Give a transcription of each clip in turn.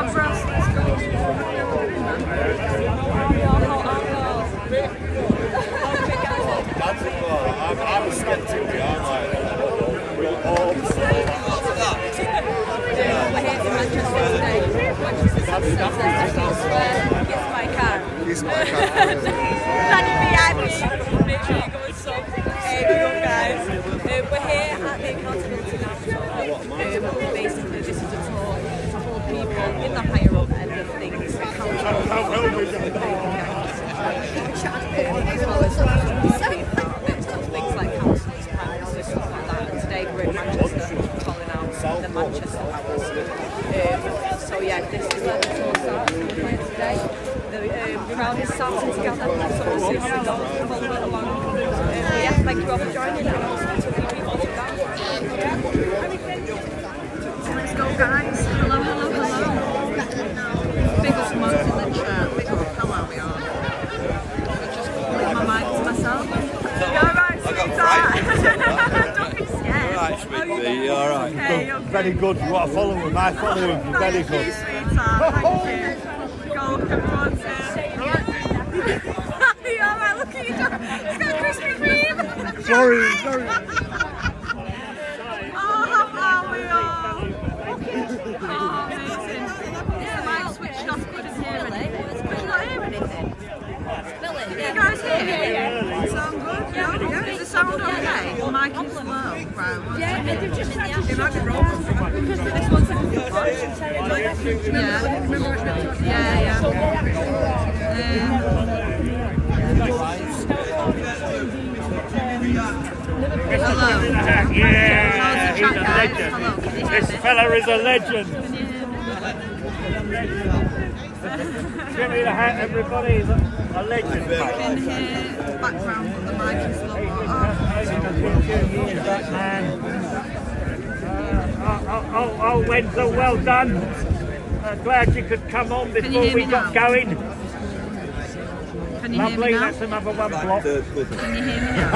on, bros, let's go. I'm a skeptic, aren't I? We're here in Manchester today. Manchester City. It's my car. It's my car. Danny VIP. Make sure you go and sub. Guys. We're here at the Accountabilty now. Basically, this is a tour to hold people in the higher up end of things accountable. As well as things like councils, prime ministers, stuff like that. And today we're in Manchester calling out the Manchester Hours. So yeah, this is where the tour starts today. The crowd is starting to gather, so we'll see how we go, follow it along. Yeah, thank you all for joining, and also to the people to go. So let's go, guys. Hello, hello, hello. Big up Mark in the chat. Big up, hello, we are. I just put my mic to myself. You're right, sweetheart. Don't be scared. Alright, sweetie, you alright? Okay, okay. Very good. You want to follow him? I follow him. Very Thank you, good. sweetheart. Thank you. Go, everyone's here. You're alright, look at you. It's got Krispy Kreme. Sorry. Oh, how are we all? Oh, amazing. Is the mic switched off? Couldn't hear anything. Could you not hear anything? Can you guys hear? Sound good? Yeah. Does it sound okay? The mic is low. Right, one second. This one's a good one. Yeah. Hello. Yeah, How's the he's chat, a guys? legend. Hello, can you hear This me? fella is a legend. Give me the hat, everybody. He's a legend. Can hear the background, but the mic is low. Oh, Wenzel, well done. Glad you could come on Can you before hear we me got now? going. Can you hear me Lovely, now? that's another one block. Can you hear me now?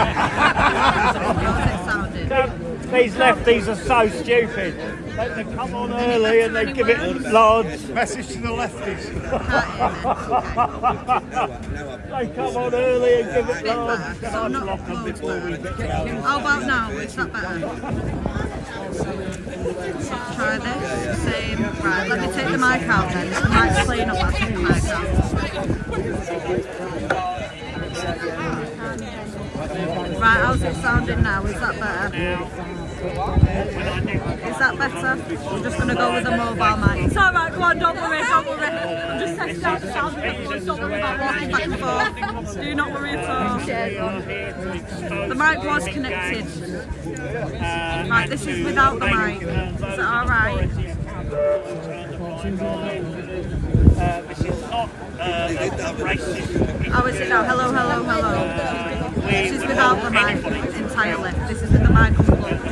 How's it sounding? These lefties are so stupid. They come on early and they give it large. Message to the lefties. They come on early and give it large. So not Block them loads before we better. get going. How about now? Is that better? Try this. Same. Right, let me take the mic out then. The mic's playing up, I'll take the mic out. Right, how's it sounding now? Is that better? Is that better? I'm just going to go with the mobile mic. It's alright, go on, don't worry. I'm just testing out the sound effects, don't worry about walking back and forth. Do not worry at all. The mic was connected. Right, this is without the mic. Is that alright? This is not racist. How is it now? Hello. This is without the mic entirely. This is with the mic unplugged.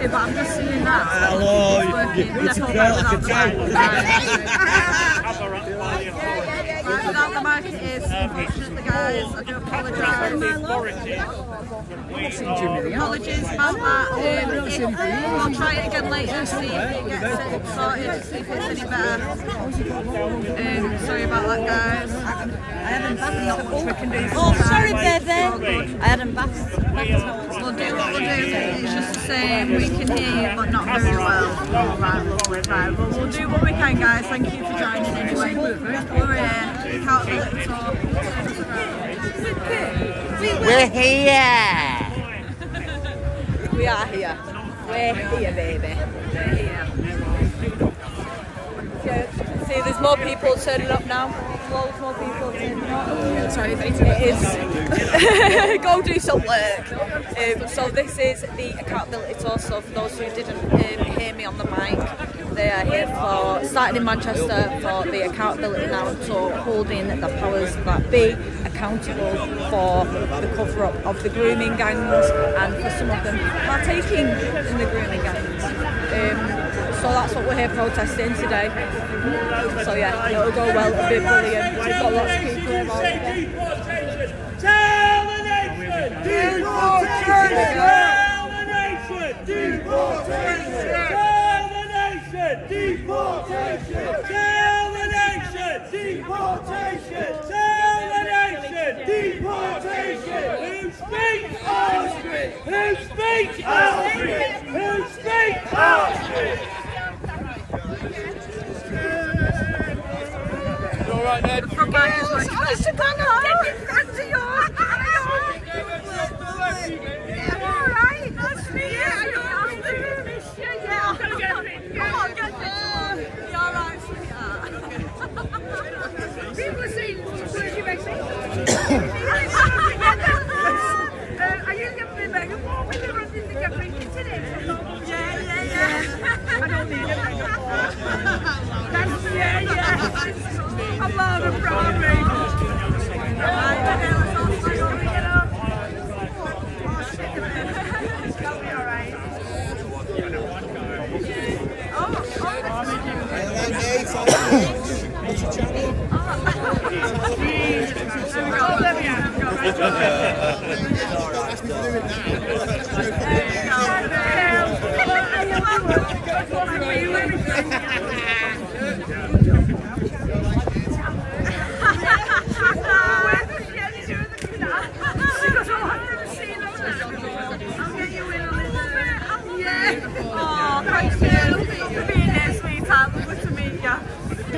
But I'm just seeing that. Hello, It's you without the can mic. tell. Right, without the mic it is. Unfortunately, guys, I do apologise. Apologies about that. We'll try it again later, see if it gets it sorted, see if it's any better. Sorry about that, guys. I haven't bathed. Not much we can do. Oh, sorry, baby. I hadn't bathed. We'll do what we'll do. It's just the same. We can hear you, but not very well. Right, lovely. Right, well, we'll do what we can, guys. Thank you for joining anyway. We're here. Accountabilty talk. We're here. We are here. We're here, baby. We're here. See, there's more people turning up now. Loads more people turning up. Sorry, It is. Go do some work. So this is the Accountabilty tour. So for those who didn't hear me on the mic, they are here for starting in Manchester for the Accountabilty now tour, holding the powers that be accountable for the cover-up of the grooming gangs and for some of them partaking in the grooming gangs. So that's what we're here protesting today. So yeah, it'll go well, it'll be brilliant. We've got lots of people here already. Tell the nation! Deportation! Tell the nation! Deportation! Tell the nation! speak out! Who speak out! All right, Ned. From my husband. Get in front of you. Alright, nice to meet you. Yeah, I'm gonna get it. Come on, get it. You're alright, sweetheart. People are saying, where's your vaccine? Are you giving me a bag of water with the rest of the drinking today? Yeah. I don't need it. That's, yeah. I'm on a problem.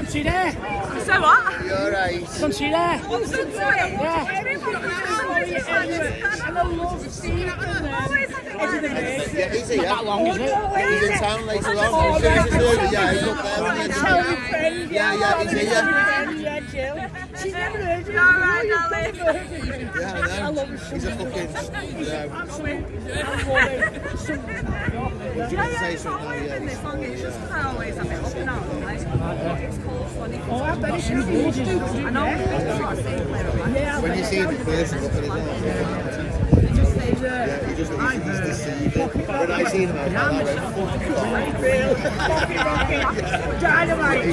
See there? So what? You're right. Don't see there? Yeah, he's here. That long, is it? He's in town later on. Yeah, he's up there. Yeah, he's here. She's never heard of All right, darling. Yeah, I know. He's a fucking... It's always been this long, it's just because I always have it up and out, like, it's cold, funny. Oh, I bet it's gorgeous. I know, it's not a safe later, When you see him in person, look at it now. It just stays there. Yeah, he just he's deceiving. When I seen him, I was like, Dynamite.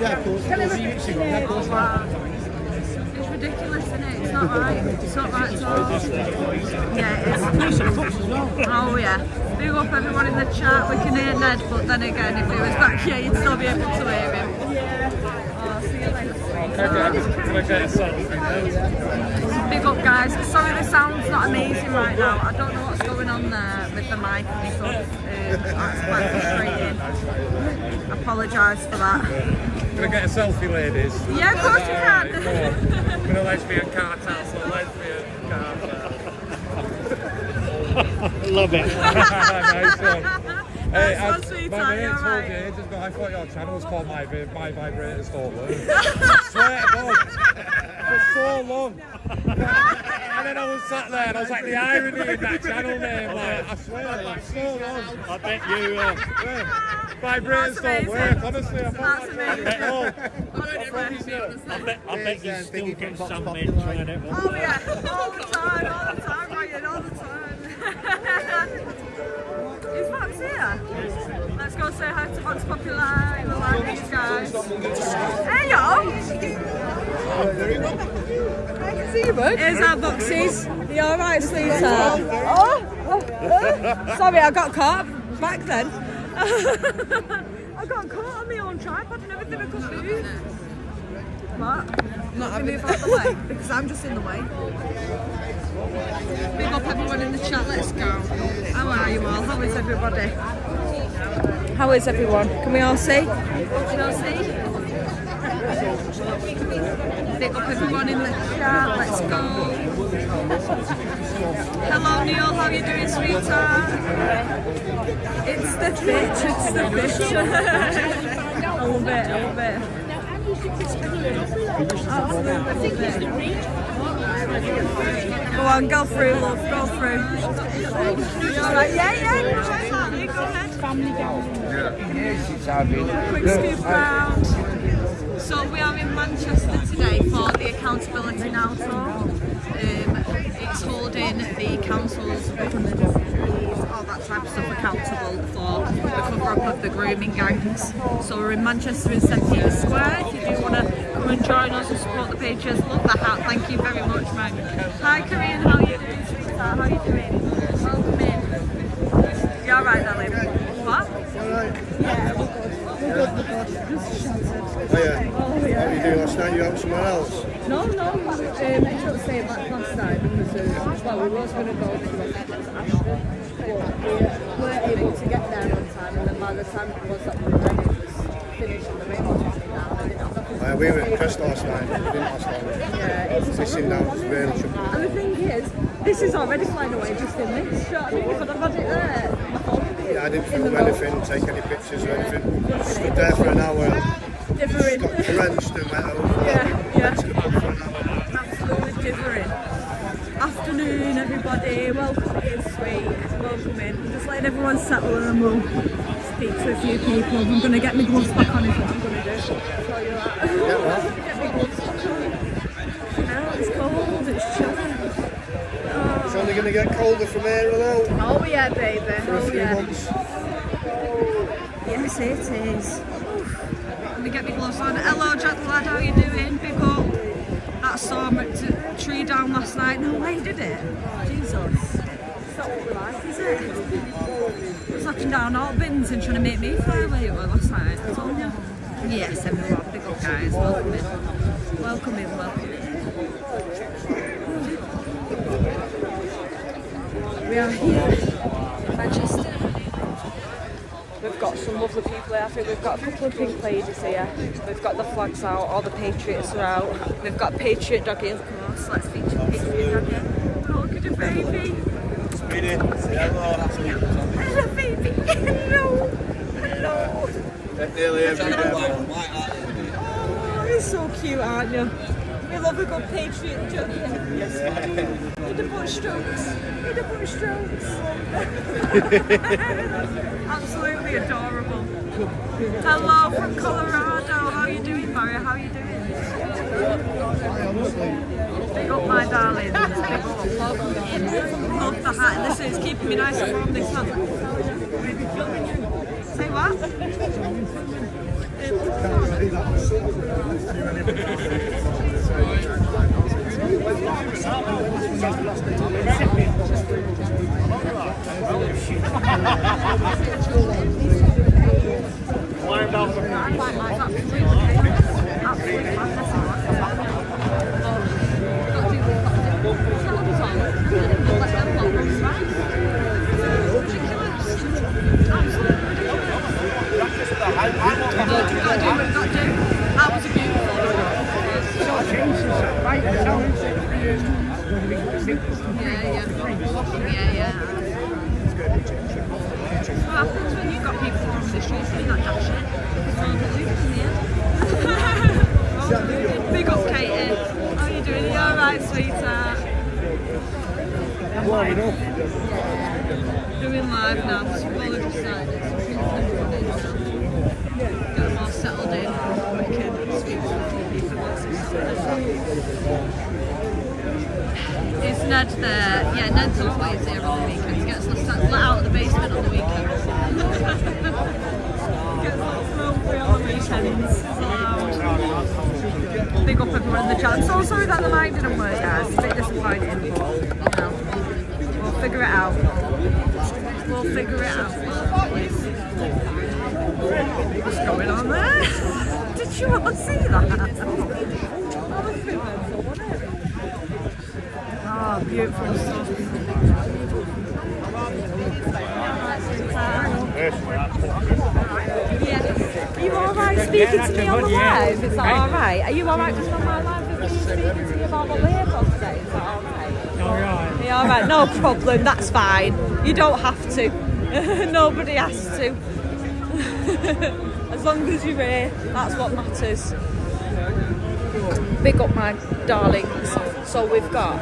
yeah, of course. It's ridiculous, isn't it? It's not right. It's not right at all. Yeah, it is. Oh, yeah. Big up everyone in the chat. We can hear Ned, but then again, if he was back here, you'd still be able to hear him. Yeah. Oh, see you later. Big up, guys. Sorry the sound's not amazing right now. I don't know what's going on there with the mic and stuff. That's quite frustrating. Apologise for that. Can I get a selfie, ladies? Yeah, of course you can. I'm gonna lesbian cartel, so lesbian cartel. Love it. Nice one. That's I- so sweet, my mate you're told right. me ages ago, I thought your channel was called My Vibrators Don't Work. I swear to God, for so long. And then I was sat there and I was like, the irony in that channel name, like, I swear, like, so long. I bet you. Vibrators don't work, honestly. I thought I bet you still get some men trying it. Oh yeah, all the time, Ryan, all the time. Is Vox here? Let's go say hi to Vox Popular. We like these guys. Hey yo! I can see you, bud. Here's our Voxies. You alright, sweetheart? Sorry, I got caught back then. I got caught on my own tripod and everything I could move. What? Not move out the way because I'm just in the way. Big up everyone in the chat, let's go. How are you all? How is everybody? How is everyone? Can we all see? Can we all see? Big up everyone in the chat, let's go. Hello Neil, how are you doing, sweetheart? It's the bitch, it's the bitch. I love it, I love it. Absolutely. Go on, go through, love, go through. You alright? Yeah. You go ahead. Quick scoop round. So we are in Manchester today for the Accountability Now tour. It's holding the councils, all that type of stuff accountable for the cover-up of the grooming gangs. So we're in Manchester in St Peter's Square. If you do want to come and join us and support the pages, love the hat. Thank you very much, man. Hi, Korean. How are you doing, sweetheart? How are you doing? Welcome in. You alright, darling? What? Yeah, we're good. Oh yeah. How are you doing? Last night you out somewhere else? No, I don't stay at that last time because Well, we was going to go to Ashton, but we weren't able to get there on time, and then by the time it was that we were ready, it was finished and the rain was coming down. I didn't have nothing. We were impressed last night. We didn't last long. Yeah, it was Sitting down was really tricky. And the thing is, this is already flying away just in this. You know what I mean? If I'd have had it there, my phone would be Yeah, I didn't in the film road. anything, take any pictures or anything. Stood there for an hour. Differing. Got drenched and went over. Yeah. Absolutely differing. Afternoon, everybody. Welcome in, sweet. Welcome in. I'm just letting everyone settle and then we'll speak to a few people. I'm going to get my gloves back on is what I'm going to do. I'll tell you that. Get my gloves back on. No, it's cold, it's chilly. It's only going to get colder from here on out. Oh yeah, baby. For a few months. Yes, it is. Let me get my gloves on. Hello, Jack the lad, how you doing? Big up. That storm at tree down last night. No way, did it? Jesus. It's not what we like, is it? It was knocking down all bins and trying to make me fly away it was last night. I told you. Yes, everyone. Big up, guys. Welcome in. Welcome in, welcome in. We are here, Manchester. We've got some lovely people here. I think we've got a couple of pink ladies here. We've got the flags out, all the Patriots are out. We've got Patriot Doggy, of course. Let's feature Patriot Doggy. Oh, look at the baby. Hello, baby. Hello. Hello. Nearly every day. Oh, you're so cute, aren't you? We love a good Patriot Doggy. Yes, we do. With the butt strokes. With the butt strokes. Absolutely adorable. Hello from Colorado. How are you doing, Barry? How are you doing? Big up, my darlings. Big up. Love the hat. Listen, it's keeping me nice and warm this month. Say what? That was a beautiful yeah. What happens when you've got people on the streets doing that dash shit? Big up, Katie. How are you doing? Are you alright, sweetheart? Doing live now. Well, we've decided. Get them all settled in. Wicked. Speak to a few people. Is Ned there? Yeah, Ned's always here on the weekends. Gets let out of the basement on the weekends. Gets let free on the weekends. It's allowed. Big up everyone in the chat. I'm so sorry that the mic didn't work, guys. It's a bit disappointing, but no. We'll figure it out. We'll figure it out. What's going on there? Did you all see that? That was a bit mental, wasn't it? Oh, beautiful stuff. Yeah. Are you alright speaking to me on the live? Is that alright? Are you alright just on my live with me speaking to me about what we're on today? Is that alright? Alright. Are you alright? No problem, that's fine. You don't have to. Nobody has to. As long as you're here, that's what matters. Big up my darlings. So we've got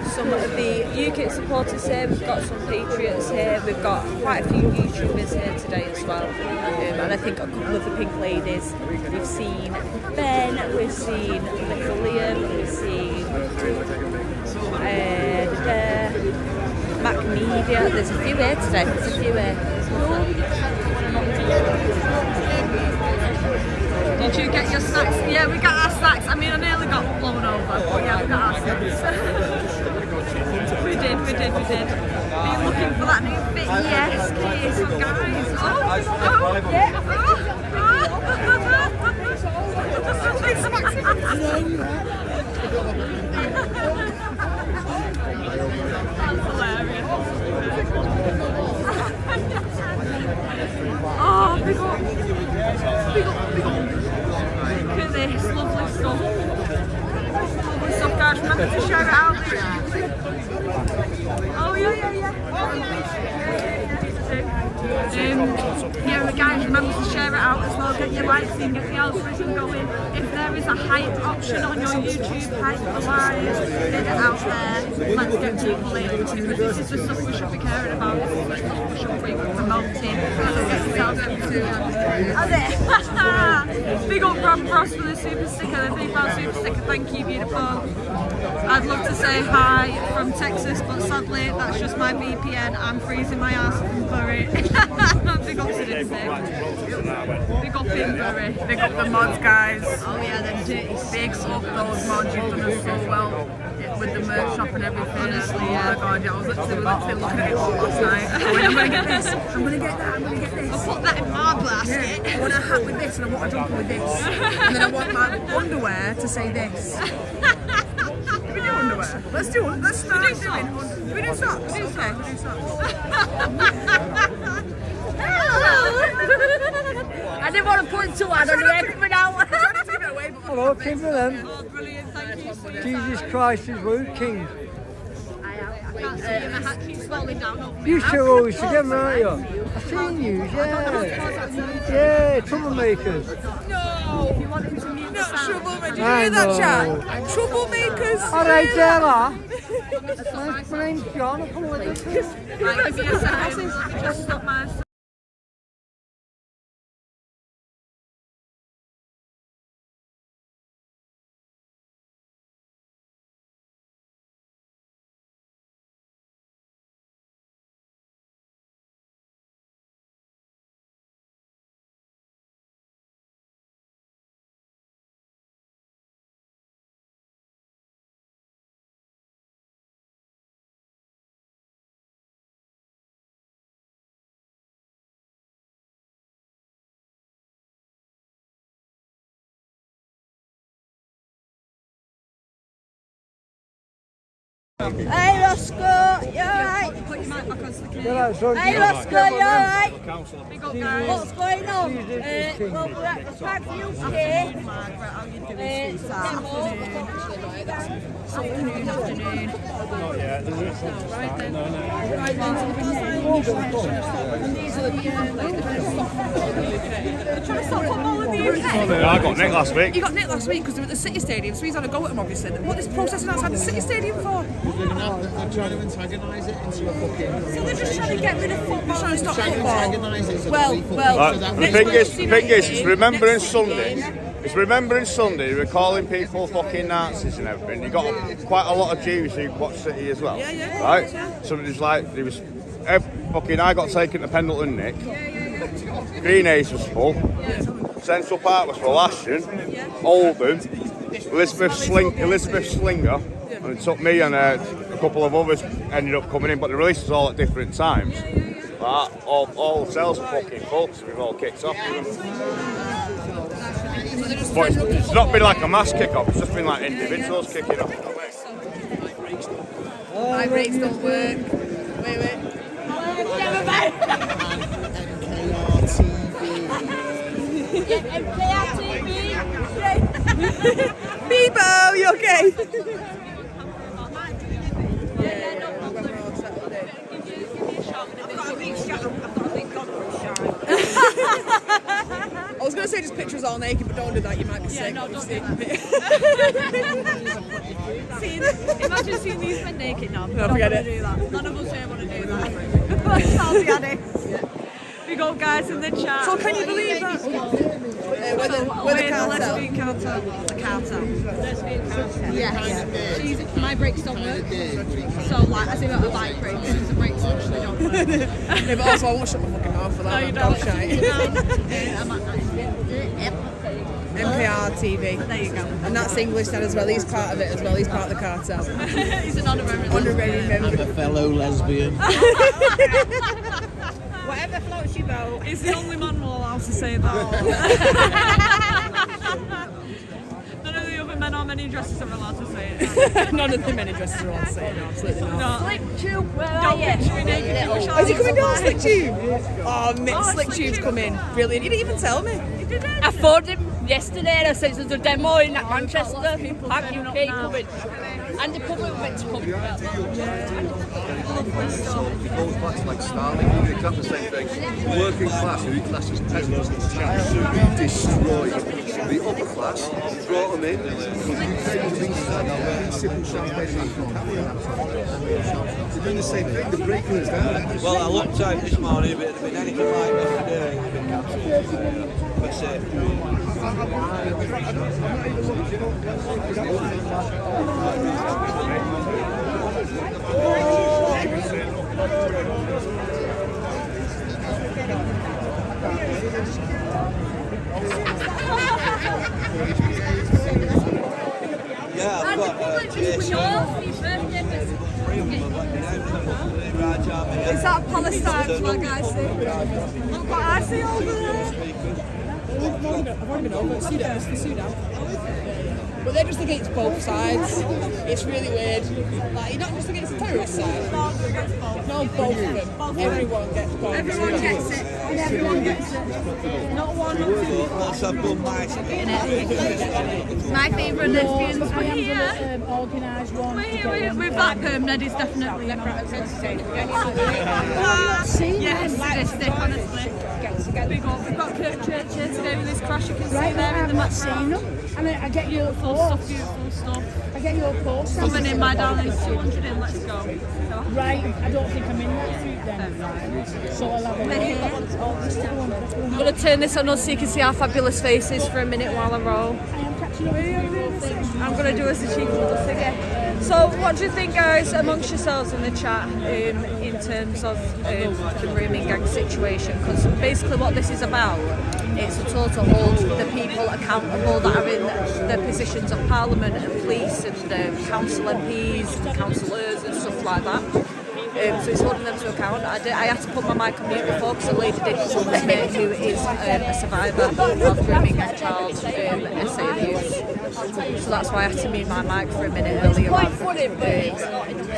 some of the UK supporters here, we've got some Patriots here, we've got quite a few YouTubers here today as well, and I think a couple of the pink ladies. We've seen Ben, we've seen little Liam, we've seen Mac Media. There's a few here today, there's a few here. Did you get your snacks? Yeah, we got our snacks. I mean, I nearly got blown over, but yeah, we got our snacks. we did. Are you looking for that new fit? Yes, Katie. So guys, like thing, get the algorithm going. If there is a hype option on your YouTube, hype the live, get it out there, let's get people in. Because this is the stuff we should be caring about, this is the stuff we should be promoting. So get yourselves into it. Big up Rob Ross for the super sticker, the big round super sticker, thank you, beautiful. I'd love to say hi from Texas, but sadly that's just my VPN. I'm freezing my ass from Bury. Big up to Dipsy. Big up in Bury. Big up the mods, guys. Oh yeah, them dirty big up those mods. You've done us so well with the merch shop and everything. Honestly, yeah. Oh my god, yeah, I was literally looking at it all last night. I'm gonna get this. I'm gonna get that. I'm gonna get this. I'll put that in my basket. Yeah. I want a hat with this and I want a jumper with this. And then I want my underwear to say this. We do underwear. Let's start doing. We do socks. Okay. We do socks. I didn't want to put it too hard on the coming out. Hello, Kimberlyn. Oh, brilliant. Thank you so much. Jesus Christ is Luke King. I can't see it. My hat keeps falling down over me. You two always together, aren't you? I've seen you, yeah. Yeah, troublemakers. No. If you wanted to meet not troublemakers. Did you I hear that, know. chat? Troublemakers. All right, Ella. My name's John. I'm from Liverpool. Right, give me a second. Let me just stop my... Hey Roscoe, you alright? Put your mic back on so we can Yeah, that's right. Hey Roscoe, you alright? Big up, guys. What's going on? Well, we're at the Park View today. Margaret, how you doing? Afternoon. Right then. Right then. These are the trying to stop football in the UK. Yeah, I got nicked last week. You got nicked last week because they were at the City Stadium, so he's had a go at them obviously. What is protesting outside the City Stadium for? They're trying to antagonise it into a fucking... So they're just trying to get rid of football. They're trying to stop Trying to football. antagonise it. Well, The thing is, it's Remembrance Sunday. It's Remembrance Sunday. We're calling people fucking Nazis and everything. You got quite a lot of Jews who watch City as well, right? So it was like I got taken to Pendleton Nick. Green Ace was full. Central Park was full. Ashton, Oldham, Elizabeth Slinger, and it took me and a couple of others ended up coming in, but the release was all at different times. But all the cells were fucking full, so we've all kicked off. But it's not been like a mass kick-off, it's just been like individuals kicking off. My brakes don't work. Wait. Bebo, you okay? I was going to say just pictures all naked, but don't do that, you might be sick. No, don't do that. Imagine seeing these men naked now. No, forget it. Do that. None of us here want to do that. I'll be honest. We got guys in the chat. So can you believe that? We're the cartel. Lesbian cartel. The cartel. Lesbian cartel. Yeah. She's, my brakes don't work. So like, as if I have a bike brake, the brakes actually don't work. Yeah, but also I won't shut my fucking mouth for that. No, you don't. MKR TV. There you go. And that's English then as well. He's part of it as well. He's part of the cartel. He's an honorary member. I'm a fellow lesbian. Whatever floats your boat. He's the only man we'll allow to say that. None of the other men or many dresses are allowed to say it. None of the many dresses are allowed to say it. No, absolutely not. Slick Tube, where Don't are picture me you? naked. Little- Is he coming down Slick Tube? Oh, Mick, Slick Tube's coming. Brilliant. He didn't even tell me. He didn't. I phoned him yesterday and I said there's a demo in Manchester, Park UK coming. And they probably went to come. stuff. It goes back to like Stalin, you do exactly the same thing. The working class, who he classed as peasants, destroyed. The upper class brought them in. They're doing the same thing, they're breaking us down. Well, I looked out this morning, if it had been anything like yesterday, it'd been cancelled. That's it. Yeah, I've got Is that Palestine flag I see? Look what I see over there. I've already been over Sudan, it's the Sudan. But they're just against both sides. It's really weird. Like, you're not just against the terrorist side. No, both of them. Everyone gets both. Everyone gets it. Everyone gets it. Not one or two. Let's have good mice. My favourite lesbians were here. Organised one. We're here with that perm. Ned is definitely yes, sadistic, honestly. We've got Kirk Church here today with this crash you can see there in the background. And I get your Stuff, beautiful stuff. I get your post. Coming in, my darling, 200 in, let's go. Right, I don't think I'm in that suit then. So I'll have a I'm going to turn this on us so you can see our fabulous faces for a minute while I roll. I'm going to do us a cheeky little figure. So what do you think, guys, amongst yourselves in the chat in terms of the grooming gang situation? Because basically what this is about, it's a total hold the people accountable that are in the positions of Parliament and police and council MPs and councillors and stuff like that. So it's holding them to account. I had to put my mic on mute before because a lady did come with me who is a survivor of grooming and child SA abuse. So that's why I had to mute my mic for a minute earlier on.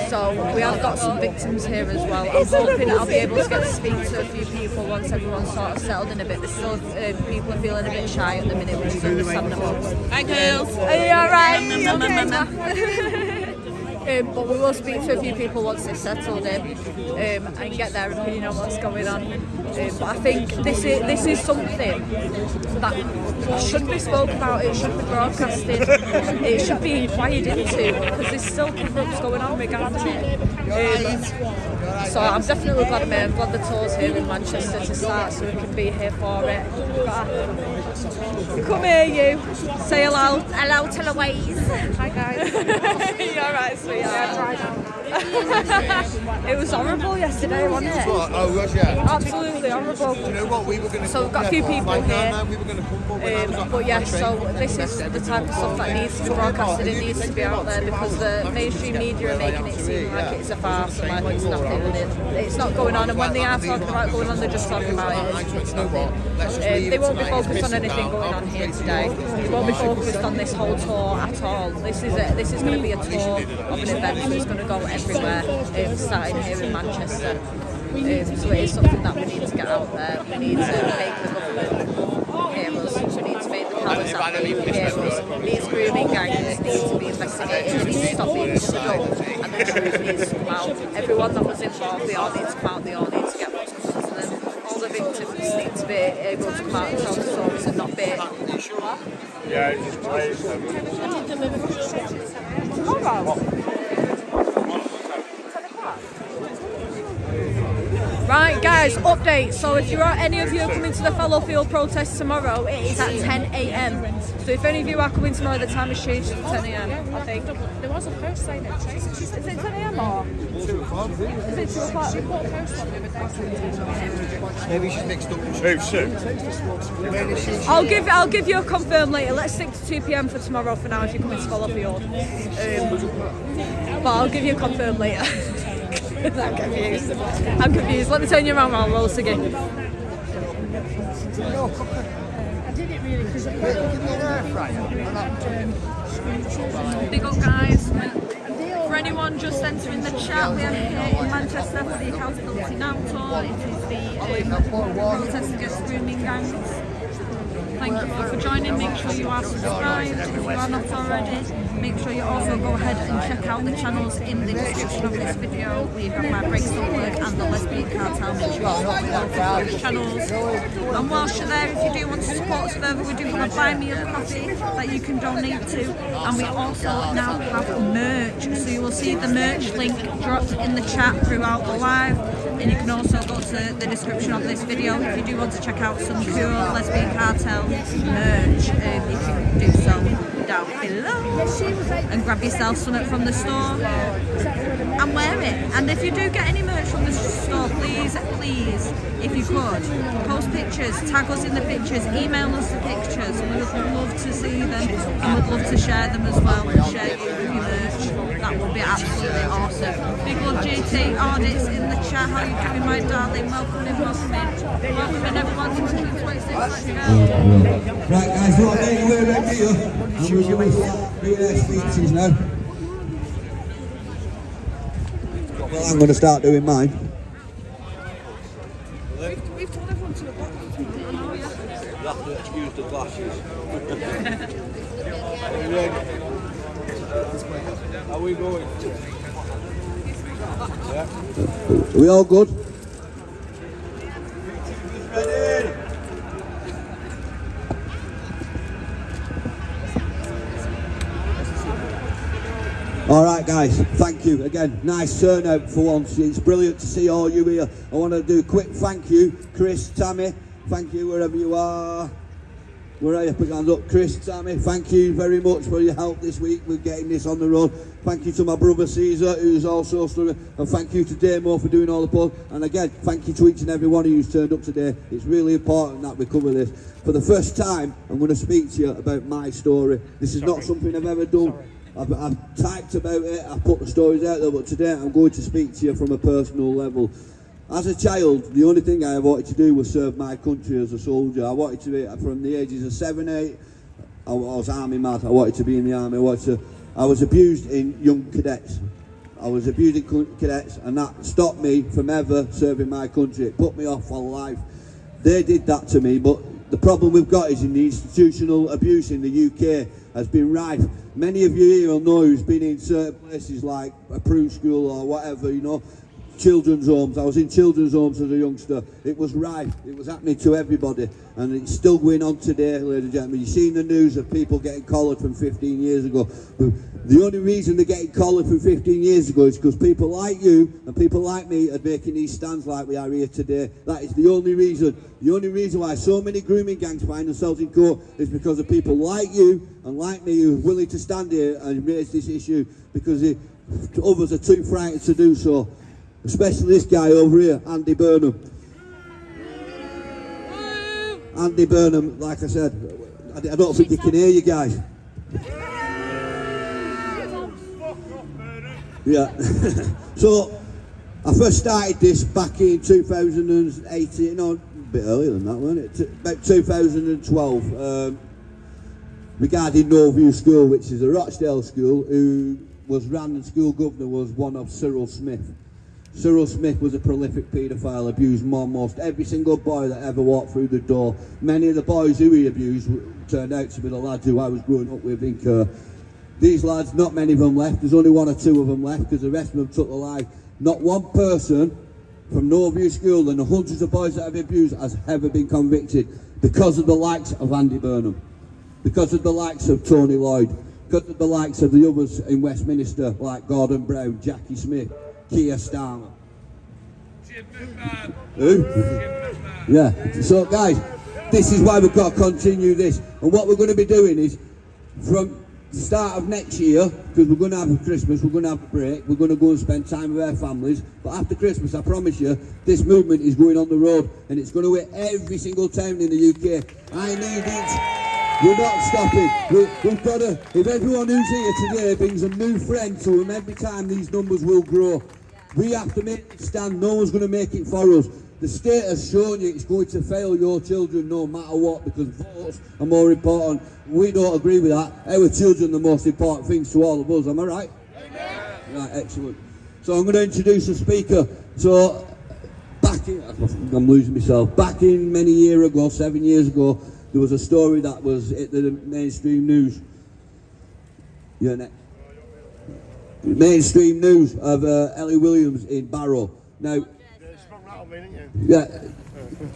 So we have got some victims here as well. I'm hoping I'll be able to get to speak to a few people once everyone's sort of settled in a bit. There's still people are feeling a bit shy at the minute, which is understandable. Hi girls. Are you alright? But we will speak to a few people once they've settled in and get their opinion on what's going on. But I think this is something that should be spoke about, it should be broadcasted, it should be inquired into because there's still cover-ups going on regarding it. So I'm definitely glad I'm here. I'm glad the tour's here in Manchester to start so we can be here for it. Come here, you. Say hello. Hello to Louise. Hi guys. You alright, sweetheart? It was horrible yesterday, wasn't it? Oh, was yeah. Absolutely horrible. You know what? We were going to. So we've got a few people here. We were going to come, but yeah, so this is the type of stuff that needs to be broadcasted. It needs to be out there because the mainstream media are making it seem like it's a farce and like it's nothing. And it's not going on. And when they are talking about going on, they're just talking about it. It's nothing. They won't be focused on anything going on here today. They won't be focused on this whole tour at all. This is going to be a tour of an event that's going to go everywhere. Starting here in Manchester. So it is something that we need to get out there. We need to make the government hear us. We need to make the powers that be hear us. These grooming gangs need to be investigated. They need to stop being stood up and the truth needs to come out. Everyone that was involved, they all need to come out. They all need to get what's coming to them. All the victims need to be able to come out and tell the stories and not be... Yeah, it's just plays them. Tomorrow? Right guys, update. So if any of you are coming to the Fallowfield protest tomorrow, it is at 10 a.m. So if any of you are coming tomorrow, the time has changed to 10 a.m. I think. There was a post saying it changed. Is it 10 a.m. or? 2 o'clock. Is it 2 o'clock? She put a post on the other day. Maybe she's mixed up. Who, Sue? I'll give you a confirm later. Let's stick to 2 p.m. for tomorrow for now if you're coming to Fallowfield. But I'll give you a confirm later. I'm confused. Let me turn you around while I roll again. I did it really because Big up guys. For anyone just entering the chat, we are here in Manchester for the Accountability Now tour. It is the protest against grooming gangs. Thank you all for joining. Make sure you are subscribed if you are not already. make sure you also go ahead and check out the channels in the description of this video. We have my Breaks Don't Work and the Lesbian Cartel. Make sure you help me out for those channels. And whilst you're there, if you do want to support us further, we do have a Buy Me a Coffee that you can donate to, and we also now have merch. So you will see the merch link dropped in the chat throughout the live, and you can also go to the description of this video if you do want to check out some cool Lesbian Cartel merch. You can do so down below and grab yourself something from the store and wear it. And if you do get any merch from the store, please, if you could, post pictures, tag us in the pictures, email us the pictures. We would love to see them and would love to share them as well and share you with your merch. That would be absolutely awesome. Big love GT Audits in the chat. How you doing, my darling? Welcome in, welcome in. Welcome in everyone to 226. Let's go. Right guys, we're making our way around here and we're going to start doing our speeches now. Well, I'm going to start doing mine. We've told everyone to look back. You have to excuse the glasses. Are we going? Yeah. Are we all good? Alright guys, thank you again, nice turnout for once, it's brilliant to see all you here. I want to do a quick thank you, Chris, Tammy, thank you wherever you are. Where are you? Put your hands up. Chris, Tammy, thank you very much for your help this week with getting this on the road. Thank you to my brother Caesar, who's also struggling, and thank you to Damo for doing all the posts. And again, thank you to each and every one of you who's turned up today. It's really important that we cover this. For the first time, I'm going to speak to you about my story. This is not something I've ever done. I've typed about it, I've put the stories out there, but today I'm going to speak to you from a personal level. As a child, the only thing I wanted to do was serve my country as a soldier. I wanted to be, from the ages of 7, 8, I was army mad. I wanted to be in the army. I was abused in young cadets. I was abused in cadets, and that stopped me from ever serving my country. It put me off for life. They did that to me, but the problem we've got is in the institutional abuse in the UK has been rife. Many of you here will know who's been in certain places like a prune school or whatever, you know, children's homes. I was in children's homes as a youngster. It was rife. It was happening to everybody, and it's still going on today, ladies and gentlemen. You've seen the news of people getting collared from 15 years ago. The only reason they're getting collared from 15 years ago is because people like you and people like me are making these stands like we are here today. That is the only reason. The only reason why so many grooming gangs find themselves in court is because of people like you and like me who are willing to stand here and raise this issue, because others are too frightened to do so. Especially this guy over here, Andy Burnham. Andy Burnham, like I said, I don't think you can hear you guys. Yeah. So, I first started this back in 2018, no, a bit earlier than that, wasn't it? About 2012, regarding Norview School, which is a Rochdale school, who was ran, and school governor was one of Cyril Smith. Cyril Smith was a prolific paedophile, abused almost every single boy that ever walked through the door. Many of the boys who he abused turned out to be the lads who I was growing up with in Kerr. These lads, not many of them left. There's only 1 or 2 of them left, because the rest of them took the life. Not one person from Norview School and the hundreds of boys that have been abused has ever been convicted, because of the likes of Andy Burnham, because of the likes of Tony Lloyd, because of the likes of the others in Westminster like Gordon Brown, Jackie Smith, Keir Starmer. Who? Yeah. So guys, this is why we've got to continue this. And what we're going to be doing is, from the start of next year, because we're going to have a Christmas, we're going to have a break, we're going to go and spend time with our families, but after Christmas, I promise you, this movement is going on the road, and it's going to hit every single town in the UK. I need it. We're not stopping. We've got to, if everyone who's here today brings a new friend to them, every time these numbers will grow. We have to make it stand. No one's going to make it for us. The state has shown you it's going to fail your children no matter what, because votes are more important. We don't agree with that. Our children are the most important things to all of us. Am I right? Amen. Right, excellent. So I'm going to introduce a speaker. So back in, I'm losing myself. Back in many years ago, 7 years ago, there was a story that was at the mainstream news. You're next. Mainstream news of Ellie Williams in Barrow. Now, yeah,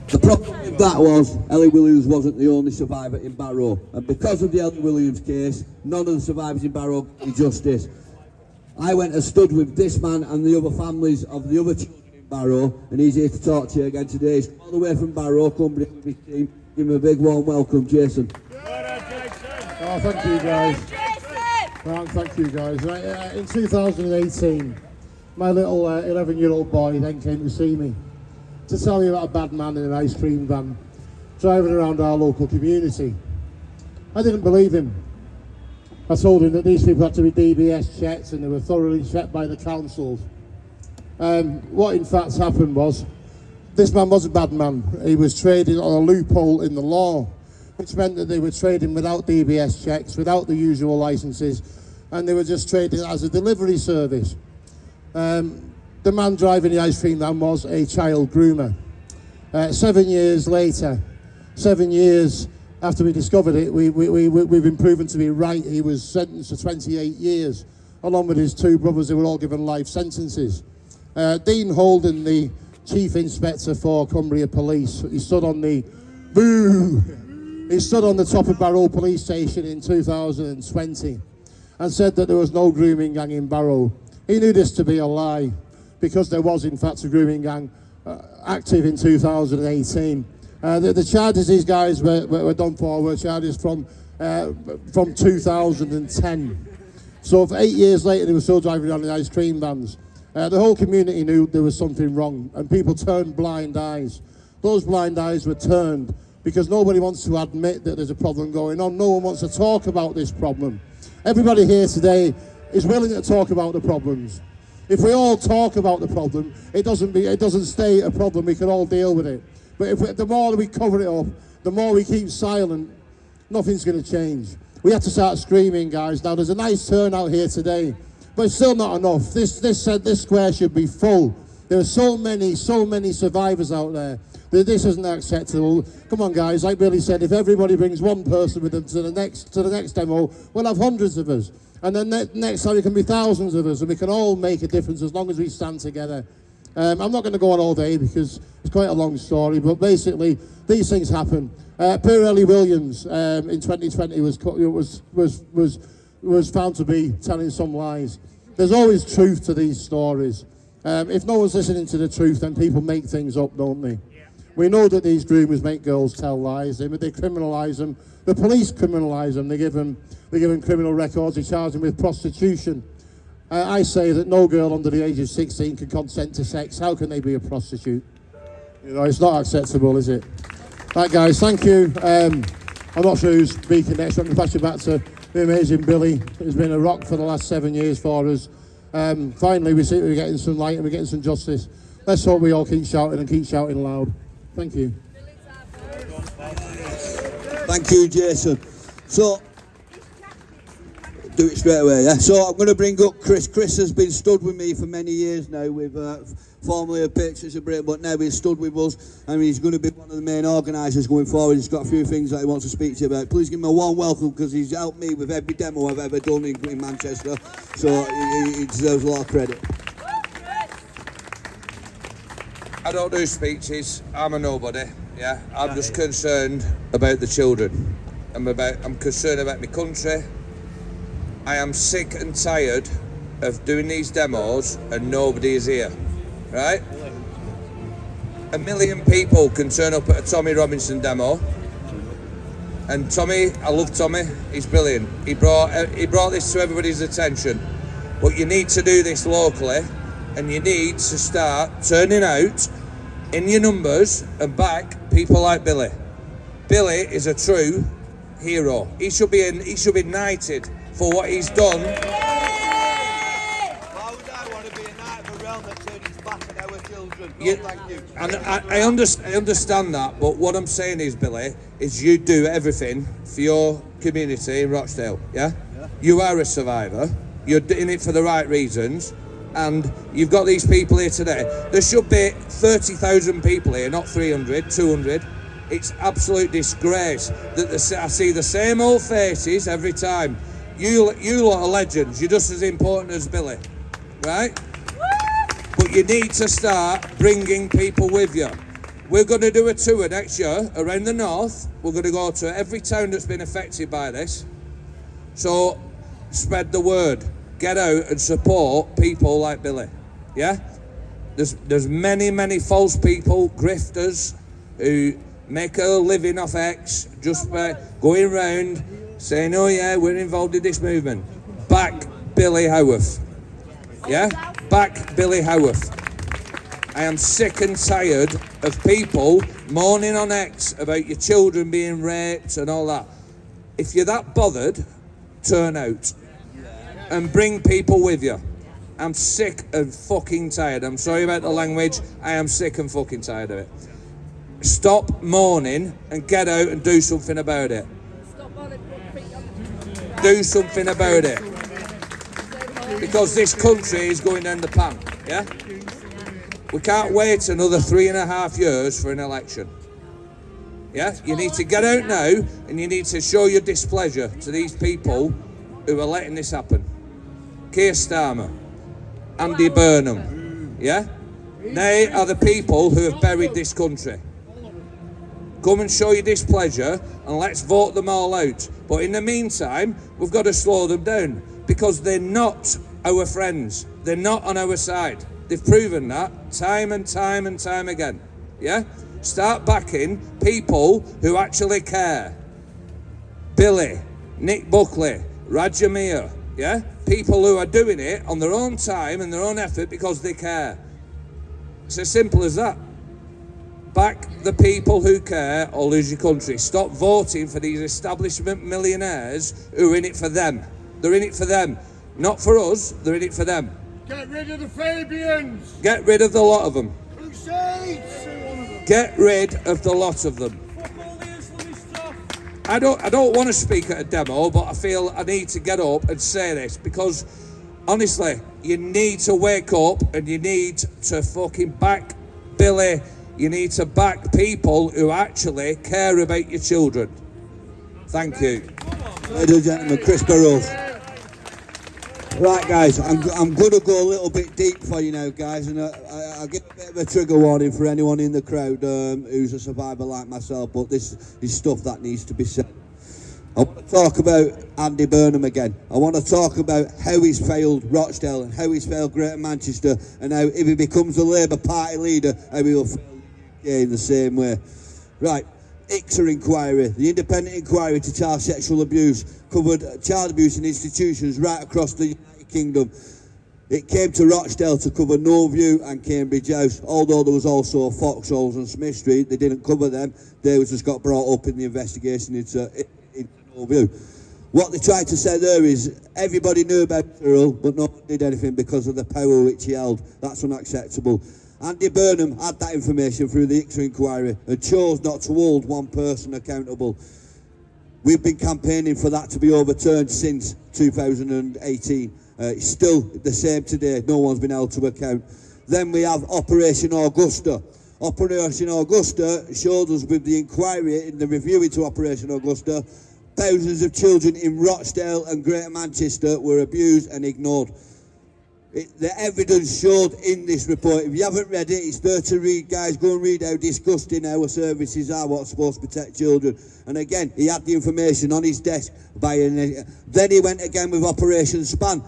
the problem with that was Ellie Williams wasn't the only survivor in Barrow, and because of the Ellie Williams case, none of the survivors in Barrow got justice. I went and stood with this man and the other families of the other children in Barrow, and he's here to talk to you again today. He's all the way from Barrow, Cumbria with his team. Give him a big warm welcome, Jason. Oh, thank you guys. Thank you guys. In 2018, my little 11-year-old boy then came to see me to tell me about a bad man in an ice cream van driving around our local community. I didn't believe him. I told him that these people had to be DBS checked and they were thoroughly checked by the councils. What in fact happened was, this man was a bad man. He was trading on a loophole in the law, which meant that they were trading without DBS checks, without the usual licences, and they were just trading as a delivery service. The man driving the ice cream van was a child groomer. 7 years later, 7 years after we discovered it, we've been proven to be right. He was sentenced to 28 years, along with his two brothers who were all given life sentences. Dean Holden, the Chief Inspector for Cumbria Police, he stood on the He stood on the top of Barrow Police Station in 2020 and said that there was no grooming gang in Barrow. He knew this to be a lie, because there was in fact a grooming gang active in 2018. The charges these guys were done for were charges from 2010. So for 8 years later they were still driving around in ice cream vans. The whole community knew there was something wrong, and people turned blind eyes. Those blind eyes were turned because nobody wants to admit that there's a problem going on. No one wants to talk about this problem. Everybody here today is willing to talk about the problems. If we all talk about the problem, it doesn't stay a problem. We can all deal with it. But the more we cover it up, the more we keep silent, nothing's going to change. We have to start screaming, guys. Now, there's a nice turnout here today, but it's still not enough. This square should be full. There are so many survivors out there. This isn't acceptable. Come on, guys. Like Billy said, if everybody brings one person with them to the next demo, we'll have hundreds of us. And then next time it can be thousands of us, and we can all make a difference as long as we stand together. I'm not going to go on all day because it's quite a long story, but basically these things happen. Poor Ellie Williams in 2020 was found to be telling some lies. There's always truth to these stories. If no one's listening to the truth, then people make things up, don't they? Yeah. We know that these groomers make girls tell lies. They criminalise them. The police criminalise them. They give them criminal records. They charge them with prostitution. I say that no girl under the age of 16 can consent to sex. How can they be a prostitute? You know, it's not acceptable, is it? Right, guys, thank you. I'm not sure who's speaking next. I'm going to pass you back to the amazing Billy. It's been a rock for the last 7 years for us. Finally, we see we're getting some light and we're getting some justice. Let's hope we all keep shouting and keep shouting loud. Thank you. Thank you, Jason. So, do it straight away, yeah? So I'm going to bring up Chris. Chris has been stood with me for many years now. We've formerly a Pictures of Britain, but now he's stood with us, and he's going to be one of the main organisers going forward. He's got a few things that he wants to speak to you about. Please give him a warm welcome, because he's helped me with every demo I've ever done in Manchester, so he deserves a lot of credit. I don't do speeches. I'm a nobody. Yeah, I'm just concerned about the children. I'm concerned about my country. I am sick and tired of doing these demos and nobody is here, right? 1 million people can turn up at a Tommy Robinson demo, and Tommy, I love Tommy, he's brilliant. He brought this to everybody's attention, but you need to do this locally, and you need to start turning out in your numbers and back people like Billy. Billy is a true hero. He should be knighted for what he's done. Why would I want to be a knight of a realm that turned his back on our children? No, thank you. And I understand that, but what I'm saying is, Billy, is you do everything for your community in Rochdale, yeah? You are a survivor, you're doing it for the right reasons, and you've got these people here today. There should be 30,000 people here, not 300, 200. It's absolute disgrace that I see the same old faces every time. You lot are legends. You're just as important as Billy, right? But you need to start bringing people with you. We're going to do a tour next year around the north. We're going to go to every town that's been affected by this. So spread the word. Get out and support people like Billy. Yeah? There's many false people, grifters, who make a living off X just by going round saying, oh yeah, we're involved in this movement. Back Billy Howarth. Yeah? Back Billy Howarth. I am sick and tired of people moaning on X about your children being raped and all that. If you're that bothered, turn out and bring people with you. I'm sick and fucking tired. I'm sorry about the language. I am sick and fucking tired of it. Stop moaning and get out and do something about it. Do something about it. Because this country is going down the pan, yeah? We can't wait another 3.5 years for an election. Yeah? You need to get out now and you need to show your displeasure to these people who are letting this happen. Keir Starmer, Andy Burnham, yeah? They are the people who have buried this country. Come and show your displeasure and let's vote them all out. But in the meantime, we've got to slow them down because they're not our friends. They're not on our side. They've proven that time and time and time again. Yeah? Start backing people who actually care. Billy, Nick Buckley, Roger Meir, yeah? People who are doing it on their own time and their own effort because they care. It's as simple as that. Back the people who care or lose your country. Stop voting for these establishment millionaires who are in it for them. They're in it for them. Not for us, they're in it for them. Get rid of the Fabians! Get rid of the lot of them. Crusades! Get rid of the lot of them. I don't want to speak at a demo, but I feel I need to get up and say this because honestly, you need to wake up and you need to fucking back Billy. You need to back people who actually care about your children. Thank you. Ladies and gentlemen, Chris Burrows. Right, guys, I'm going to go a little bit deep for you now, guys, and I'll give a bit of a trigger warning for anyone in the crowd who's a survivor like myself, but this is stuff that needs to be said. I want to talk about Andy Burnham again. I want to talk about how he's failed Rochdale and how he's failed Greater Manchester and how if he becomes a Labour Party leader, how he will fail the UK in the same way. Right. ICSA inquiry, the independent inquiry to child sexual abuse, covered child abuse in institutions right across the United Kingdom. It came to Rochdale to cover Norview and Cambridge House, although there was also Foxholes and Smith Street. They didn't cover them. They just got brought up in the investigation into Norview. What they tried to say there is everybody knew about Cyril, but no one did anything because of the power which he held. That's unacceptable. Andy Burnham had that information through the ICSA inquiry and chose not to hold one person accountable. We've been campaigning for that to be overturned since 2018. It's still the same today. No one's been held to account. Then we have Operation Augusta. Operation Augusta showed us with the inquiry in the review into Operation Augusta, thousands of children in Rochdale and Greater Manchester were abused and ignored. The evidence showed in this report. If you haven't read it, it's there to read, guys. Go and read how disgusting our services are, what's supposed to protect children. And again, he had the information on his desk. Then he went again with Operation Span.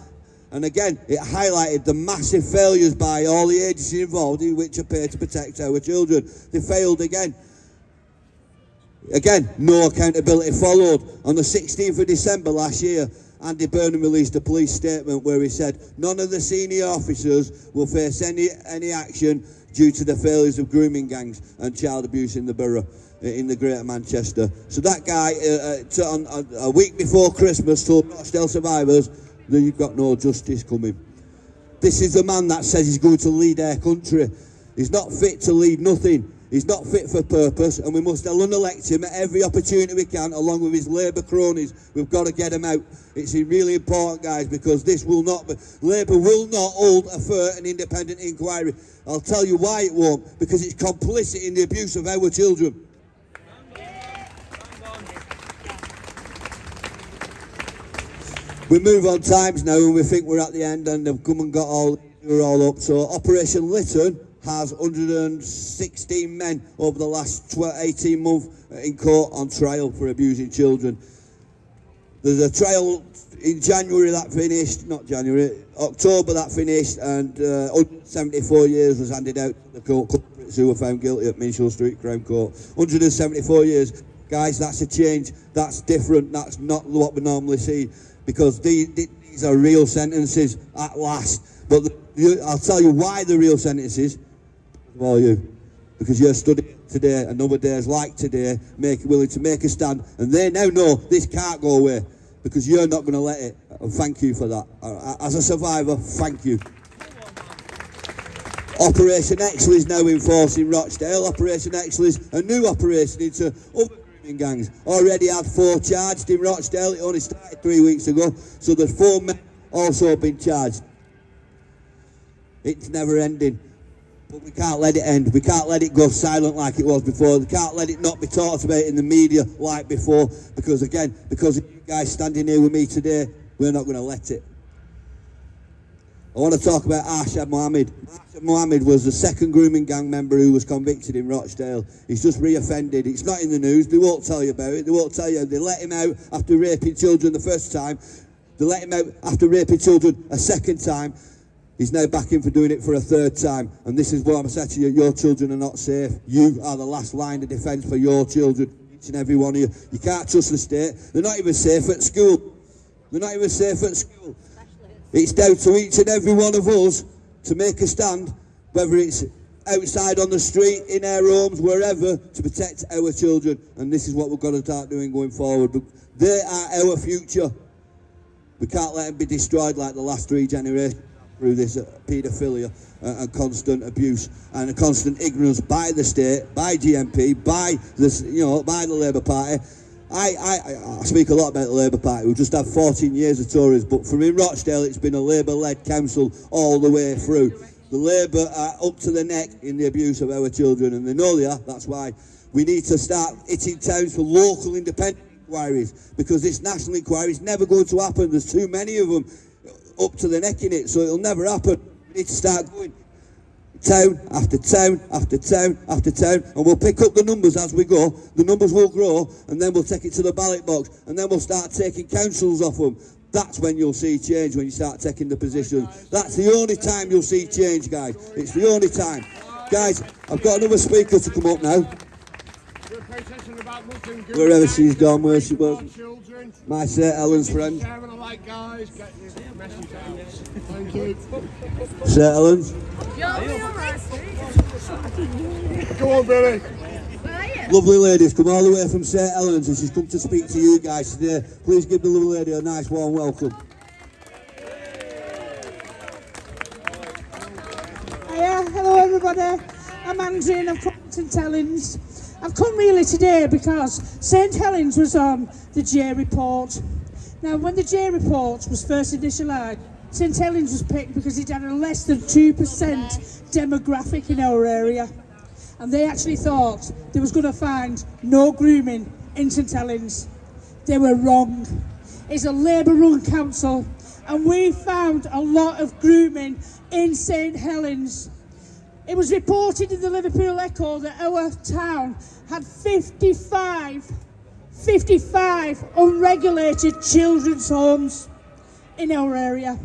And again, it highlighted the massive failures by all the agencies involved in which appear to protect our children. They failed again. Again, no accountability followed. On the 16th of December last year, Andy Burnham released a police statement where he said none of the senior officers will face any action due to the failures of grooming gangs and child abuse in the borough, in the Greater Manchester. So that guy, a week before Christmas, told Rochdale survivors that you've got no justice coming. This is the man that says he's going to lead our country. He's not fit to lead nothing. He's not fit for purpose, and we must unelect him at every opportunity we can, along with his Labour cronies. We've got to get him out. It's really important, guys, because this will not be... Labour will not hold a fair and independent inquiry. I'll tell you why it won't, because it's complicit in the abuse of our children. We move on times now and we think we're at the end and they've come and got we're all up. So Operation Lytton has 116 men over the last 18 months in court on trial for abusing children. There's a trial in January that finished, not January, October that finished, and 174 years was handed out to the court culprits who were found guilty at Minshull Street Crown Court. 174 years. Guys, that's a change, that's different, that's not what we normally see, because these are real sentences at last. But I'll tell you why they're real sentences for you. Because you're studying today, and other days like today, willing to make a stand, and they now know this can't go away, because you're not going to let it. And thank you for that. As a survivor, thank you. Operation Exley is now in force in Rochdale. Operation Exley is a new operation into other grooming gangs. Already had 4 charged in Rochdale. It only started 3 weeks ago, so there's 4 men also been charged. It's never ending. But we can't let it end. We can't let it go silent like it was before. We can't let it not be talked about in the media like before. Because again, because of you guys standing here with me today, we're not going to let it. I want to talk about Arshad Mohammed. Arshad Mohammed was the 2nd grooming gang member who was convicted in Rochdale. He's just re-offended. It's not in the news. They won't tell you about it. They won't tell you. They let him out after raping children the first time. They let him out after raping children a 2nd time. He's now back in for doing it for a 3rd time. And this is what I'm saying to you. Your children are not safe. You are the last line of defence for your children. Each and every one of you. You can't trust the state. They're not even safe at school. They're not even safe at school. It's down to each and every one of us to make a stand, whether it's outside on the street, in our homes, wherever, to protect our children. And this is what we've got to start doing going forward. They are our future. We can't let them be destroyed like the last 3 generations. Through this paedophilia and constant abuse and a constant ignorance by the state, by GMP, by this, by the Labour Party. I speak a lot about the Labour Party. We've just had 14 years of Tories, but from in Rochdale, it's been a Labour-led council all the way through. The Labour are up to the neck in the abuse of our children, and they know they are. That's why we need to start hitting towns for local independent inquiries, because this national inquiry is never going to happen. There's too many of them up to the neck in it, so it'll never happen. We need to start going town after town after town after town, and we'll pick up the numbers as we go. The numbers will grow, and then we'll take it to the ballot box, and then we'll start taking councils off them. That's when you'll see change, when you start taking the positions. That's the only time you'll see change, guys. It's the only time. Guys, I've got another speaker to come up now. Wherever she's gone, where she was. My St. Helens friend. St. Helens. Come on, Billy. Lovely ladies, come all the way from St. Helens, and she's come to speak to you guys today. Please give the lovely lady a nice warm welcome. Hiya, hello everybody. I'm Andrew and I've come to St. Helens. I've come really today because St. Helens was on the J report. Now, when the J report was first initialised, St. Helens was picked because it had a less than 2% demographic in our area. And they actually thought they was going to find no grooming in St. Helens. They were wrong. It's a Labour-run council, and we found a lot of grooming in St. Helens. It was reported in the Liverpool Echo that our town had 55 unregulated children's homes in our area.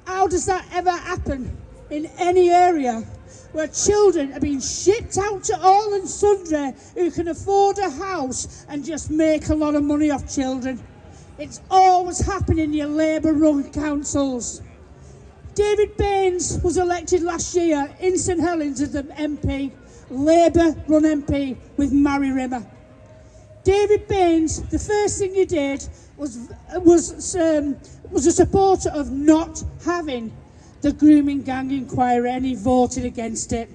How does that ever happen in any area where children are being shipped out to all and sundry who can afford a house and just make a lot of money off children? It's always happening in your Labour-run councils. David Baines was elected last year in St Helens as the MP, Labour-run MP with Mary Rimmer. David Baines, the first thing he did was a supporter of not having the grooming gang inquiry, and he voted against it.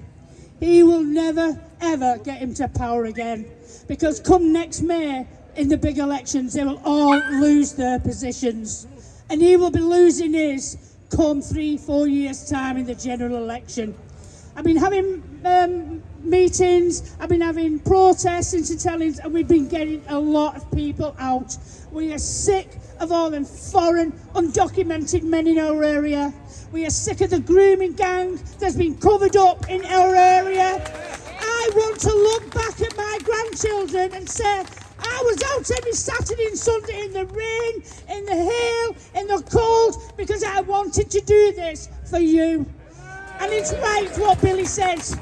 He will never ever get him to power again, because come next May in the big elections they will all lose their positions, and he will be losing his come 3-4 years time in the general election. I mean, having meetings, I've been having protests into tellings, and we've been getting a lot of people out. We are sick of all them foreign, undocumented men in our area. We are sick of the grooming gang that's been covered up in our area. I want to look back at my grandchildren and say, I was out every Saturday and Sunday in the rain, in the hail, in the cold, because I wanted to do this for you. And it's right what Billy says.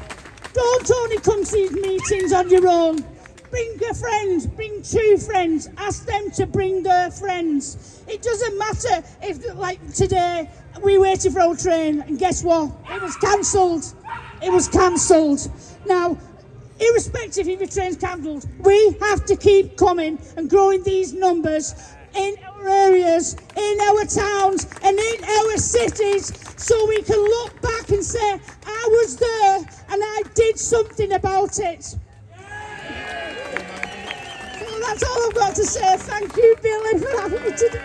Don't only come to these meetings on your own. Bring a friend, bring 2 friends, ask them to bring their friends. It doesn't matter if, like today, we waited for our train, and guess what? It was cancelled. It was cancelled. Now, irrespective if your train's cancelled, we have to keep coming and growing these numbers in our areas, in our towns, and in our cities, so we can look back and say, I was there and I did something about it. So that's all I've got to say. Thank you, Billy, for having me today.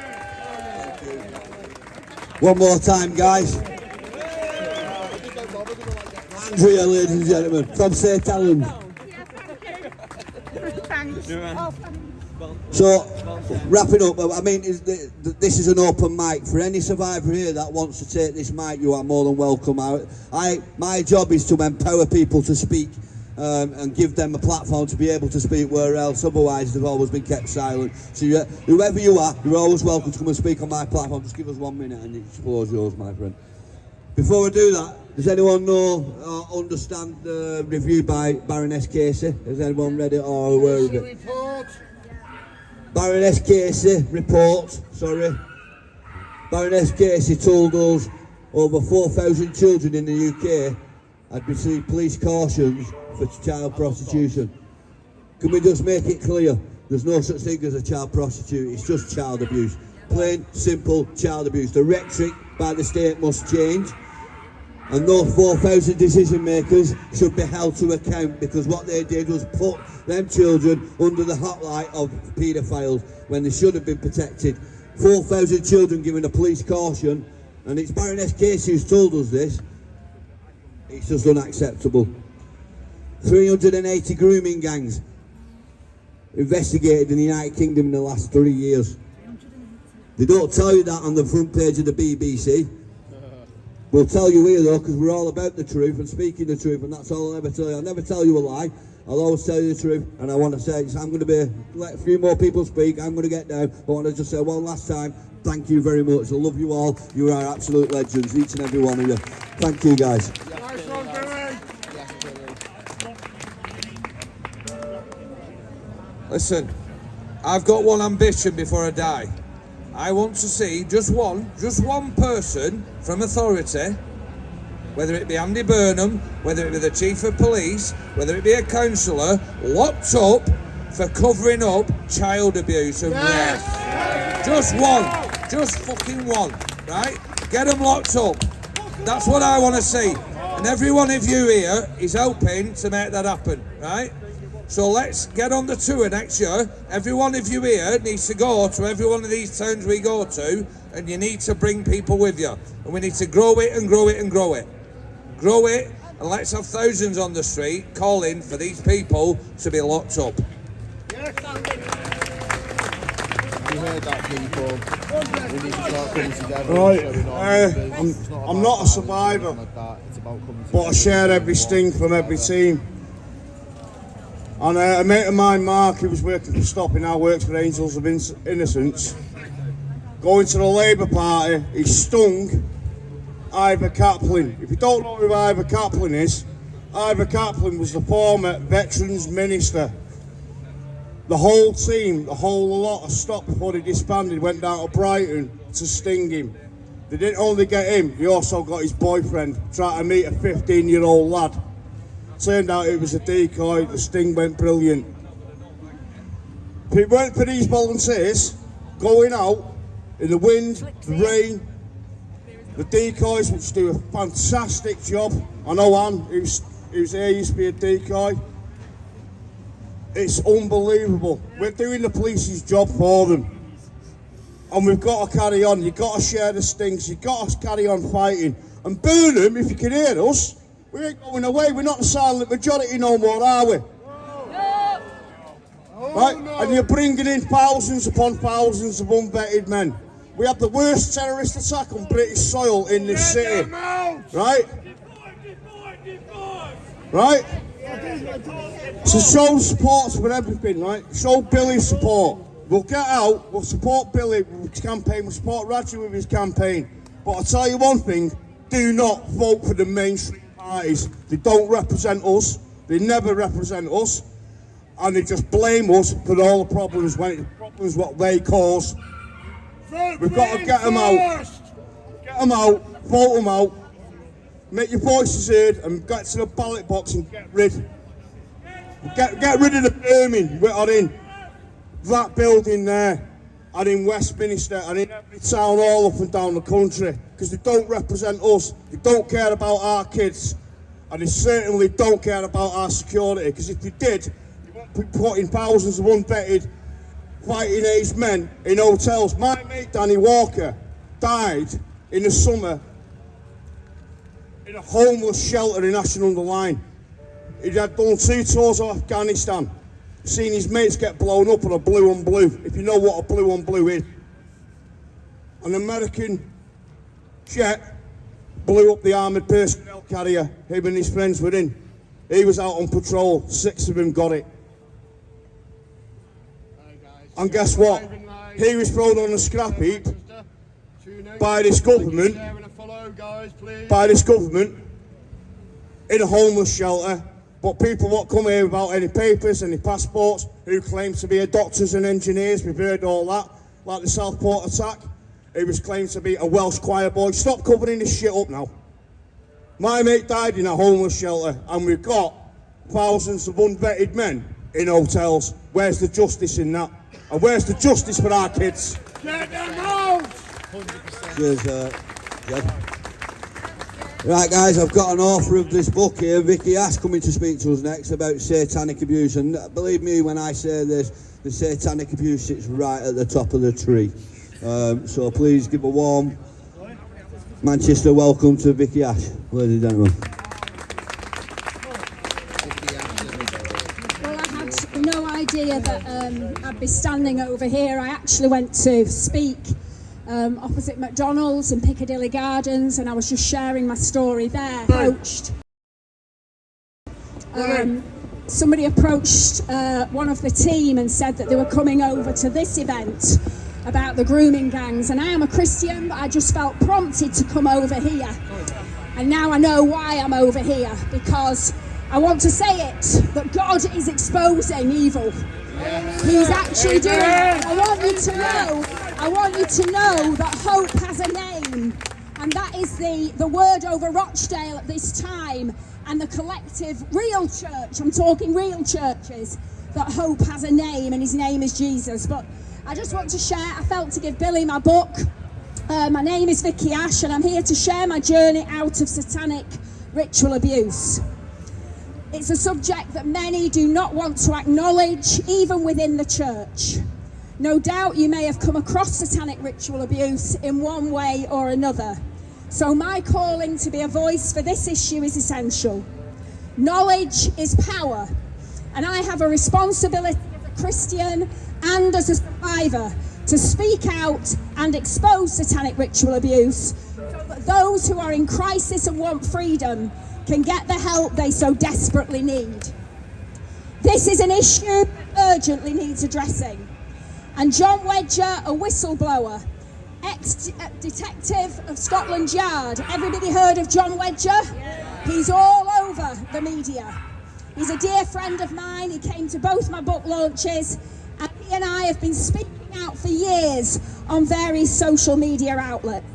One more time, guys. Andrea, ladies and gentlemen, from St. Helens. Thanks. So, wrapping up, I mean, this is an open mic. For any survivor here that wants to take this mic, you are more than welcome. My job is to empower people to speak and give them a platform to be able to speak where else otherwise they've always been kept silent. So whoever you are, you're always welcome to come and speak on my platform. Just give us 1 minute and it's yours, my friend. Before we do that, does anyone know or understand the review by Baroness Casey? Has anyone read it or aware of it? Baroness Casey report, sorry. Baroness Casey told us over 4,000 children in the UK had received police cautions for child prostitution. Can we just make it clear? There's no such thing as a child prostitute, it's just child abuse. Plain, simple child abuse. The rhetoric by the state must change. And those 4,000 decision makers should be held to account, because what they did was put them children under the hot light of paedophiles when they should have been protected. 4,000 children given a police caution, and it's Baroness Casey who's told us this. It's just unacceptable. 380 grooming gangs investigated in the United Kingdom in the last 3 years. They don't tell you that on the front page of the BBC. We'll tell you here though, because we're all about the truth and speaking the truth, and that's all I'll ever tell you. I'll never tell you a lie. I'll always tell you the truth, and I want to say, I'm going to let a few more people speak. I'm going to get down, but I want to just say one last time, thank you very much. I love you all. You are absolute legends, each and every one of you. Thank you, guys. Nice one, Billy. Listen, I've got one ambition before I die. I want to see just one person from authority, whether it be Andy Burnham, whether it be the Chief of Police, whether it be a councillor, locked up for covering up child abuse and rape. Just one. Just fucking one, right? Get them locked up. That's what I want to see. And every one of you here is hoping to make that happen, right? So let's get on the tour next year. Every one of you here needs to go to every one of these towns we go to, and you need to bring people with you. And we need to grow it and grow it and grow it. Grow it, and let's have thousands on the street calling for these people to be locked up. You heard that, people. We need to start coming together. Right, I'm not a survivor, but I share every sting from every team. And a mate of mine, Mark, who was working for Stop, now works for Angels of Innocence, going to the Labour Party, he stung Ivor Kaplan. If you don't know who Ivor Kaplan is, Ivor Kaplan was the former Veterans Minister. The whole team, the whole lot of Stop before they disbanded went down to Brighton to sting him. They didn't only get him, they also got his boyfriend, trying to meet a 15-year-old lad. Turned out it was a decoy, the sting went brilliant. If it weren't for these volunteers going out in the wind, the rain, the decoys, which do a fantastic job. I know Anne, who's here, used to be a decoy. It's unbelievable. We're doing the police's job for them. And we've got to carry on. You've got to share the stings. You've got to carry on fighting. And Burnham, if you can hear us, We ain't going away. We're not the silent majority no more, are we? Right? And you're bringing in thousands upon thousands of unvetted men. We had the worst terrorist attack on British soil in this city. Right? Right? So show support for everything, right? Show Billy support. We'll get out, we'll support Billy with his campaign, we'll support Raji with his campaign. But I'll tell you one thing, do not vote for the mainstream parties. They don't represent us, they never represent us, and they just blame us for all the problems when it's problems what they cause. We've got to get them out. Get them out, vote them out, make your voices heard and get to the ballot box and get rid of the vermin that are in that building there and in Westminster and in every town all up and down the country, because they don't represent us, they don't care about our kids, and they certainly don't care about our security, because if they did, they won't be putting thousands of unvetted fighting age men in hotels. My mate Danny Walker died in the summer in a homeless shelter in Ashton-under-Lyne. He had done 2 tours of Afghanistan, seen his mates get blown up on a blue on blue, if you know what a blue on blue is. An American jet blew up the armoured personnel carrier him and his friends were in. He was out on patrol, 6 of them got it. And guess what? He was thrown on a scrap heap by this government, in a homeless shelter. But people won't come here without any papers, any passports, who claim to be doctors and engineers, we've heard all that, like the Southport attack. He was claimed to be a Welsh choir boy. Stop covering this shit up now. My mate died in a homeless shelter, and we've got thousands of unvetted men in hotels. Where's the justice in that? And where's the justice for our kids? Get them out! Cheers, Jed. Right, guys, I've got an author of this book here, Vicky Ash, coming to speak to us next about satanic abuse. And believe me when I say this, the satanic abuse sits right at the top of the tree. So please give a warm Manchester welcome to Vicky Ash, ladies and gentlemen. Well, I had no idea that I'd be standing over here. I actually went to speak opposite McDonald's in Piccadilly Gardens, and I was just sharing my story there. Somebody approached one of the team and said that they were coming over to this event about the grooming gangs, and I am a Christian, but I just felt prompted to come over here. And now I know why I'm over here, because I want to say it, that God is exposing evil. He's actually doing it. I want you to know that hope has a name, and that is the word over Rochdale at this time, and the collective real church, I'm talking real churches, that hope has a name, and his name is Jesus. But I just want to share, I felt to give Billy my book. My name is Vicky Ash, and I'm here to share my journey out of satanic ritual abuse. It's a subject that many do not want to acknowledge, even within the church. No doubt you may have come across satanic ritual abuse in one way or another. So my calling to be a voice for this issue is essential. Knowledge is power, and I have a responsibility as a Christian and as a survivor to speak out and expose satanic ritual abuse so that those who are in crisis and want freedom can get the help they so desperately need. This is an issue that urgently needs addressing. And John Wedger, a whistleblower, ex-detective of Scotland Yard. Everybody heard of John Wedger? He's all over the media. He's a dear friend of mine. He came to both my book launches, and he and I have been speaking out for years on various social media outlets.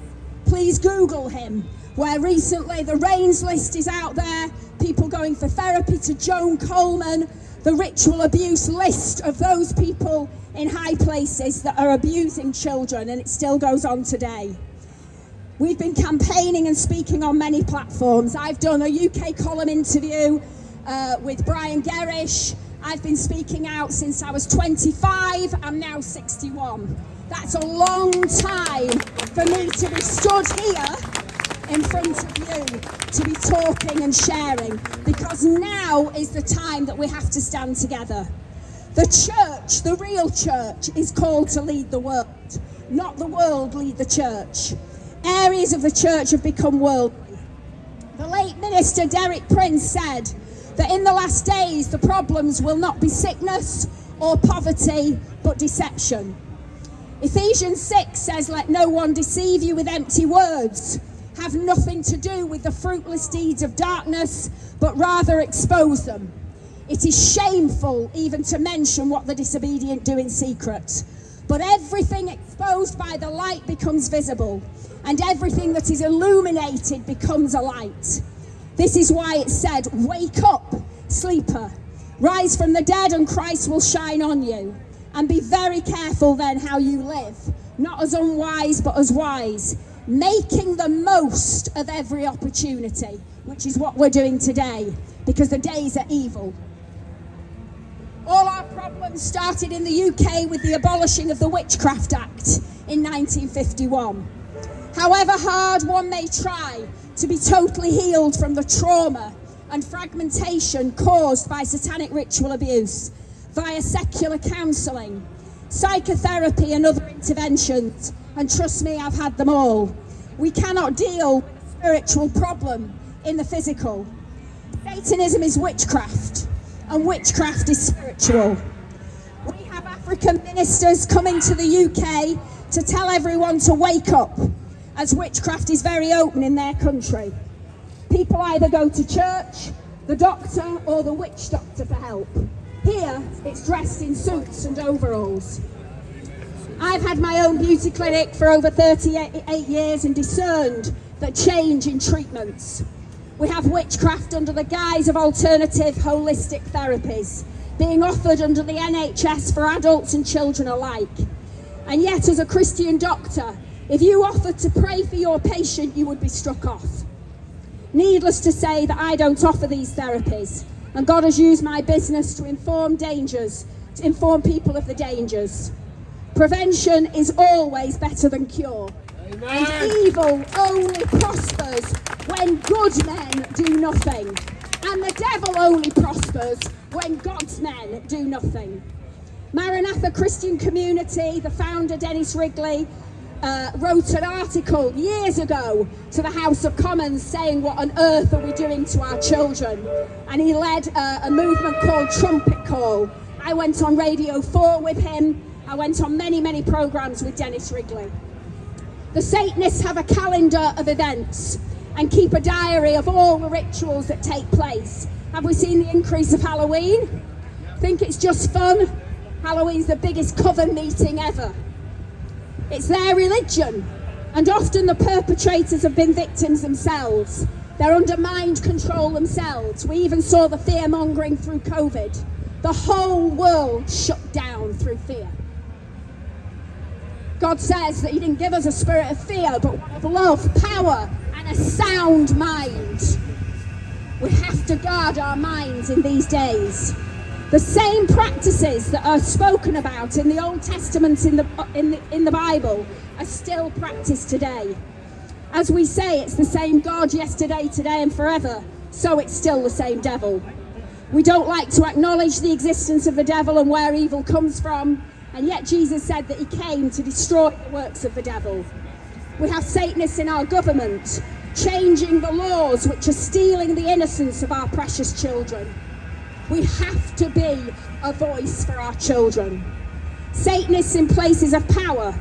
Please Google him, where recently the RAINS list is out there, people going for therapy to Joan Coleman, the ritual abuse list of those people in high places that are abusing children, and it still goes on today. We've been campaigning and speaking on many platforms. I've done a UK column interview with Brian Gerrish. I've been speaking out since I was 25, I'm now 61. That's a long time for me to be stood here in front of you to be talking and sharing, because now is the time that we have to stand together. The church, the real church, is called to lead the world, not the world lead the church. Areas of the church have become worldly. The late minister Derek Prince said that in the last days the problems will not be sickness or poverty, but deception. Ephesians 6 says, let no one deceive you with empty words. Have nothing to do with the fruitless deeds of darkness, but rather expose them. It is shameful even to mention what the disobedient do in secret. But everything exposed by the light becomes visible, and everything that is illuminated becomes a light. This is why it said, wake up, sleeper. Rise from the dead and Christ will shine on you. And be very careful then how you live, not as unwise but as wise, making the most of every opportunity, which is what we're doing today, because the days are evil. All our problems started in the UK with the abolishing of the Witchcraft Act in 1951. However hard one may try to be totally healed from the trauma and fragmentation caused by satanic ritual abuse, via secular counselling, psychotherapy and other interventions, and trust me, I've had them all. We cannot deal with a spiritual problem in the physical. Satanism is witchcraft, and witchcraft is spiritual. We have African ministers coming to the UK to tell everyone to wake up, as witchcraft is very open in their country. People either go to church, the doctor, or the witch doctor for help. Here, it's dressed in suits and overalls. I've had my own beauty clinic for over 38 years and discerned the change in treatments. We have witchcraft under the guise of alternative holistic therapies, being offered under the NHS for adults and children alike. And yet, as a Christian doctor, if you offered to pray for your patient, you would be struck off. Needless to say that I don't offer these therapies. And God has used my business to inform people of the dangers. Prevention is always better than cure. Amen. And evil only prospers when good men do nothing. And the devil only prospers when God's men do nothing. Maranatha Christian Community, the founder Dennis Wrigley, wrote an article years ago to the House of Commons saying what on earth are we doing to our children, and he led a movement called Trumpet Call. I went on Radio 4 with him. I went on many programmes with Dennis Wrigley. The Satanists have a calendar of events and keep a diary of all the rituals that take place. Have we seen the increase of Halloween? Think it's just fun? Halloween's the biggest coven meeting ever. It's their religion, and often the perpetrators have been victims themselves. They're under mind control themselves. We even saw the fear-mongering through COVID. The whole world shut down through fear. God says that he didn't give us a spirit of fear, but one of love, power, and a sound mind. We have to guard our minds in these days. The same practices that are spoken about in the Old Testament in the Bible are still practiced today. As we say, it's the same God yesterday, today and forever, so it's still the same devil. We don't like to acknowledge the existence of the devil and where evil comes from, and yet Jesus said that he came to destroy the works of the devil. We have Satanists in our government, changing the laws which are stealing the innocence of our precious children. We have to be a voice for our children. Satanists in places of power,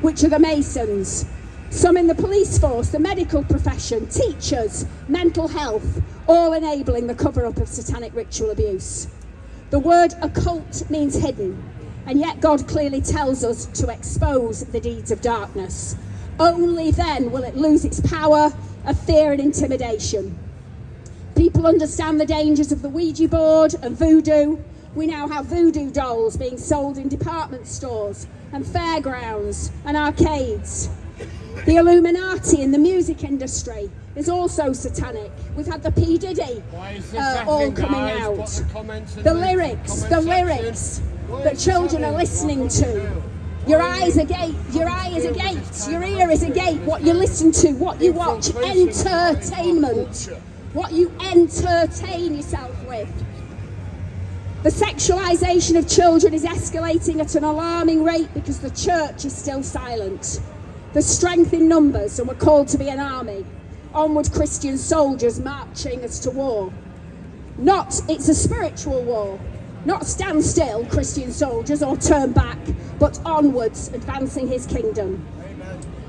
which are the Masons. Some in the police force, the medical profession, teachers, mental health, all enabling the cover-up of satanic ritual abuse. The word occult means hidden, and yet God clearly tells us to expose the deeds of darkness. Only then will it lose its power of fear and intimidation. People understand the dangers of the Ouija board and voodoo. We now have voodoo dolls being sold in department stores and fairgrounds and arcades. The Illuminati in the music industry is also satanic. We've had the P. Diddy all coming out. The lyrics that children are listening to. Your eyes are gate, your eye is a gate, your ear is a gate, what you listen to, what you watch, entertainment, what you entertain yourself with. The sexualisation of children is escalating at an alarming rate because the church is still silent. There's strength in numbers and we're called to be an army. Onward Christian soldiers marching us to war. It's a spiritual war. Not stand still, Christian soldiers, or turn back, but onwards, advancing his kingdom.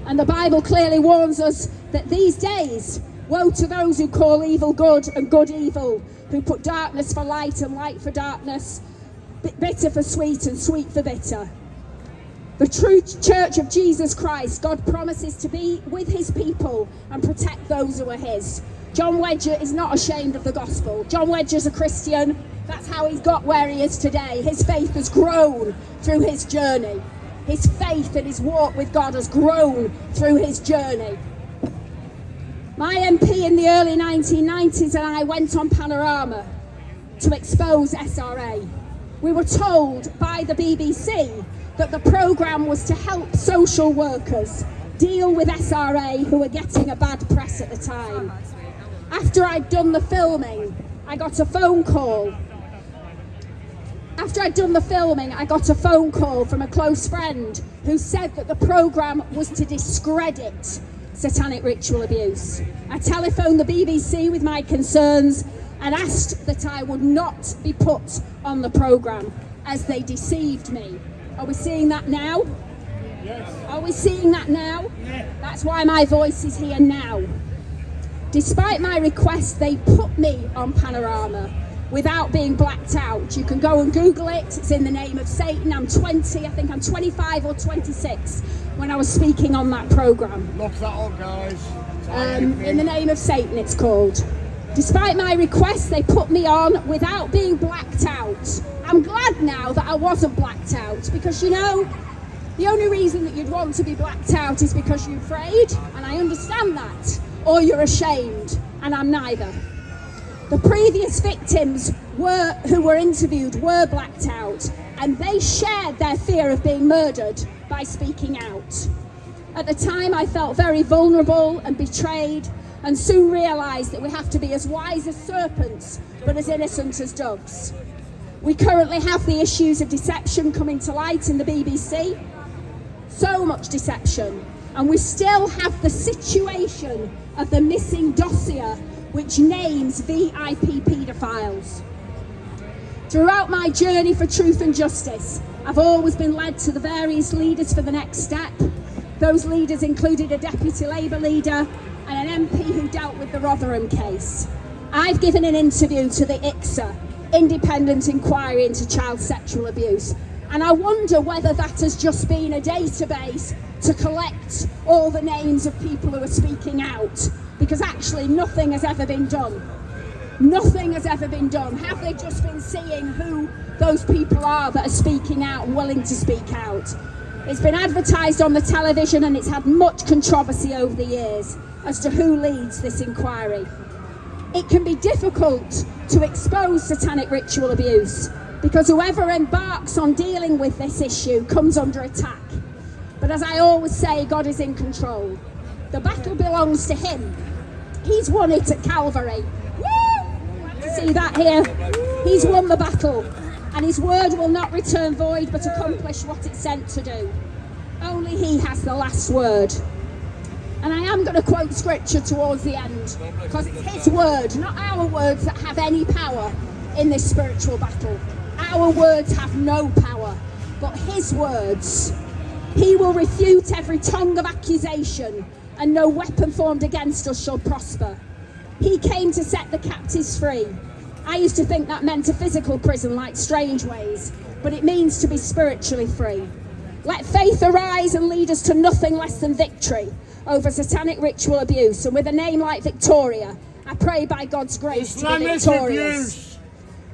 And the Bible clearly warns us that these days, woe to those who call evil good and good evil, who put darkness for light and light for darkness, bitter for sweet and sweet for bitter. The true church of Jesus Christ, God promises to be with his people and protect those who are his. John Wedger is not ashamed of the gospel. John Wedger's a Christian. That's how he's got where he is today. His faith has grown through his journey. His faith and his walk with God has grown through his journey. My MP in the early 1990s and I went on Panorama to expose SRA. We were told by the BBC that the programme was to help social workers deal with SRA who were getting a bad press at the time. After I'd done the filming, I got a phone call. I got a phone call from a close friend who said that the programme was to discredit satanic ritual abuse. I telephoned the BBC with my concerns and asked that I would not be put on the programme as they deceived me. Are we seeing that now? Yes. Are we seeing that now? Yeah. That's why my voice is here now. Despite my request, they put me on Panorama without being blacked out. You can go and Google it. It's in the name of Satan. I'm 20, I think I'm 25 or 26 when I was speaking on that programme. Look that up, guys. In the name of Satan, it's called. Despite my request, they put me on without being blacked out. I'm glad now that I wasn't blacked out because, you know, the only reason that you'd want to be blacked out is because you're afraid, and I understand that, or you're ashamed, and I'm neither. The previous victims who were interviewed were blacked out, and they shared their fear of being murdered by speaking out. At the time, I felt very vulnerable and betrayed, and soon realised that we have to be as wise as serpents, but as innocent as doves. We currently have the issues of deception coming to light in the BBC. So much deception. And we still have the situation of the missing dossier, which names VIP paedophiles. Throughout my journey for truth and justice, I've always been led to the various leaders for the next step. Those leaders included a Deputy Labour leader and an MP who dealt with the Rotherham case. I've given an interview to the ICSA, Independent Inquiry into Child Sexual Abuse, and I wonder whether that has just been a database to collect all the names of people who are speaking out, because actually nothing has ever been done. Nothing has ever been done. Have they just been seeing who those people are that are speaking out and willing to speak out? It's been advertised on the television and it's had much controversy over the years as to who leads this inquiry. It can be difficult to expose satanic ritual abuse because whoever embarks on dealing with this issue comes under attack. But as I always say, God is in control. The battle belongs to him. He's won it at Calvary. Woo! See that here? He's won the battle. And his word will not return void but accomplish what it's sent to do. Only he has the last word. And I am going to quote scripture towards the end, because it's his word, not our words, that have any power in this spiritual battle. Our words have no power, but his words. He will refute every tongue of accusation, and no weapon formed against us shall prosper. He came to set the captives free. I used to think that meant a physical prison like Strangeways, but it means to be spiritually free. Let faith arise and lead us to nothing less than victory over satanic ritual abuse. And with a name like Victoria, I pray by God's grace to be victorious.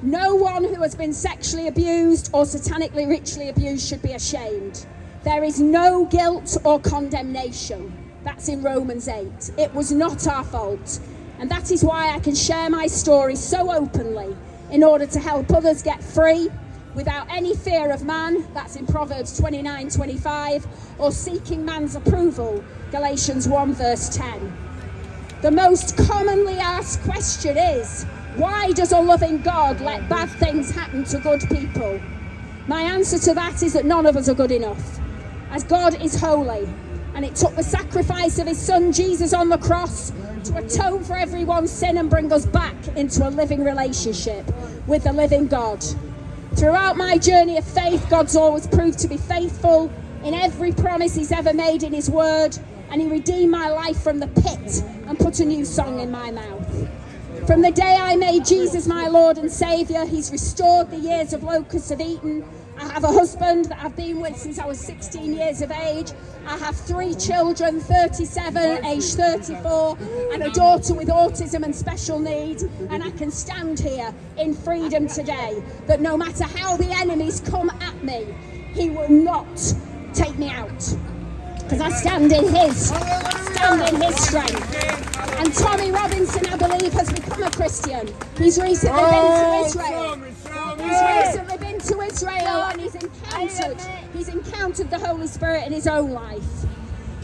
No one who has been sexually abused or satanically ritually abused should be ashamed. There is no guilt or condemnation. That's in Romans 8. It was not our fault. And that is why I can share my story so openly, in order to help others get free without any fear of man, that's in Proverbs 29:25, or seeking man's approval, Galatians 1 verse 10. The most commonly asked question is, why does a loving God let bad things happen to good people? My answer to that is that none of us are good enough, as God is holy, and it took the sacrifice of his son Jesus on the cross to atone for everyone's sin and bring us back into a living relationship with the living God. Throughout my journey of faith, God's always proved to be faithful in every promise he's ever made in his word, and he redeemed my life from the pit and put a new song in my mouth. From the day I made Jesus my Lord and Saviour, he's restored the years of locusts have eaten. I have a husband that I've been with since I was 16 years of age. I have 3 children, 37, age 34, and a daughter with autism and special needs. And I can stand here in freedom today that no matter how the enemies come at me, he will not take me out. Because I stand in his strength. And Tommy Robinson, I believe, has become a Christian. He's recently been to Israel. And he's encountered the Holy Spirit in his own life.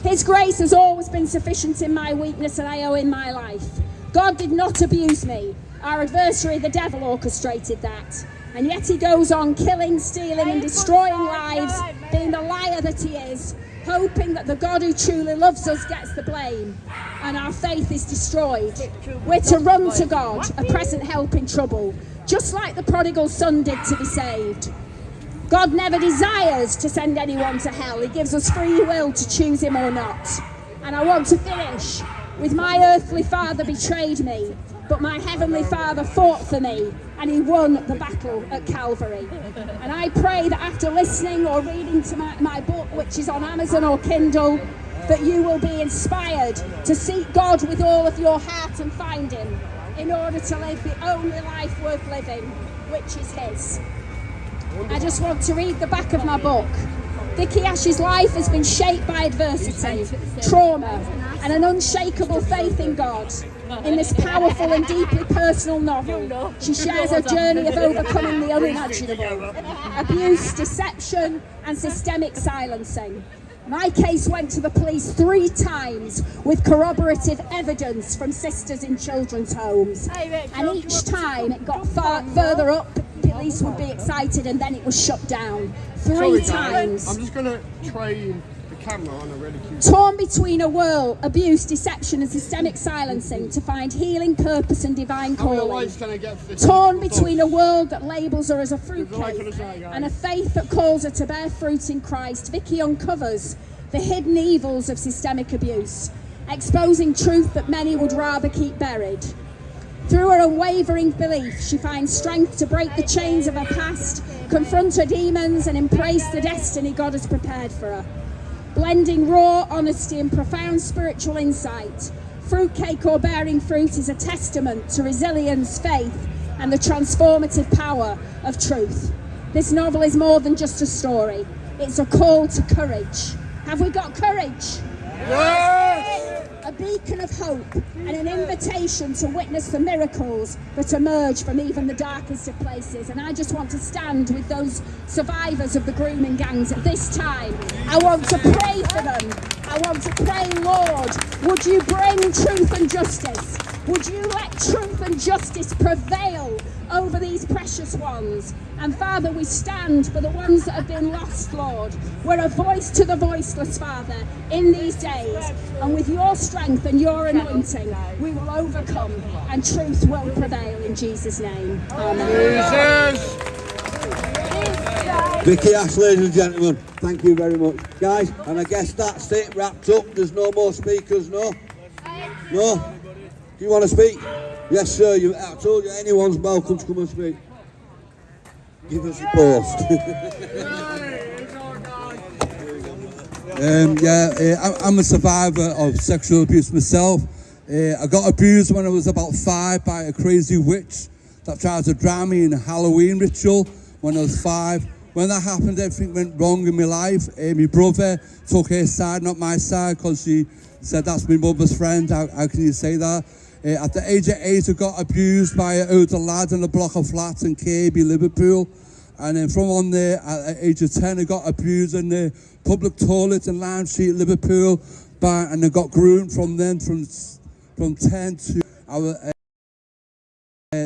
His grace has always been sufficient in my weakness, and I owe him my life. God did not abuse me. Our adversary, the devil, orchestrated that. And yet he goes on killing, stealing and destroying lives, being the liar that he is, hoping that the God who truly loves us gets the blame, and our faith is destroyed. We're to run to God, a present help in trouble, just like the prodigal son did to be saved. God never desires to send anyone to hell. He gives us free will to choose him or not. And I want to finish with my earthly father betrayed me, but my heavenly Father fought for me, and he won the battle at Calvary. And I pray that after listening or reading to my book, which is on Amazon or Kindle, that you will be inspired to seek God with all of your heart and find him in order to live the only life worth living, which is his. I just want to read the back of my book. Vicky Ash's life has been shaped by adversity, trauma, and an unshakable faith in God. In this powerful and deeply personal novel, she shares her journey of overcoming the unimaginable: abuse, deception, and systemic silencing. My case went to the police 3 times with corroborative evidence from sisters in children's homes. And each time it got further up, police would be excited, and then it was shut down. 3 times. I'm just going to train the camera on a really cute... Torn between a world, abuse, deception and systemic silencing to find healing, purpose and divine calling. Torn between a world that labels her as a fruitcake and a faith that calls her to bear fruit in Christ, Vicky uncovers the hidden evils of systemic abuse, exposing truth that many would rather keep buried. Through her unwavering belief, she finds strength to break the chains of her past, confront her demons and embrace the destiny God has prepared for her. Blending raw honesty and profound spiritual insight, Fruitcake or Bearing Fruit is a testament to resilience, faith and the transformative power of truth. This novel is more than just a story. It's a call to courage. Have we got courage? Yes! A beacon of hope and an invitation to witness the miracles that emerge from even the darkest of places. And I just want to stand with those survivors of the grooming gangs at this time. I want to pray for them. I want to pray, Lord, would you bring truth and justice? Would you let truth and justice prevail over these precious ones? And Father, we stand for the ones that have been lost, Lord. We're a voice to the voiceless, Father, in these days. And with your strength and your anointing, we will overcome and truth will prevail in Jesus' name. Amen. Jesus! Vicky Ash, ladies and gentlemen, thank you very much. Guys, and I guess that's it, wrapped up. There's no more speakers, no? No? Do you want to speak? Yes, sir. I told you, anyone's welcome to come and speak. Give us a post. I'm a survivor of sexual abuse myself. I got abused when I was about 5 by a crazy witch that tried to drown me in a Halloween ritual when I was 5. When that happened, everything went wrong in my life. My brother took her side, not my side, because she said, that's my mother's friend. How can you say that? At the age of 8, I got abused by an older lad in a block of flats in Kirby, Liverpool. And then from on there, at the age of 10, I got abused in the public toilet in Lime Street, Liverpool, and I got groomed from then, from 10 to our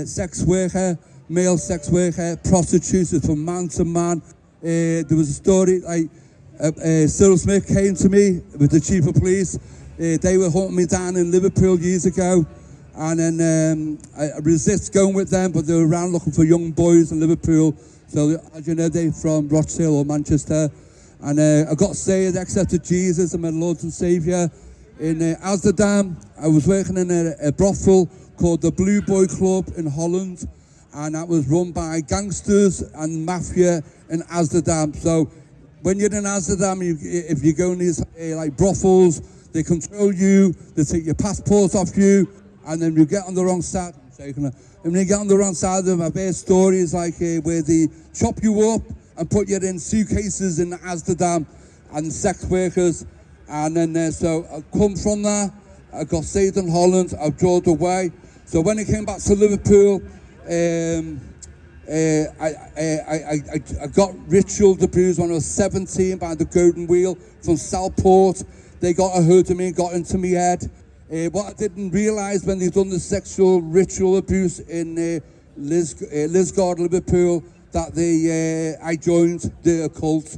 sex worker, male sex worker, prostitutes from man to man. There was a story like Cyril Smith came to me with the chief of police. They were hunting me down in Liverpool years ago, and then I resist going with them, but they were around looking for young boys in Liverpool. So as you know, they're from Rochdale or Manchester, and I got saved, accepted Jesus as my Lord and Saviour in Amsterdam. I was working in a brothel called the Blue Boy Club in Holland, and that was run by gangsters and mafia in Amsterdam. So when you're in Amsterdam, if you go in these like brothels, they control you, they take your passport off you, and then you get on the wrong side. And when you get on the wrong side of them, I've heard stories like where they chop you up and put you in suitcases in Amsterdam, and sex workers. And then so I come from there, I got saved in Holland, I drove away. So when I came back to Liverpool, I got ritual abused when I was 17 by the Golden Wheel from Southport. They got a hold of me, got into my head. What I didn't realise when they done the sexual ritual abuse in Lisgard, Liverpool, that I joined the occult,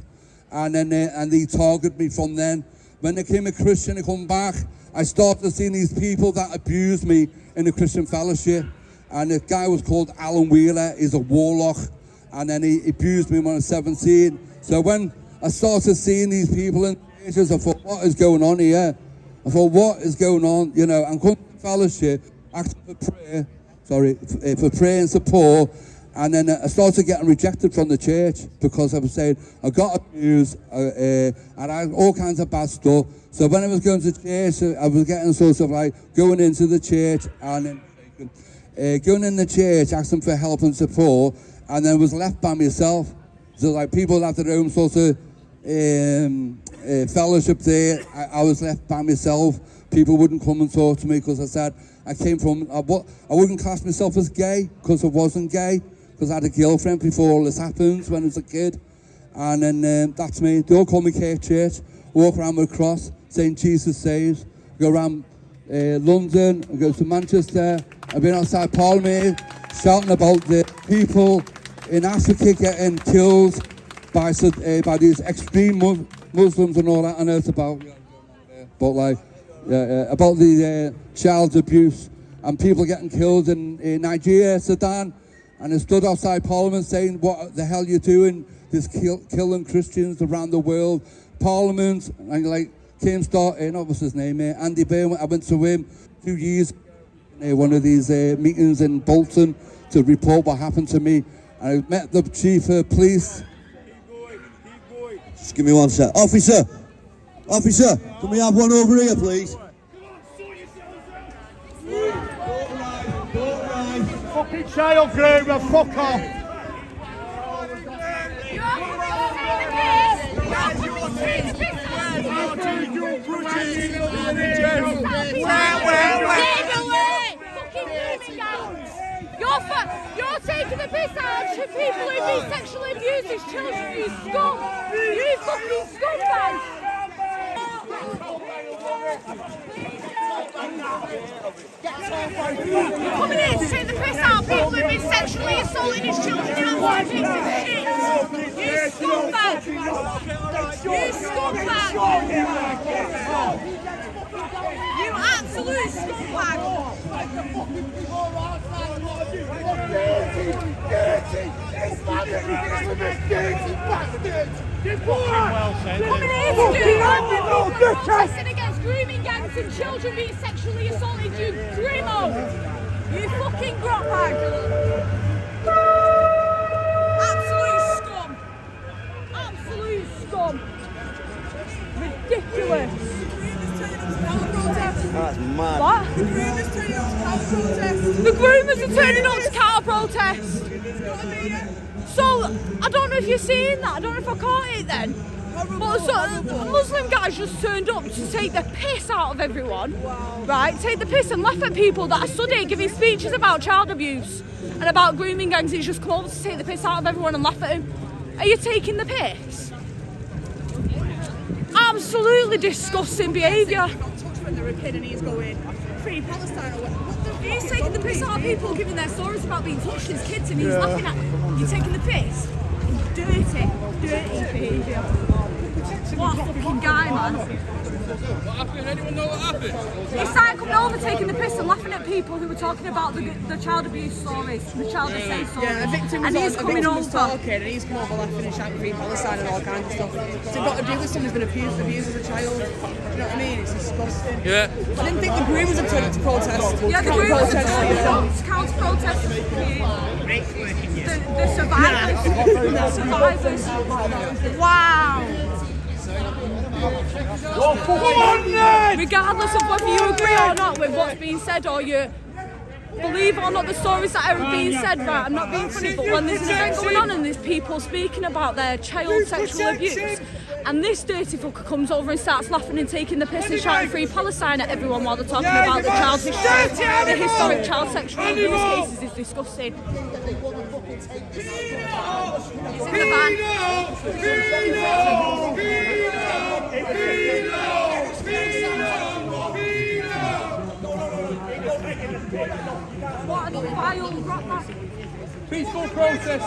and then they targeted me from then. When I became a Christian, I come back, I started seeing these people that abused me in the Christian fellowship. And the guy was called Alan Wheeler, he's a warlock, and then he abused me when I was 17. So when I started seeing these people in churches, I thought, what is going on here? I thought, what is going on? You know, and come to fellowship, asking for prayer, for prayer and support, and then I started getting rejected from the church because I was saying I got abused, and I had all kinds of bad stuff. So when I was going to church, I was getting sort of like going into the church and then going in the church, asking for help and support, and then was left by myself. So like people had their own sort of fellowship there. I was left by myself. People wouldn't come and talk to me because I said I came from, I wouldn't class myself as gay because I wasn't gay, because I had a girlfriend before all this happened when I was a kid. And then that's me. They all call me Cave Church. Walk around with a cross saying Jesus saves. Go around London, I go to Manchester. I've been outside Parliament shouting about the people in Africa getting killed by these extreme Muslims and all that. I know it's about, but like, about the child abuse and people getting killed in Nigeria, Sudan. And I stood outside Parliament saying, what the hell are you doing? This killing Christians around the world. Parliament, and like, came starting, what was his name, Andy Byrne. I went to him 2 years ago, one of these meetings in Bolton to report what happened to me. And I met the chief of police. Just give me one sec. Officer, can we have one over here, please? Fucking child groomer, fuck off! You're taking the piss out of people who've been sexually abused as children, you scum! You fucking scumbag! You're coming here to take the piss out of people who've been sexually assaulted as children, you want piece of shit! You scumbag! You scumbag! You absolute scumbag! Coming here to do protesting against grooming gangs and children being sexually assaulted, you grimo! You fucking grotbag! Absolute scum! Absolute scum! Ridiculous! That's mad. What? The groomers are turning up to counter protest. So I don't know if you're seeing that. I don't know if I caught it then. But so, Muslim guys just turned up to take the piss out of everyone, right? Take the piss and laugh at people that are studying, giving speeches about child abuse and about grooming gangs. He's just come over to take the piss out of everyone and laugh at him. Are you taking the piss? Absolutely disgusting behaviour. When they're a kid and he's going free Palestine or what? He's taking the piss out of people giving their stories about being touched as kids and he's laughing at them. You're taking the piss? Dirty behaviour. What a fucking guy, man. What happened? Anyone know what happened? He started coming over taking the piss and laughing at people who were talking about the child abuse stories, the child abuse stories. Yeah, a victim was talking and he's come over laughing and shouting free Palestine and all kinds of stuff. So it's got to do with someone who's been abused as a child. Do you know what I mean? It's disgusting. Yeah. I didn't think the groomers had turned up to protest. Yeah, the groomers had turned up to counter-protest the survivors. The survivors. Wow. Regardless of whether you agree or not with what's being said or you believe or not the stories that are being said, right, I'm not being funny, but when there's an event going on and there's people speaking about their child sexual abuse and this dirty fucker comes over and starts laughing and taking the piss and shouting free Palestine at everyone while they're talking about the historic child sexual abuse cases is disgusting. It's in the What are the vile rock? Peaceful protesters.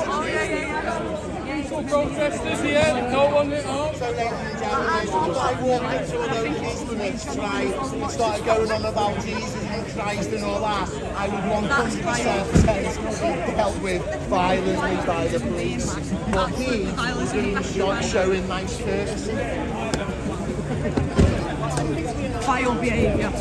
Oh, yeah. Peaceful protesters here. No one at all. So, ladies and gentlemen, I walked into one of those Muslims, right, and started going on about Jesus and Christ and all that. I would 100% say it's dealt with violently by the police. But he was being shot showing nice courtesy. Vile behaviour.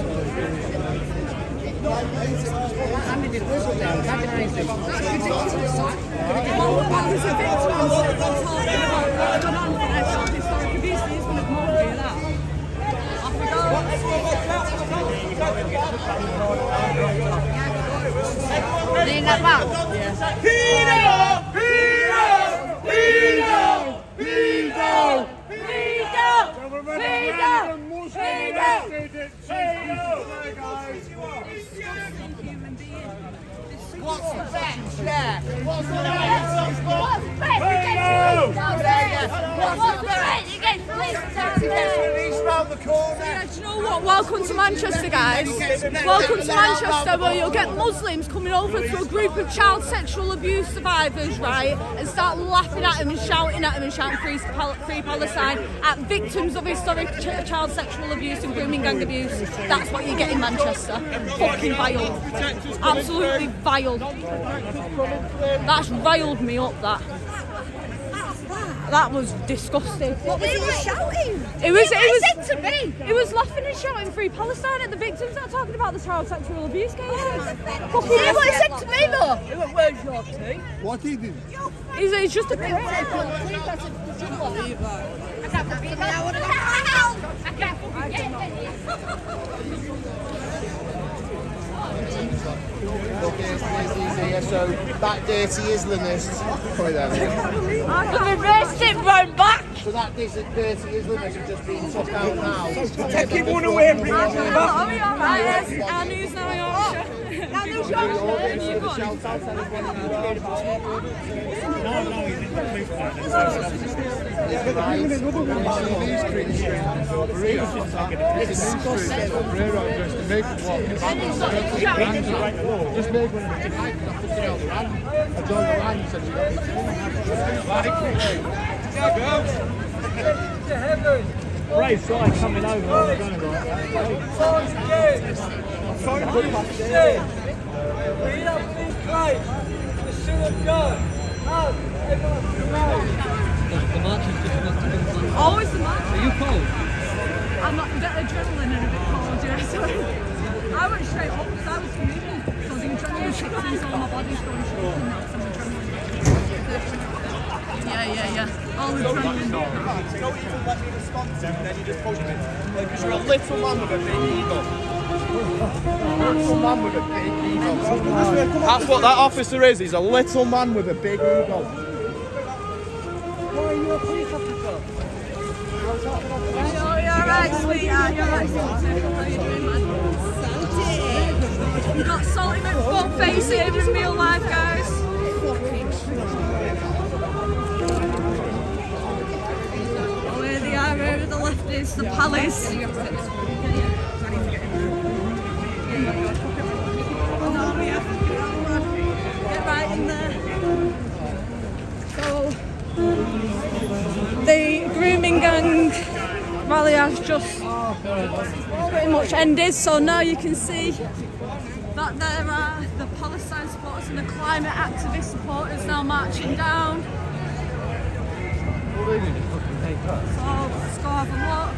What's the best? Yeah. What's the best? What's the best? Round the corner. Yeah, do you know what? Welcome to Manchester, guys. Welcome to Manchester, where you'll get Muslims coming over to a group of child sexual abuse survivors, right, and start laughing at them and shouting free Palestine at victims of historic child sexual abuse and grooming gang abuse. That's what you get in Manchester. Fucking vile. Absolutely vile. That's riled me up, that. That was disgusting. What was he shouting? It was said to me. It was laughing and shouting free Palestine at the victims that are talking about the child sexual abuse cases. See what he said to me though? He went, where's your tea? What did he? He's just a prick. I can't fucking get out of the house. I can't fucking get Look, here's these here. So that dirty Islamist. Sorry there. I reversed it, run back. So that dirty Islamist has just been took out now. Taking one away and bring one back. Oh, yeah, right, yes. Our news now, Yorkshire. Now there's Yorkshire. No, he's in the police Just make one of the tonight, I put it on the run. I joined the line and said, Ray saw it coming over. I was going Oh, it's the march. Are you cold? I'm not, a bit adrenaline and a bit cold, yeah, sorry. I went straight up because I was commuting. So the adrenaline kicks in, so my body's going straight up now, so I'm adrenaline. Yeah. All adrenaline. Don't even let me respond to him, and then you just push me. Because you're a little man with a big ego. Little man with a big ego. That's what that officer is. He's a little man with a big ego. You're alright, sweetheart. You're alright, We've got Salty McButtface here in real life, guys. Oh, here they are, over the left is the Palace. Get right in there. So, the grooming gang rally has just pretty much ended, so now you can see that there are the Palestine supporters and the climate activist supporters now marching down. So let's go have a look.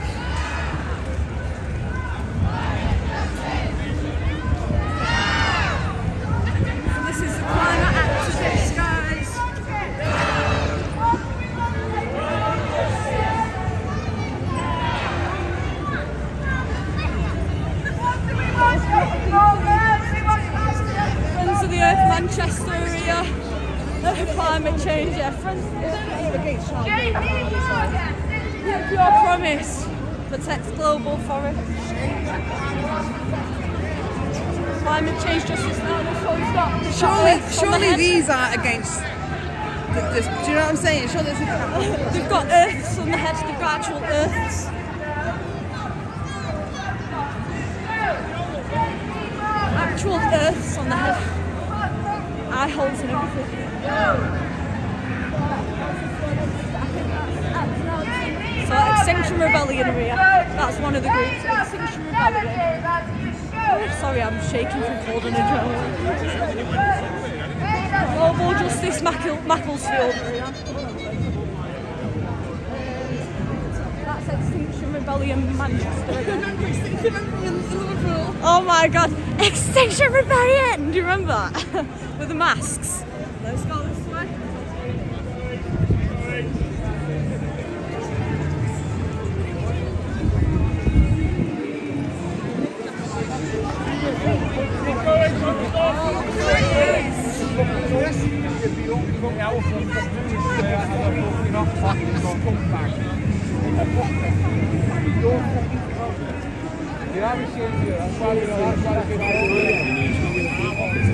And this is the climate activists, guys. Friends of the Earth Manchester area. Climate change, yeah. Friends of the Earth. Your promise protects global forests. Climate change justice now. Surely these are against. Do you know what I'm saying? Surely they've got earths on the head. They've got actual earths. Actual earths on the head. Eye holes and everything. So Extinction Rebellion are here. That's one of the groups. Extinction Rebellion. Oh, sorry, I'm shaking from cold and adrenaline. Global Justice Macclesfield are here. That's Extinction Rebellion Manchester. Extinction Rebellion Liverpool. Oh my god, Extinction Rebellion! Do you remember that? With the masks. Let's go this way.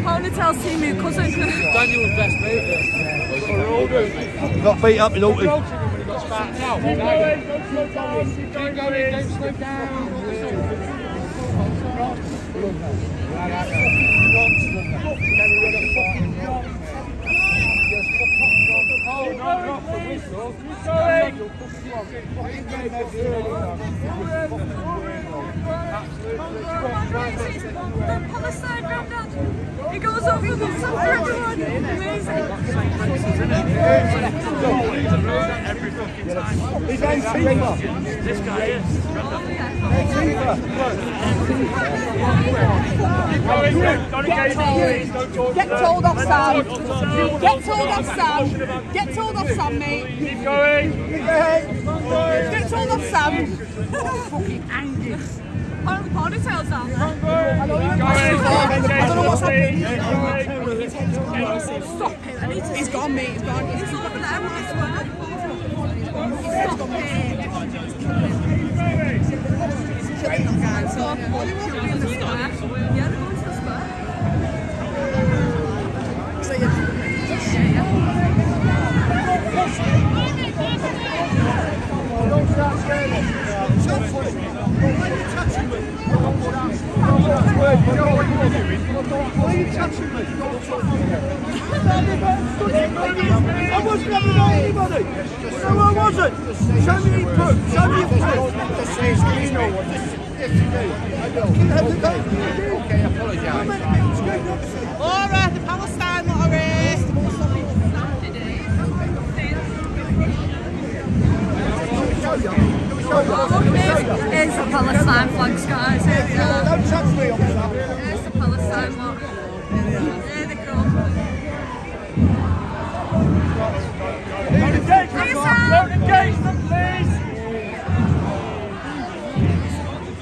Ponytail team, your cousin. Daniel's best mate. Got beat up in all. Keep going, don't slow down. Palestine granddad. He goes over the top for everyone. Amazing. Every fucking time. This guy is. Get told off, Sam. Get told off, Sam. Get told off, Sam, mate. Keep going. Get told off, Sam. Fucking angry. Apparently ponytails down there. I don't know what's happening. Stop it. I need to. He's gone, mate. He's gone. He's over there, I swear. Stop it. He's killing them guys. So, Yeah, they're going to the square. Don't start scaring them. Why are you touching me? Why are you touching me? I wasn't having anybody. No, I wasn't. Show me your proof. Show me your proof. You know what this is. Okay, apologise. all right, the Palestine lottery. Here's the Palestine flags, guys. Here we are. Don't touch me, officer. Here's the Palestine lot. Here they come. Don't engage them, please.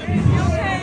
You okay?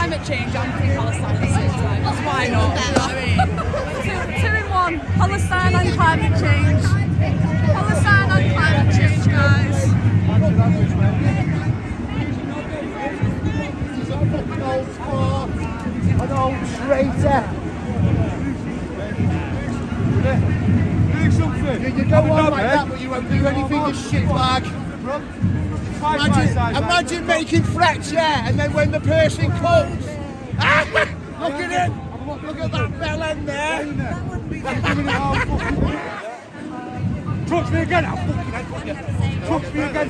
climate change and free Palestine at the same time. That's why not. You know what I mean? Two in one. Palestine and climate change. Palestine and climate change, guys. An old traitor. Do something. You go on like that, but you won't do anything, you shitbag. Imagine making threats, yeah, and then when the person comes, look at it. Look at that bell end there. Touch me again, I'll fucking headbutt you. Touch me again.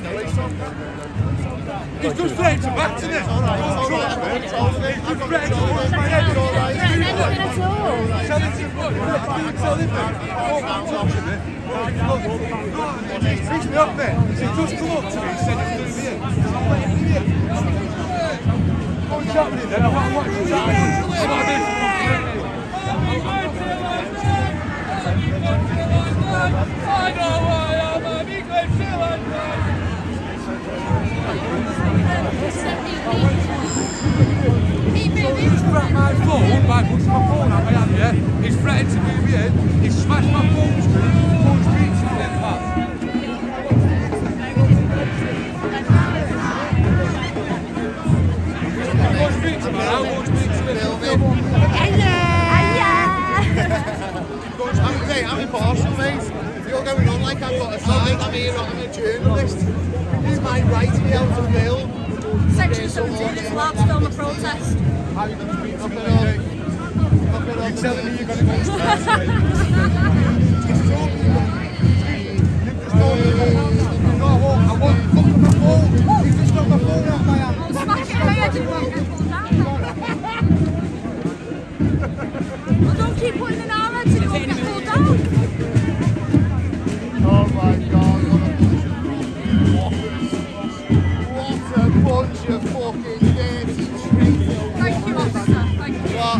He's just threatened to back to this. He's just threatened to push my head. Nothing at all. Tell him to fuck. Tell him to touch me. He's me up there. He just come up to me and said he's doing me. I'm letting him in. Go and chat with him then. I want to watch him chat with him. I know who I am, man. He can feel like that. He's grabbed my phone by pushing my phone out my hand, yeah? He's threatened to move me in. He's smashed my phone screen. Go and speak to me then, pal. Go and speak to me now. Go and speak to me. Mate, I'm impartial, mate. You're going on like I've got a side. I'm here, I'm a journalist. It's my right to be able to film. Section 17 is allowed to film a protest. How are you going to speak to me? You're telling me you're going to go to I won't look at my phone. He's just got my phone out my hand. Smack it in my head and you won't get pulled down. Well, don't keep putting in our heads and you won't get pulled down. Oh my God, what a bunch of fucking dirty trees. Thank you, officer. Thank you. What?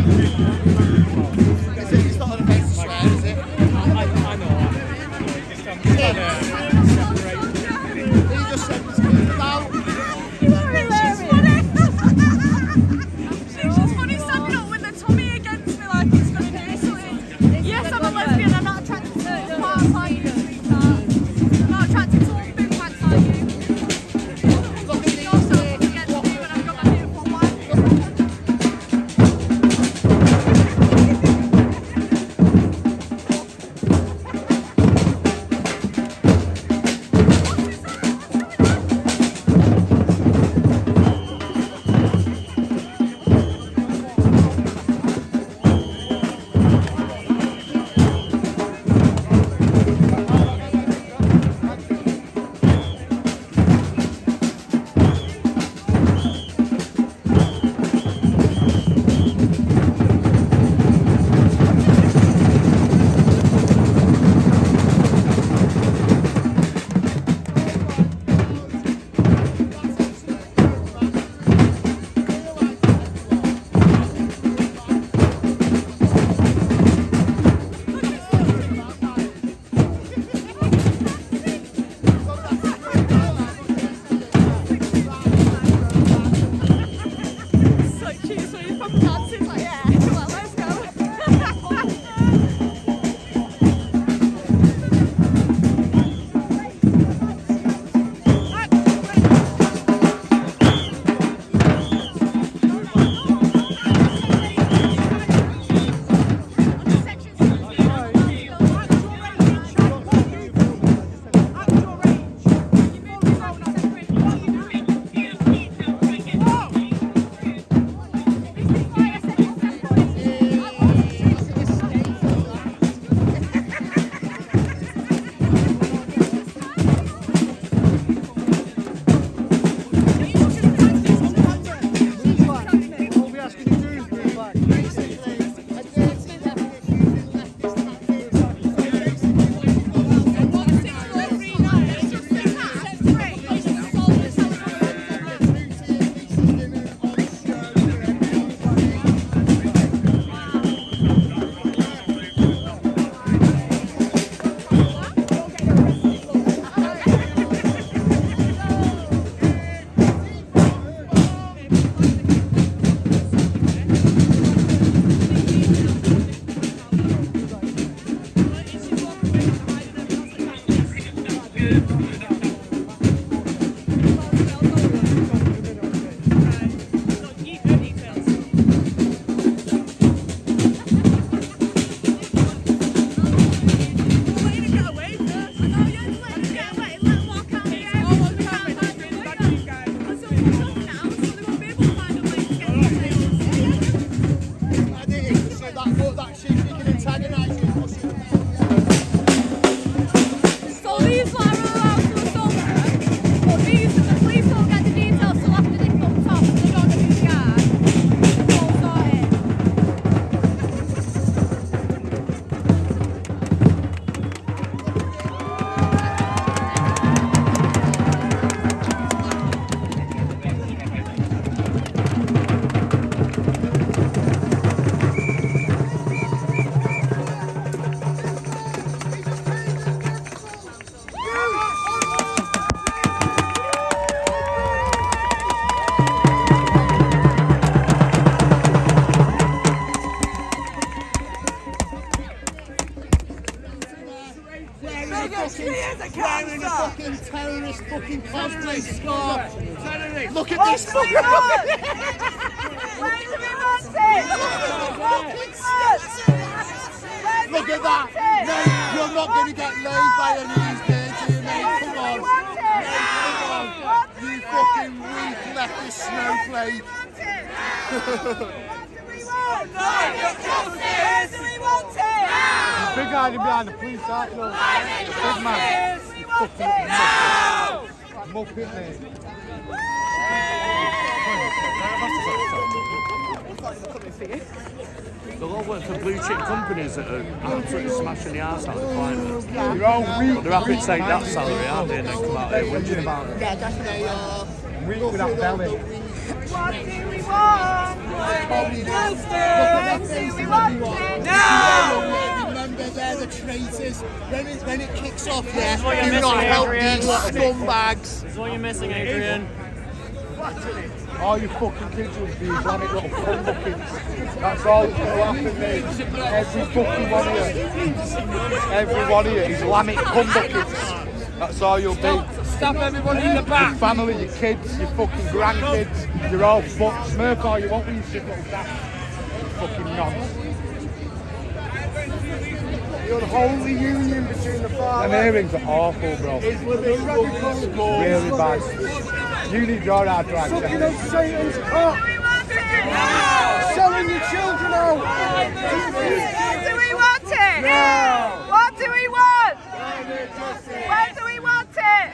It's not an offence to swear, is it? I know. He just said it's going down. fucking cosplay scarf. Look at this fucking... Look at that! Mate, you're not going to get laid by any of these kids here, mate. Come on. You fucking weak leftist snowflake. The big guy behind the police, aren't you? The big man. Fucking muppet, mate. They'll all work for blue chip companies that are absolutely smashing the arse out of the climate. You're all weak. But they're happy to take that salary, aren't they, and then come out here whinging about it. Yeah, definitely. Weak with that belly. What do we want? Now! Remember, they're the traitors. When it kicks off, yeah, do not help these scumbags. That's all you're missing, Adrian. All you fucking kids will be Islamic little cunt buckets. That's all that's going to happen, mate. Every fucking one of you. Every one of you Islamic cunt buckets. That's all you'll be. Stop everybody in the back. Your family, your kids, your fucking grandkids. You're all fucked. Smirk all you want with your shit little daft. Fucking nonsense. You're the holy union between the fathers. Them earrings are awful, bro. Really bad. You need your hard drive. Sucking up Satan's cock. Selling your children out. Do we want it? No. What do we want? When do we want it?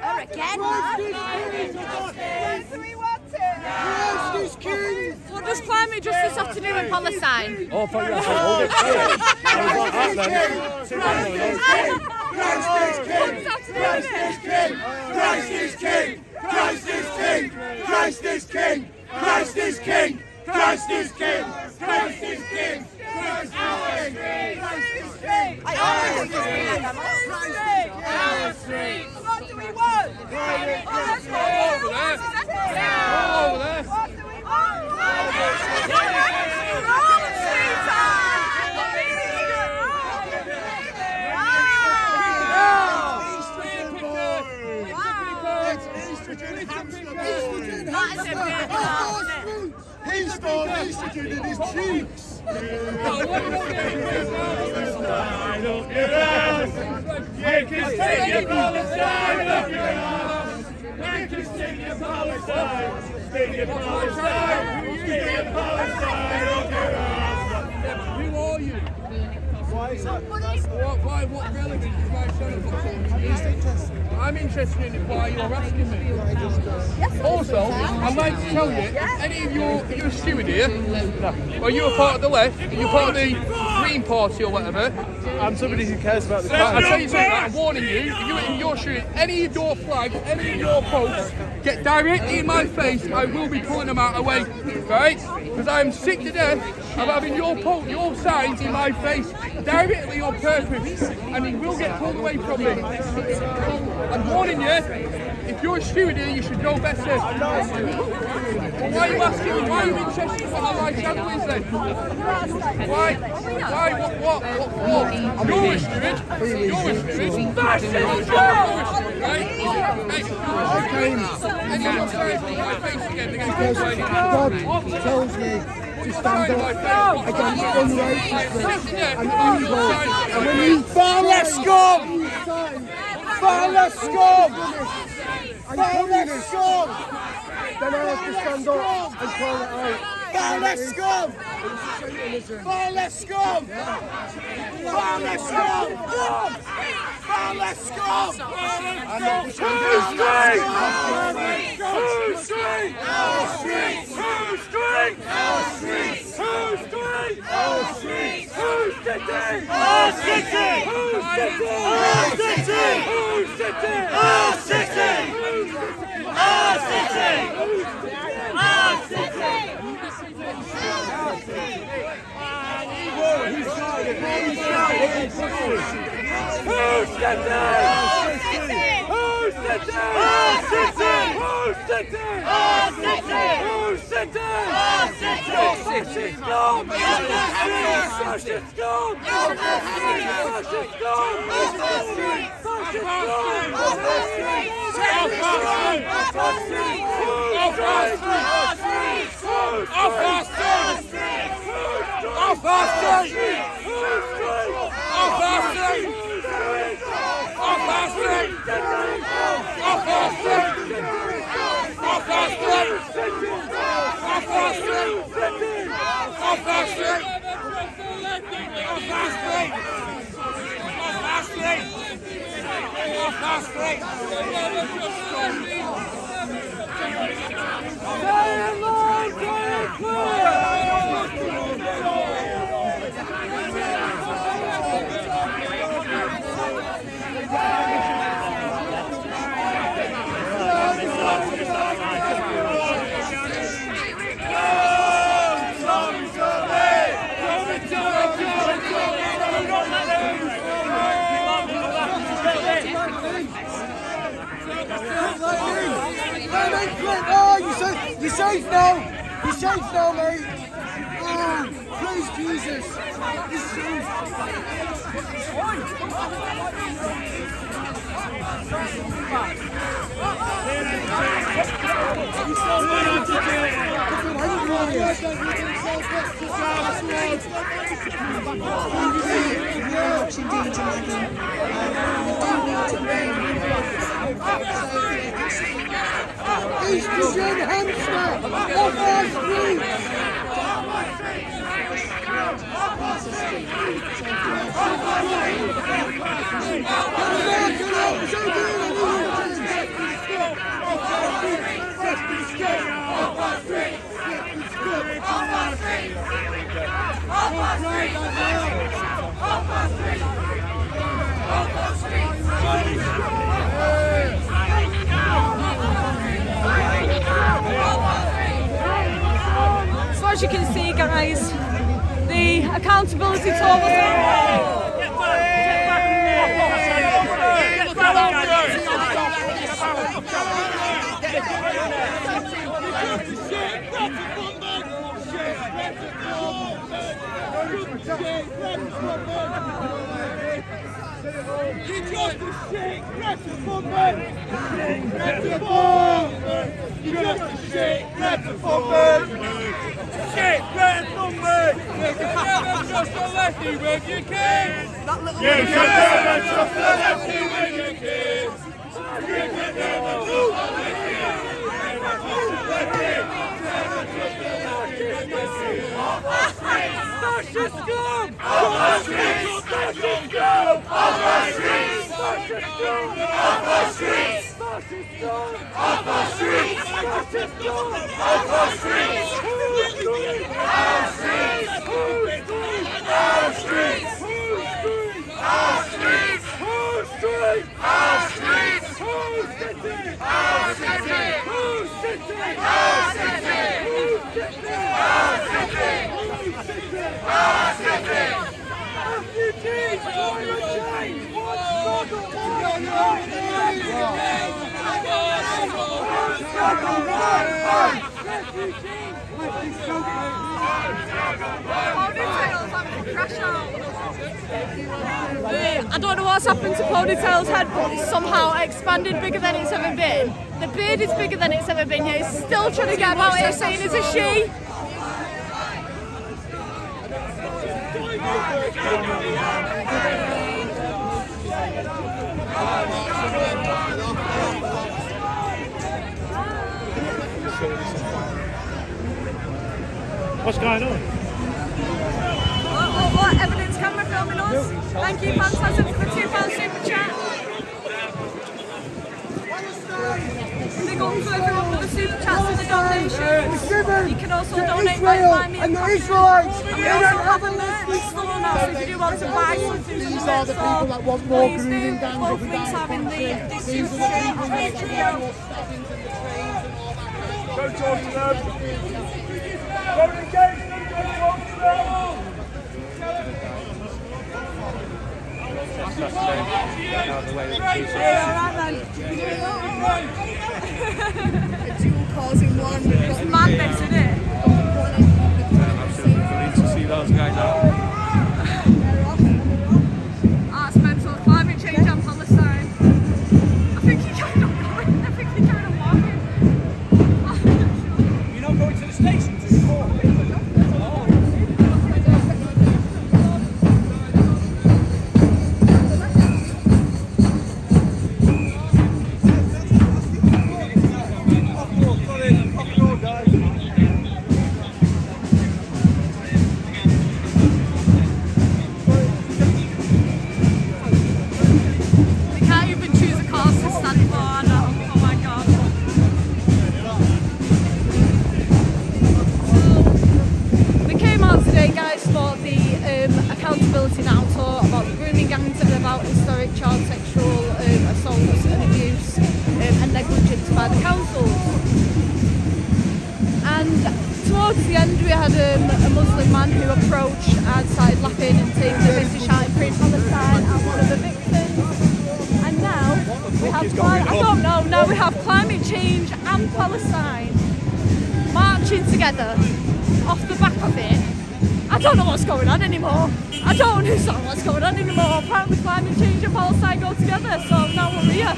Or again, man? When do we want it? Christ is king! What does climate justice have to do with Palestine? Oh, I thought you were saying hold it. I was like that then. Christ is king! Christ is king! Christ is king! Christ is king! Christ is king! Christ is king! Christ is king! What do we want? He's got estrogen in his cheeks! Yankees take your Palestine up your ass! Yankees take your Palestine! Take your Palestine! Take your Palestine up your ass! Who are you? Why is that? What relevance is my son of I'm interested in it, why you're asking me. Also, I'd like to tell you, any of you're a steward here, or you're a part of the left, are you part of the Green Party or whatever? I'm somebody who cares about the I'll tell you something, I'm warning you, if you're shooting any of your flags, any of your posts, get directly in my face, I will be pulling them out away, right? Because I'm sick to death of having your signs in my face, directly on purpose, and it will get pulled away from me. I'm warning you, if you're a steward here, you should know better. Well, why are you asking me? Why are you interested in what my channel is then? Why? What? You're a steward. You're a steward. That's it. You're a steward, right? Hey, any of your signs on my face again, they're going to go away. God tells me to stand up against unrighteousness and evil. And when you Far left scum! Far left scum! Far left scum! then I have to stand up and call it out. Far left scum! Far left scum! Far left scum! Far left scum! Who's straight? Who's straight? Who's straight? Who's straight? Who's straight? Who's straight? Who's straight? Who's sitting? Who's sitting? Who's sitting? Who's sitting? Who's sitting? Who's sitting? Who's sitting? Who's sitting? Who's sitting? Who's sitting? Who's sitting? Who's sitting? Who's sitting? Who's Fascist scum! Fascist scum! Fascist scum! Oh, you're safe now. You're safe now, mate. Oh, praise Jesus. You're safe. Eastern hamster off our street. So as you can see, guys, the accountability tour was I don't know what's happened to Ponytail's head, but it's somehow expanded bigger than it's ever been. The beard is bigger than it's ever been, yet it's still trying to get about here saying it's a she. What's going on? What evidence camera filming us? Thank you, Phantasm, for the £2 super chat. Big up to everyone for the super chats and the donations. You can also donate by buying me a coffee. We also have a merch store now, so if you do want to buy something from the merch store, please do. Both links are in the super chat on this video. Go talk to them. Go engage them. Go talk to them. It's all causing one. It's madness, isn't it? to the station to report. We can't even choose a course to stand for, I know. Oh my god. We came out today, guys, for the Accountability Now tour about the grooming gangs and about historic child sexual assaults and abuse and negligence by the councils. And towards the end we had a Muslim man who approached and started laughing and saying the British shouting Free Palestine and one of the victims. And now we have now we have climate change and Palestine marching together off the back of it. I don't know what's going on anymore. I don't understand what's going on anymore. Apparently climate change and Palestine go together, so now we're here.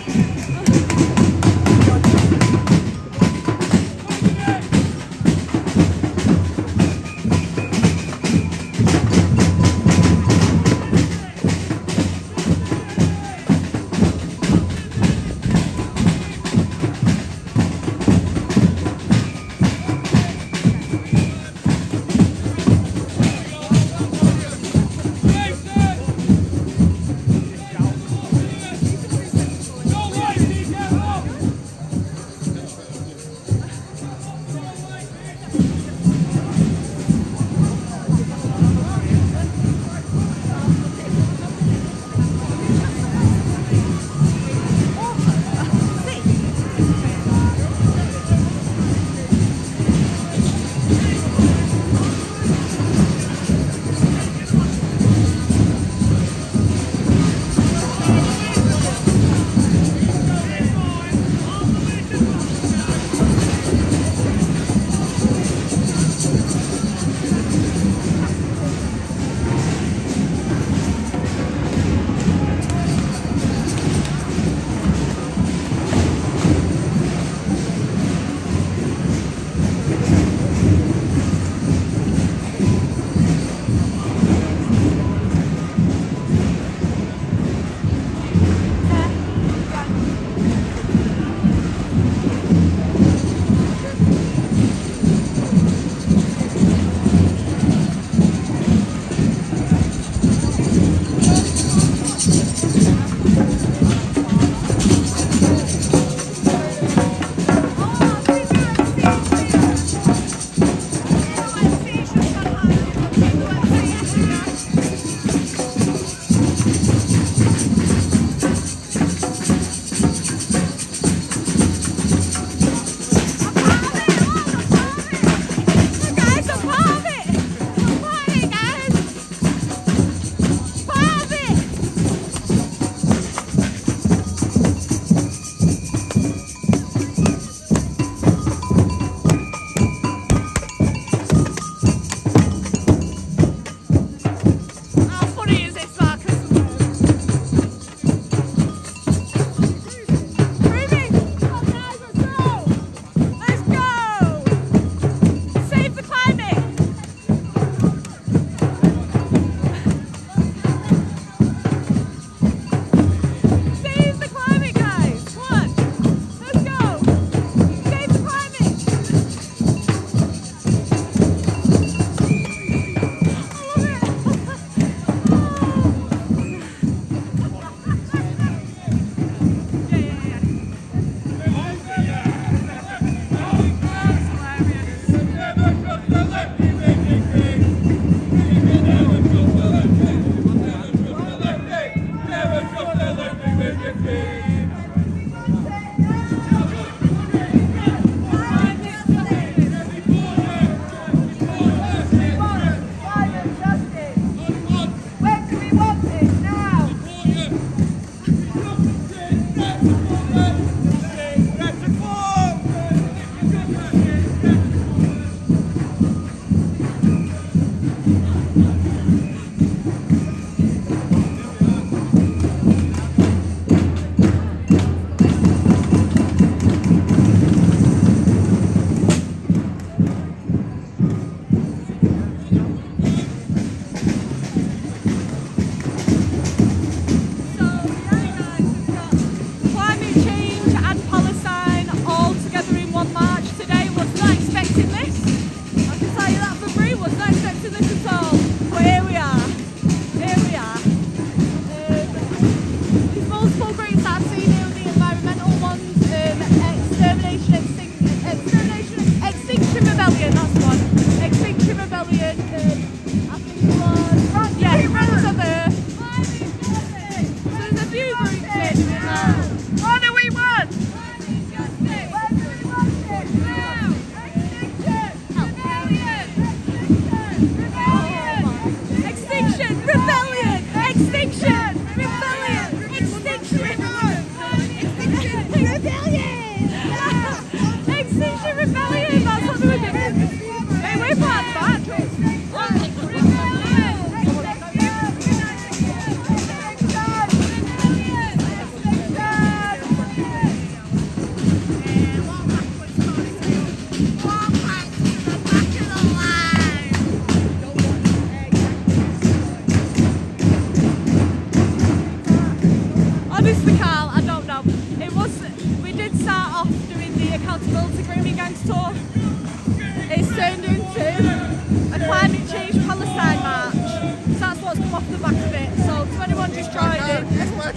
No way,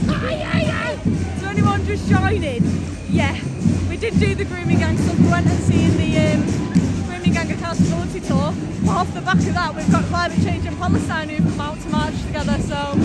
So anyone just joining? Yeah, we did do the Grooming Gang stuff. We went and seen the Grooming Gang Accountability tour. But off the back of that, we've got Climate Change in Palestine who've come out to march together. So.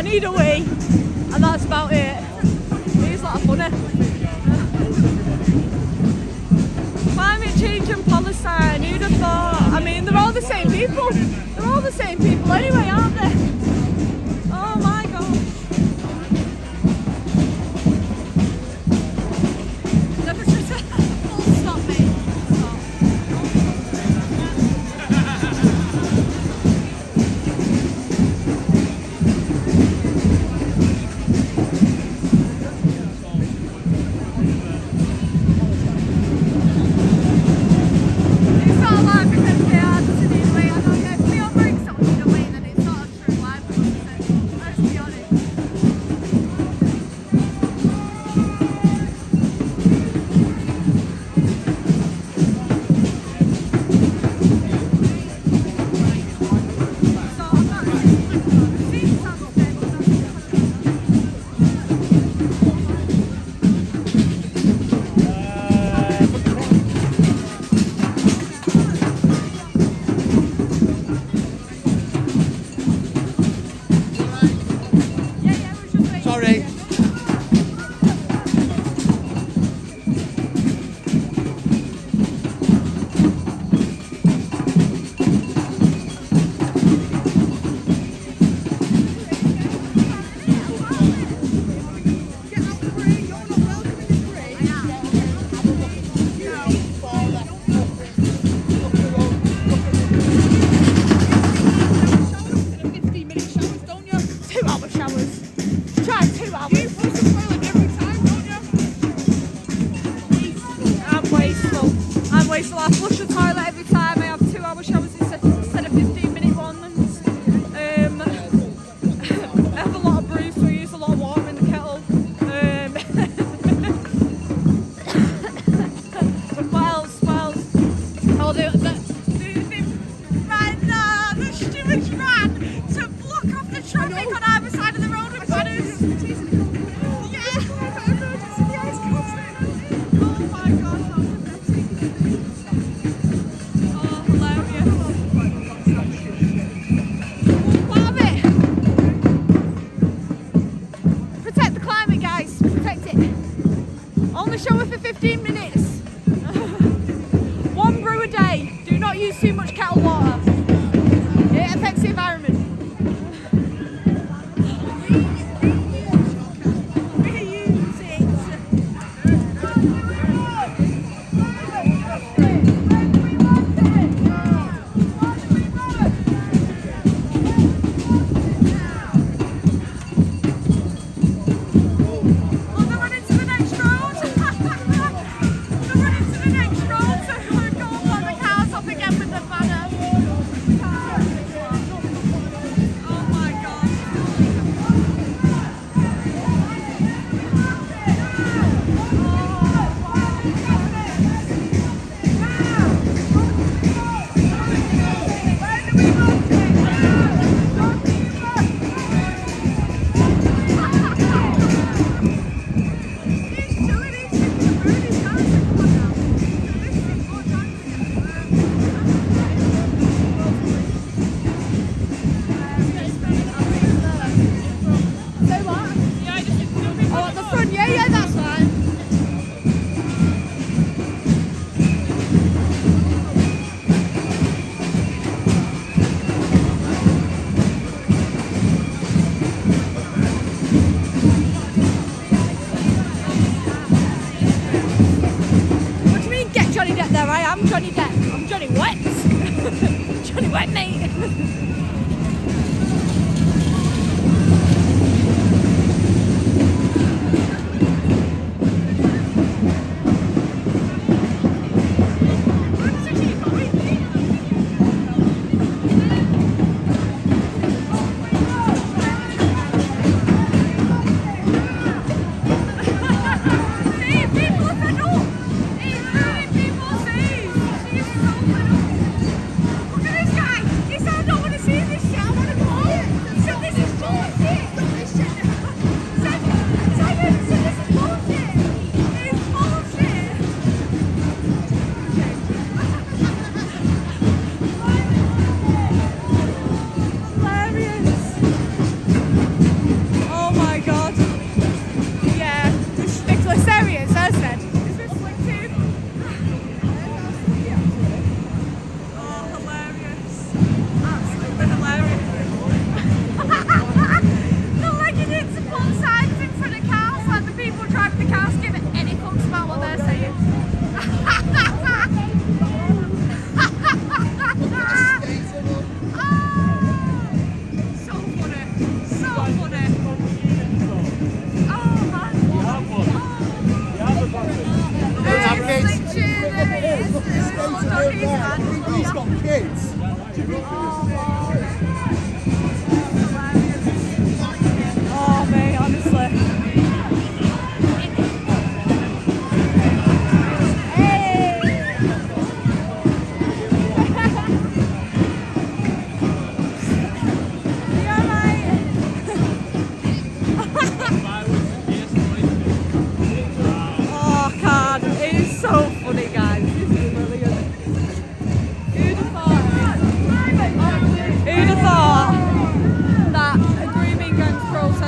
Need a wee, and that's about it. It is a lot of funny. Climate change in Palestine, who'd have thought? I mean, they're all the same people. They're all the same people anyway, aren't they? Oh my god. Never full stop, mate.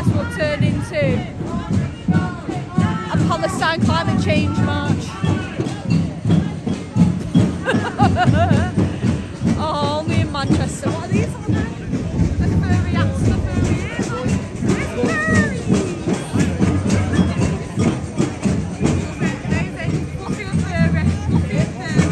protest will turn into a Palestine climate change march. Oh, only in Manchester. What are these on there? The furry hats, the furry ears. It's furry! Amazing. Fluffy and furry. Fluffy and furry.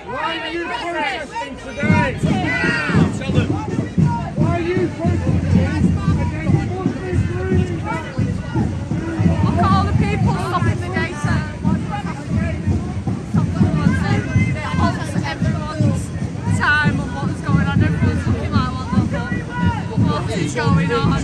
Why are you protesting today? Tell them. Why are you protesting against Muslim grooming gangs? Look at all the people stopping the data. Stop the ones in. It halts everyone's time on what's going on. Everyone's looking like, what the fuck? What is going on?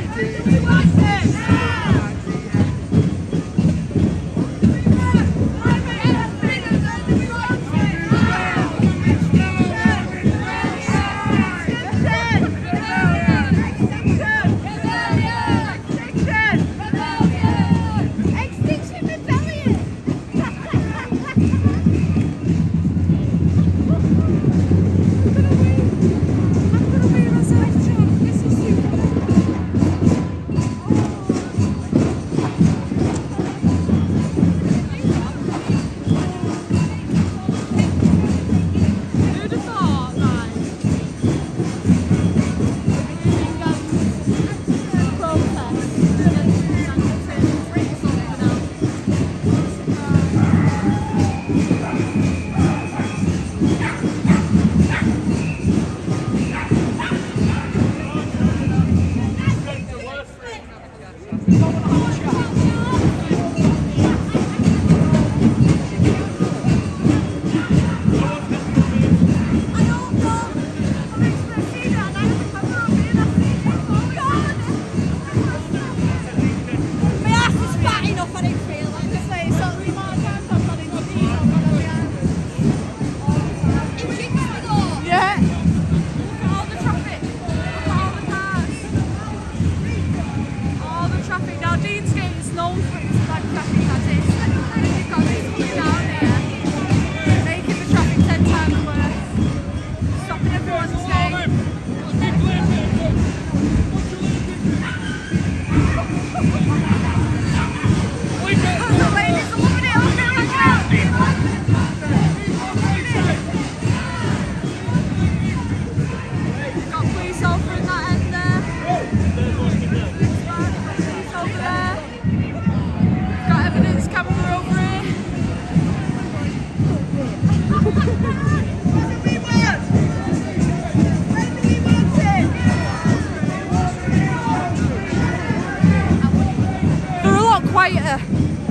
Quieter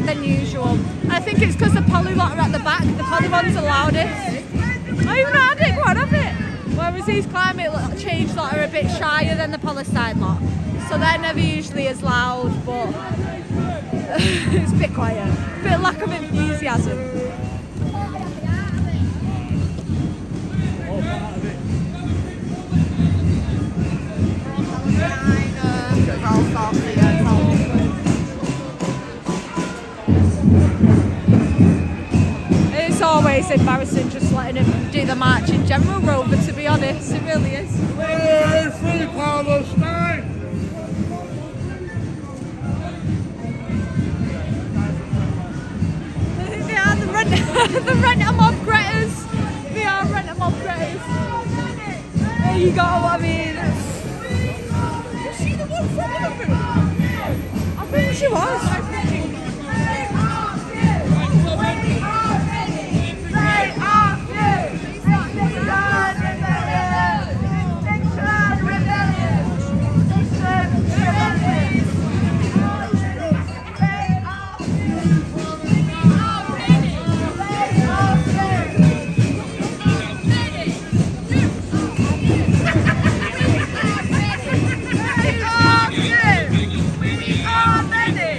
than usual. I think it's because the poly lot are at the back. The poly ones are loudest. I even had it, one of it. Whereas these climate change lot are a bit shyer than the Palestine lot. So they're never usually as loud, but it's a bit quiet. A bit lack of enthusiasm. It's always embarrassing just letting him do the march in general, Rover, to be honest. It really is. Hey, free Palestine! They are the rent-a-mob gretters. They are rent-a-mob gretters. There you go, I mean. You see the one from Liverpool? I think she was. We are ready!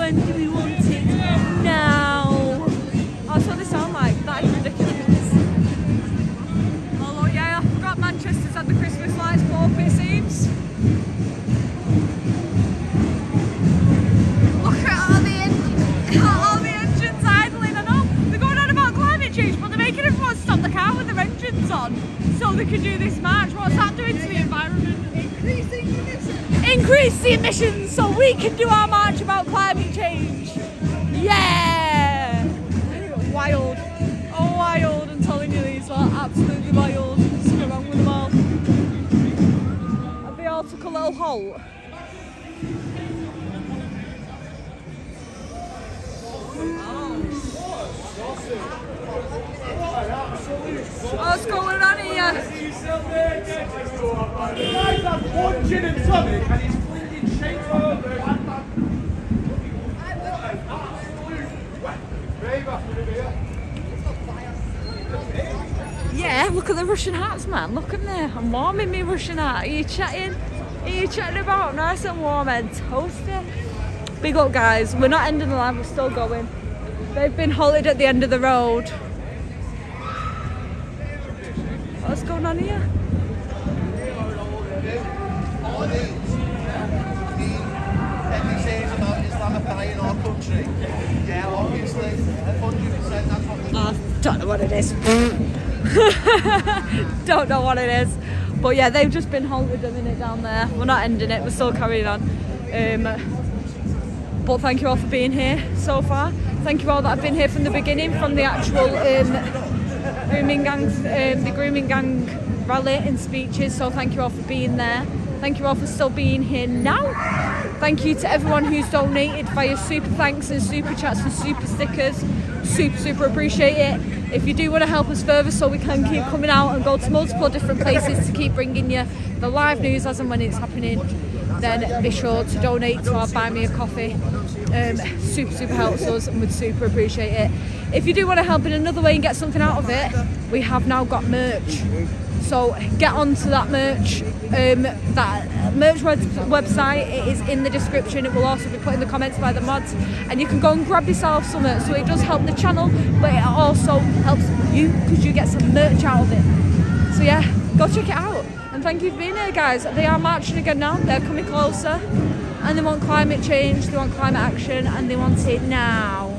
When do we want it? Now. Oh, that's what they sound like. That is ridiculous. Oh yeah, I forgot Manchester's had the Christmas lights put up, it seems. Look at all the engines idling. I know they're going on about climate change, but they're making everyone stop the car with their engines on so they can do this march. What's that doing to the environment? Increase the emissions so we can do our march about climate change. Yeah! Wild. Oh, wild. I'm telling you, these are absolutely wild. What's going wrong with them all? Have they all took a little halt? What's going on here? The guys have one gin and tonic and he's flicking shapes on the Yeah, look at the Russian hats, man. Look at me. I'm warm in my Russian hat. Are you chatting? Are you chatting about nice and warm and toasty? Big up, guys. We're not ending the live. We're still going. They've been halted at the end of the road. What's going on here? Islamifying our country. Yeah, obviously, 100%. That's what I don't know what it is. Don't know what it is. But yeah, they've just been halted a minute down there. We're not ending it. We're still carrying on. But thank you all for being here so far. Thank you all that have been here from the beginning, from the actual grooming gangs, the grooming gang rally and speeches. So thank you all for being there. Thank you all for still being here now. Thank you to everyone who's donated via super thanks and super chats and super stickers. Super appreciate it. If you do want to help us further so we can keep coming out and go to multiple different places to keep bringing you the live news as and when it's happening, then be sure to donate to our Buy Me a Coffee. Super helps us and we'd super appreciate it. If you do want to help in another way and get something out of it, we have now got merch. So get onto that merch. That merch website, it is in the description. It will also be put in the comments by the mods, and you can go and grab yourself some merch. So it does help the channel, but it also helps you because you get some merch out of it. So yeah, go check it out. And thank you for being here, guys. They are marching again now. They're coming closer, and they want climate change, they want climate action, and they want it now.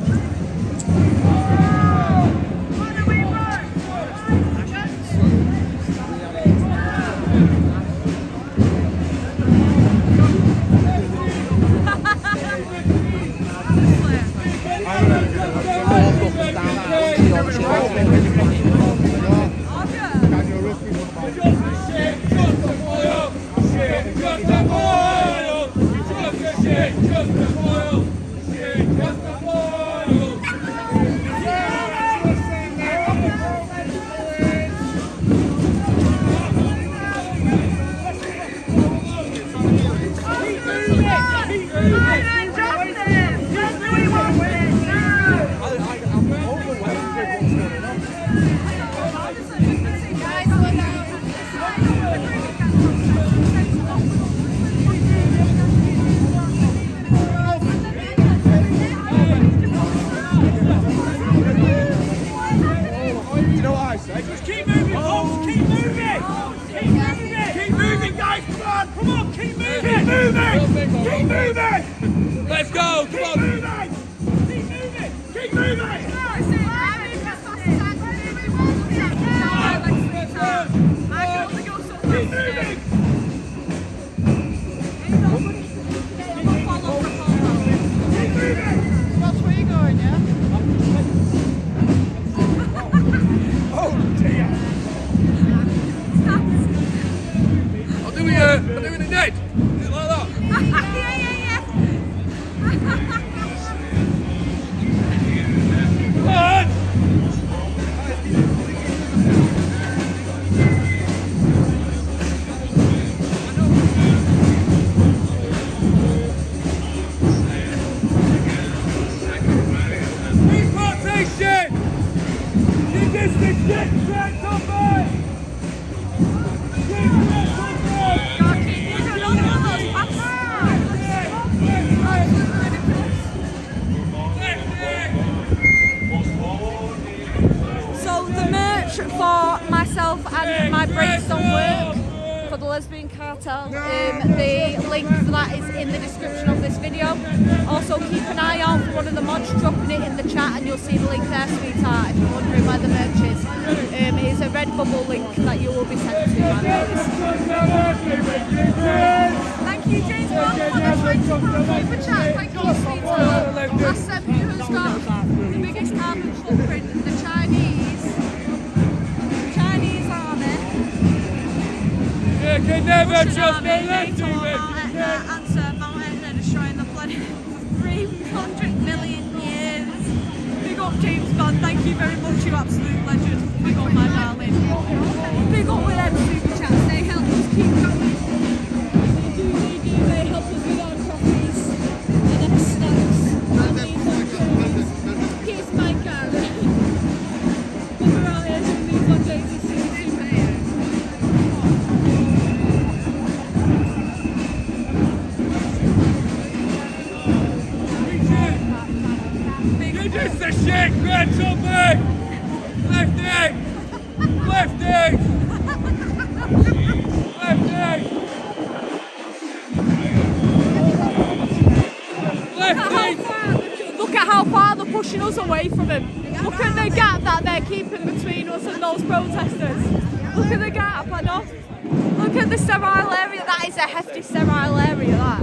Let's go, come on! Keep moving! Keep moving! That's where you're going, yeah? Oh dear! I'm doing it dead! Is it like that? for myself and my Brainstorm work for the Lesbian Cartel. The link for that is in the description of this video. Also keep an eye out for one of the mods dropping it in the chat and you'll see the link there, sweetheart, if you're wondering where the merch is. It is a Redbubble link that you will be sent to, my ladies. Thank you, James Bond, for the £20 super chat. Thank you, sweetheart. Ask them who's got the biggest carbon footprint, the Chinese army. You can never Russian trust army, the left NATO, to Mount Etna, answer Mount Etna destroying the planet for 300 million years. Big up James Bond, thank you very much, you absolute legend. Big up my darling. Big up with them super chats, they help us keep going. They help us with our coffees and our snacks. Here's my card. But we're out here doing these one days as soon as You're just a shit, Grant something! Lefty! Lefty! Lefty! Look at how far they're pushing us away from him. Look at the gap that they're keeping between us and those protesters. Look at the gap, I know. Look at the sterile area. That is a hefty sterile area, that.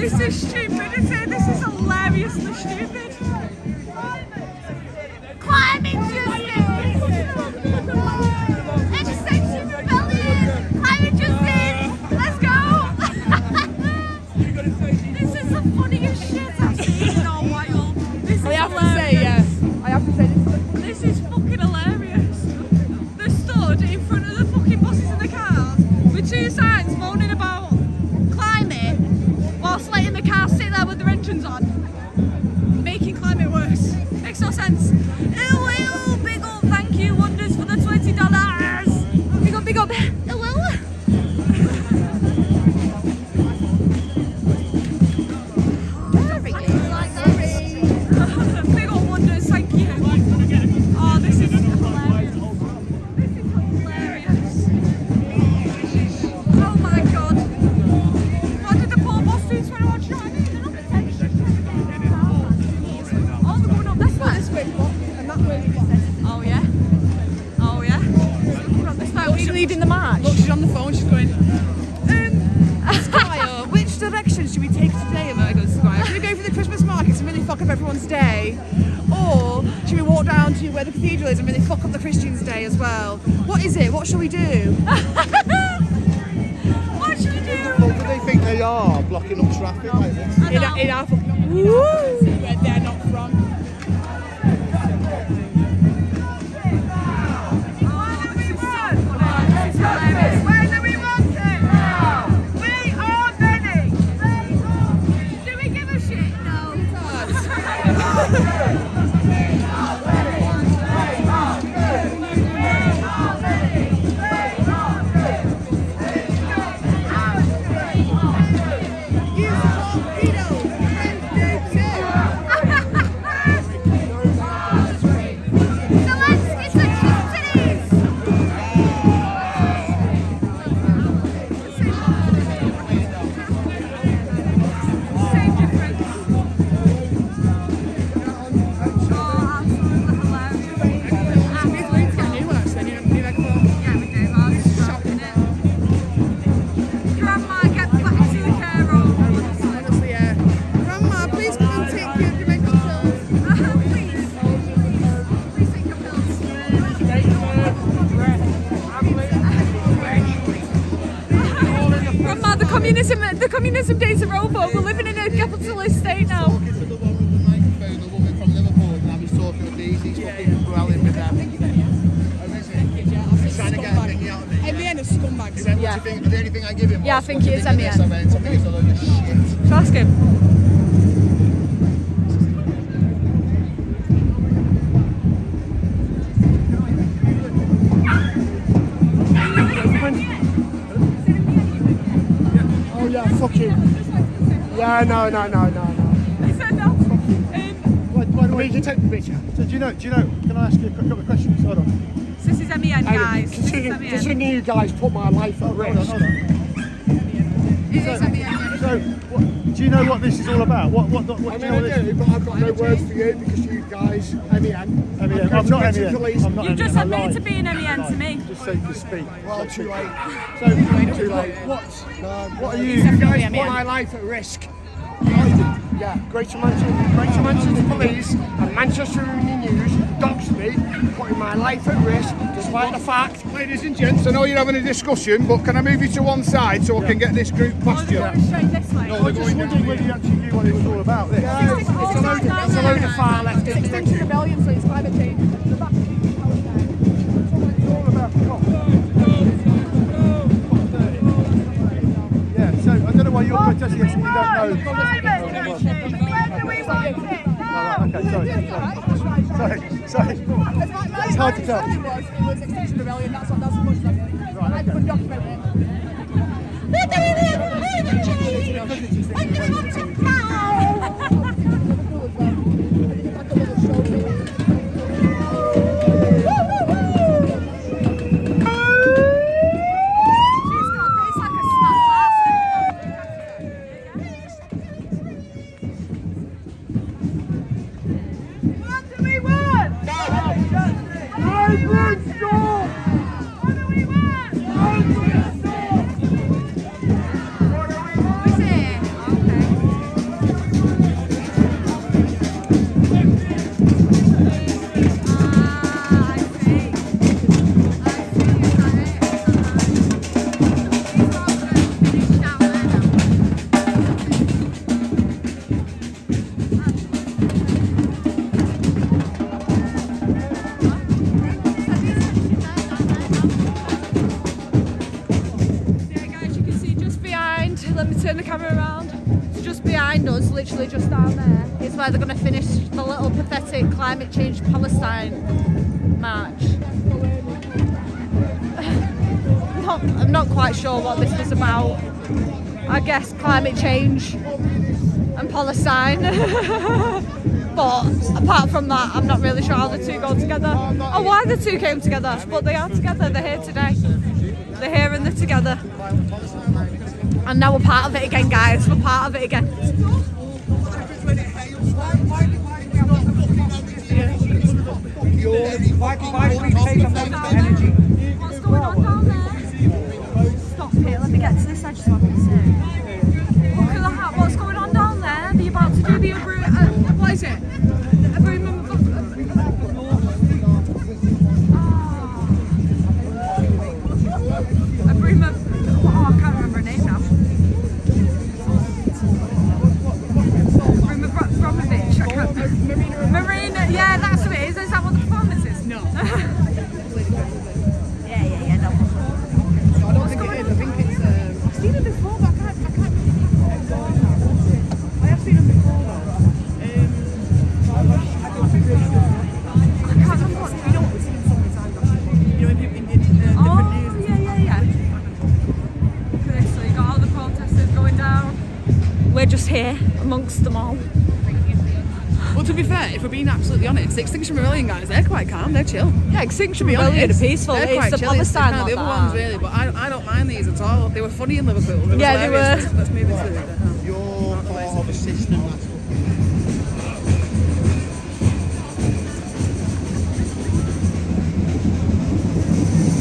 This is stupid, isn't it? This is hilariously stupid. Climate justice! Extinction Rebellion! Climate justice! Let's go! This is the funniest shit I've seen in a while. This is I have to say, hilarious. I have to say, This is fucking hilarious. They're stood in front of the fucking buses and the cars with two signs moaning about climate whilst letting the cars sit there with their engines on, making climate worse. Makes no sense. Ew, ew, big up, thank you, Wonders, for the $20. Big up, ew, ew. Big up, Wonders, thank you. Oh, this is hilarious. This is hilarious. Oh my god. What did the poor boss do 21 trying? They're not protected. Oh, they're going up this way. this way, and that way. Oh yeah. Oh yeah. So we're on this way. Are we leading the march? Look, she's on the phone, she's going, Squire, which direction should we take today? And I go, Squire, should we go for the Christmas markets and really fuck up everyone's day? Or should we walk down to where the cathedral is and really fuck up the Christians' day as well? What is it? What shall we do? What should we do? What do they think they are, blocking up traffic like this? In our fucking where they're not from. Where do we want it? We are ready! Do we give a shit? No. The communism days are over. We're living in a capitalist state now. Talking to the woman with the microphone, the woman from Liverpool, and I was talking with these, he's fucking dwelling with them. He's trying to get a thingy out of me. MEN is scumbags. What do you think? The only thing I give him Yeah, I was, think what do it you is think of MEN. this? I went, I think it's a load of shit. Shall I ask him? Oh yeah, fucking. Yeah, no. He said no. Wait, you take the picture. So do you know, can I ask you a couple of questions? Hold on. This is MEN, guys. This is MEN. Considering you guys put my life at risk. Hold on. So, do you know what this is all about? What do you know what this is? But I've got no words for you because you guys, MEN. I'm not MEN. You just admitted to being MEN to me. Just so you can speak. Well, too late. So, too late. What are you? You guys put my life at risk. Yeah, Greater Manchester Police and Manchester Evening News doxed me, putting my life at risk, despite the fact. Ladies and gents, I know you're having a discussion, but can I move you to one side so I can get this group past you? Straight this way. No, I just wondered whether you actually knew what it was all about. This. Yeah, it's a load of far left. Extinction Rebellion, so it's climate change. The back It's all about cops. Yeah, so I don't know why you're protesting against it, you don't know. Okay, sorry. It's hard to tell. It was Extinction Rebellion, that's as much as I Right, okay. could document it. turn the camera around. So just behind us, literally just down there, is where they're going to finish the little pathetic climate change Palestine march. I'm not quite sure what this was about. I guess climate change and Palestine. But apart from that, I'm not really sure how the two go together or why the two came together. But they are together, they're here today. They're here and they're together. And now we're part of it again, guys. We're part of it again. What's going on down there? Stop here, let me get to this edge so I can see. Look at that, what's going on down there? Are you about to do the what is it? A broom and a broom of, oh, I can't remember her name now. Broom of Bromovich, I can't. Marina, yeah, that's what it is. Is that what the performance is? No. Yeah, no. I don't think it is. I think it's. I've seen it before, but I can't. I have seen them before, though. I can't remember what. You know what we've seen so many times. You know, in different news. Yeah. Okay, so you got all the protesters going down. We're just here amongst them all. Well, to be fair, if we're being absolutely honest, the Extinction Rebellion guys, they're quite calm, they're chill. Yeah, Extinction Rebellion are peaceful. They're It's quite the chill. Palestine It's lot the other that ones, are. really, but I don't mind these at all. They were funny in Liverpool. They Yeah, they hilarious. were. Let's move into it. You're part of a system that's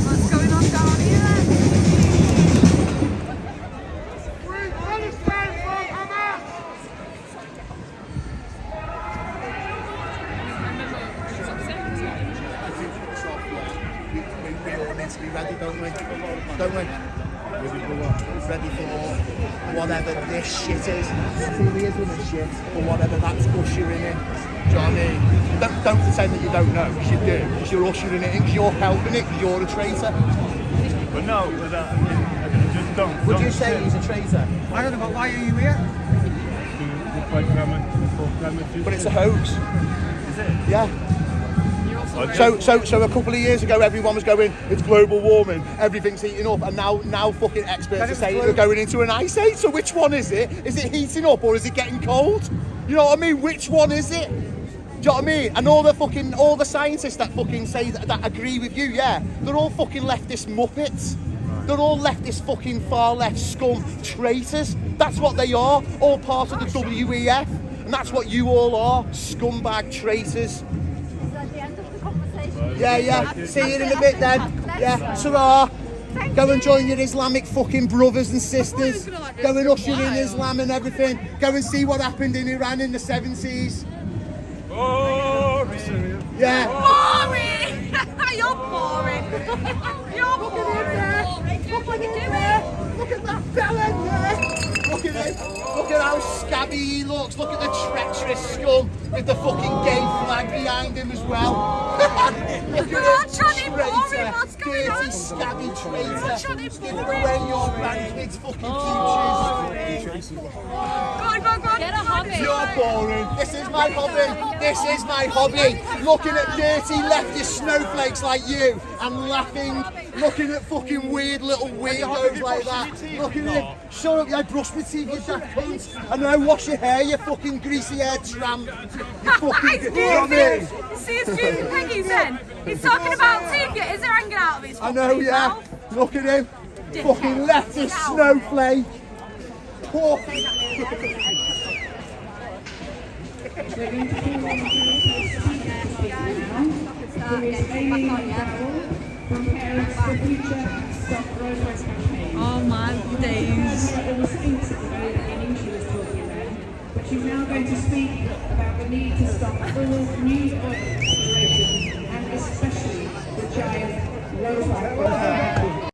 What's going on down here? we all need to be ready, don't we? Don't we? Ready for whatever this shit is. It really is with this shit, or whatever that's ushering in. Do you know what I mean? Don't pretend that you don't know, because you do. Because you're ushering it in, because you're helping it, because you're a traitor. But no, I just don't. Would you say he's a traitor? I don't know, but why are you here? But it's a hoax. Is it? Yeah. So a couple of years ago, everyone was going, it's global warming, everything's heating up, and now fucking experts are saying we're going into an ice age. So which one is it? Is it heating up or is it getting cold? You know what I mean? Which one is it? Do you know what I mean? And all the scientists that fucking say that agree with you, yeah, they're all fucking leftist muppets. They're all leftist fucking far left scum traitors. That's what they are. All part of the WEF, and that's what you all are, scumbag traitors. Yeah. See you in a bit then. Yeah, ta-ra. Go and join your Islamic fucking brothers and sisters. Go and usher in Islam and everything. Go and see what happened in Iran in the 70s. Yeah. Boring! You're boring. You're boring. Look what you're doing. Look at that fella there. Look at him. Look at how scabby he looks. Look at the treacherous scum with the fucking gay flag behind him as well. Look at him. Traitor. Dirty, scabby traitor. Giving away your grandkids' fucking futures. Go on. Get a hobby. You're boring. This is my hobby. Looking at dirty leftist snowflakes like you and laughing. Looking at fucking weird little weirdos like that. Looking at it. Shut up, I brush my teeth, you daft cunt. And then I wash your hair, you fucking greasy haired tramp. You fucking See, excuse me, Peggy's in. He's talking about teeth, is there hanging out of his I know, yeah. mouth? Look at him. Fucking leftist snowflake. Poor. Oh my days. But she's now going to speak about the need to stop all news operations and especially the giant robot.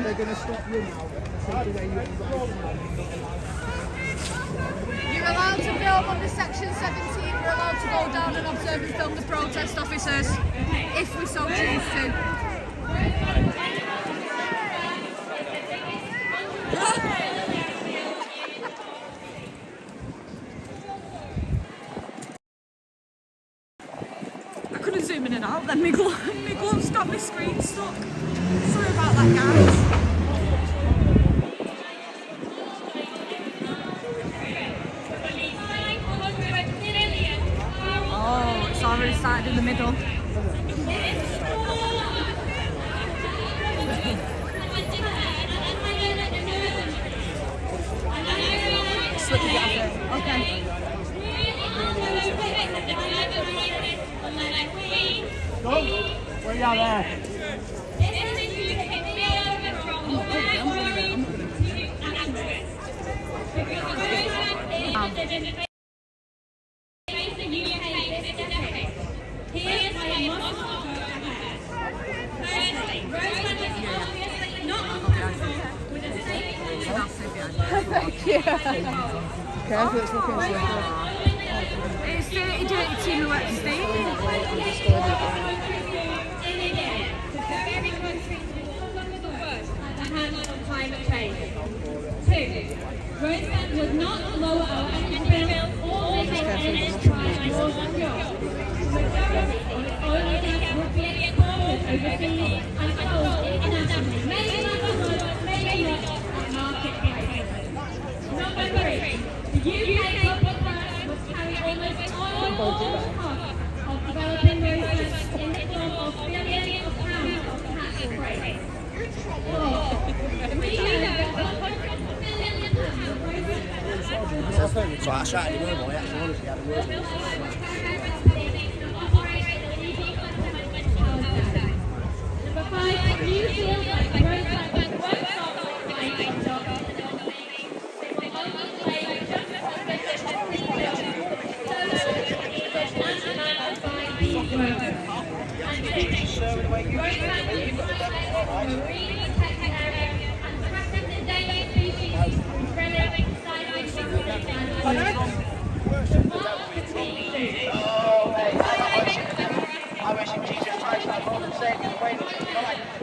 They're going to stop you now. You're allowed to film under section 17. We're allowed to go down and observe and film the protest officers if we so choose to. I couldn't zoom in and out then, my gloves got my screen stuck. Sorry about that, guys. Oh, it's already started in the middle. Slip it out there. Okay. Go! Where you at there? Thank you. Careful, it's looking like It's dirty team who works climate change. 2. Rosebank would not lower our energy bill or limit energy price or fuel. Majority of oil and gas would be exported overseas and sold internationally. Maybe not at market prices. Number 3. The UK public purse must carry almost all costs of developing Rosebank in the form of billions of pounds of tax breaks. So I shouted him over, I actually honestly had a word with him. Number 5, do you feel like Rosebank won't stop buying jobs? It will only play just as efficiently so that by these workers. And 6, Rosebank will provide marine protected areas and protect endangered species relevant to scientific I wish him Jesus Christ had more than saved his way.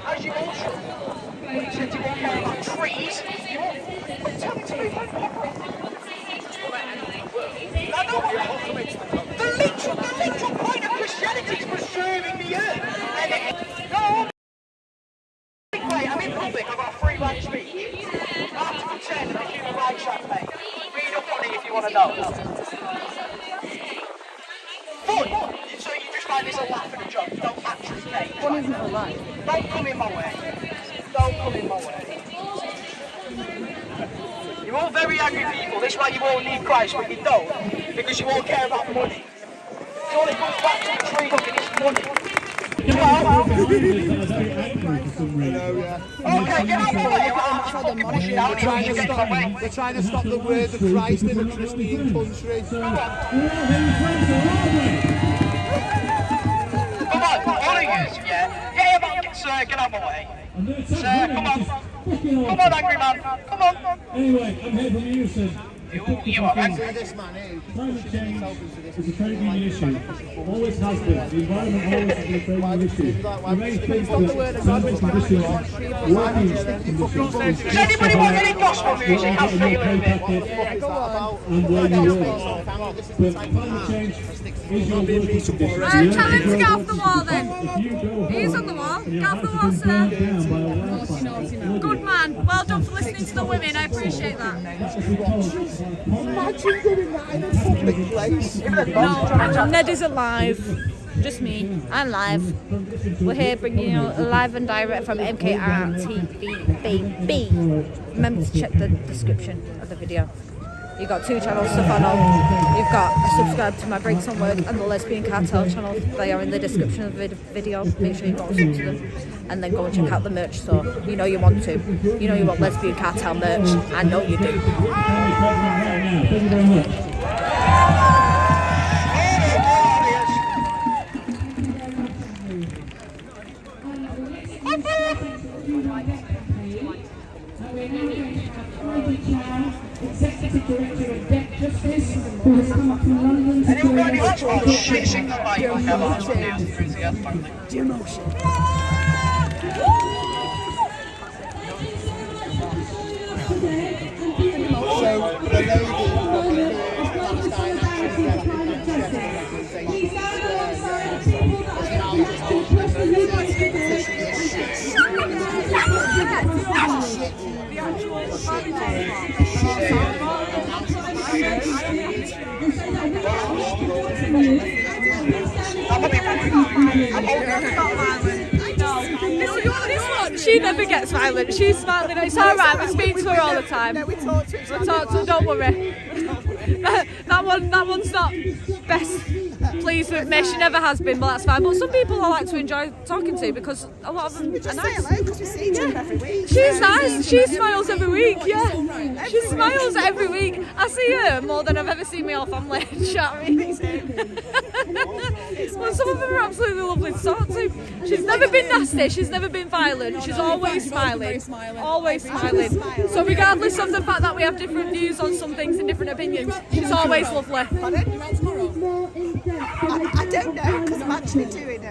As you all should. When he said you won't care about trees, you won't tell me to move my pocket. The literal point of Christianity is preserving the earth. No! Wait, I'm in public, I've got a free right speech. I have to pretend I'm a human rights act, mate. Read up on it if you want to know. Fun! So you just find this a laugh and a joke, you don't actually take it. Fun isn't a lie. Don't come in my way. Don't come in my way. You're all very angry people, this is why you all need Christ, but you don't, because you all care about money. It only comes back to the tree hooking, it's money. Okay, get out of the way. They're trying to stop the word of Christ in a Christian country. Come on, all of you, yeah? Get about it, sir, get out of my way. Sir, come on. Come on, angry man. Come on. Anyway, I'm here from you, sir. You are angry. Climate change is a very big issue. Always has been. The environment always has been a very big issue. We may think that physical conditions, working conditions, does anybody want any gospel music? I'll feel it. and where you work. But climate change is your working conditions. Tell him to get off the wall then. He's on the wall. Get off the wall, sir. Good man. Well done for listening to the women. I appreciate that. Imagine doing that in a public place. No, Ned isn't live. Just me. I'm live. We're here bringing you live and direct from MKRTV. Remember to check the description of the video. You've got 2 channels to follow. You've got subscribe to my Breaks on Word and the Lesbian Cartel channel. They are in the description of the video. Make sure you go and sub to them. And then go and check out the merch store. You know you want to. You know you want Lesbian Cartel merch. I know you do. Thank you very much. Executive Director of Debt Justice, who has come to London to join us. She never gets violent. She's smiling. It's all right. We speak to her all the time. We talk to her. Don't worry. That one's not best pleased with me. She never has been, but that's fine. But some people I like to enjoy talking to because a lot of them are nice. She's nice. She smiles every week. Yeah, she smiles every week. I see her more than I've ever seen my whole family. Do you know what I mean? Well, some of them are absolutely lovely to talk to. She's never been nasty. She's never been violent. She's always smiling. Always smiling. So regardless of the fact that we have different views on some things and different opinions, she's always lovely. I don't know, because I'm actually doing I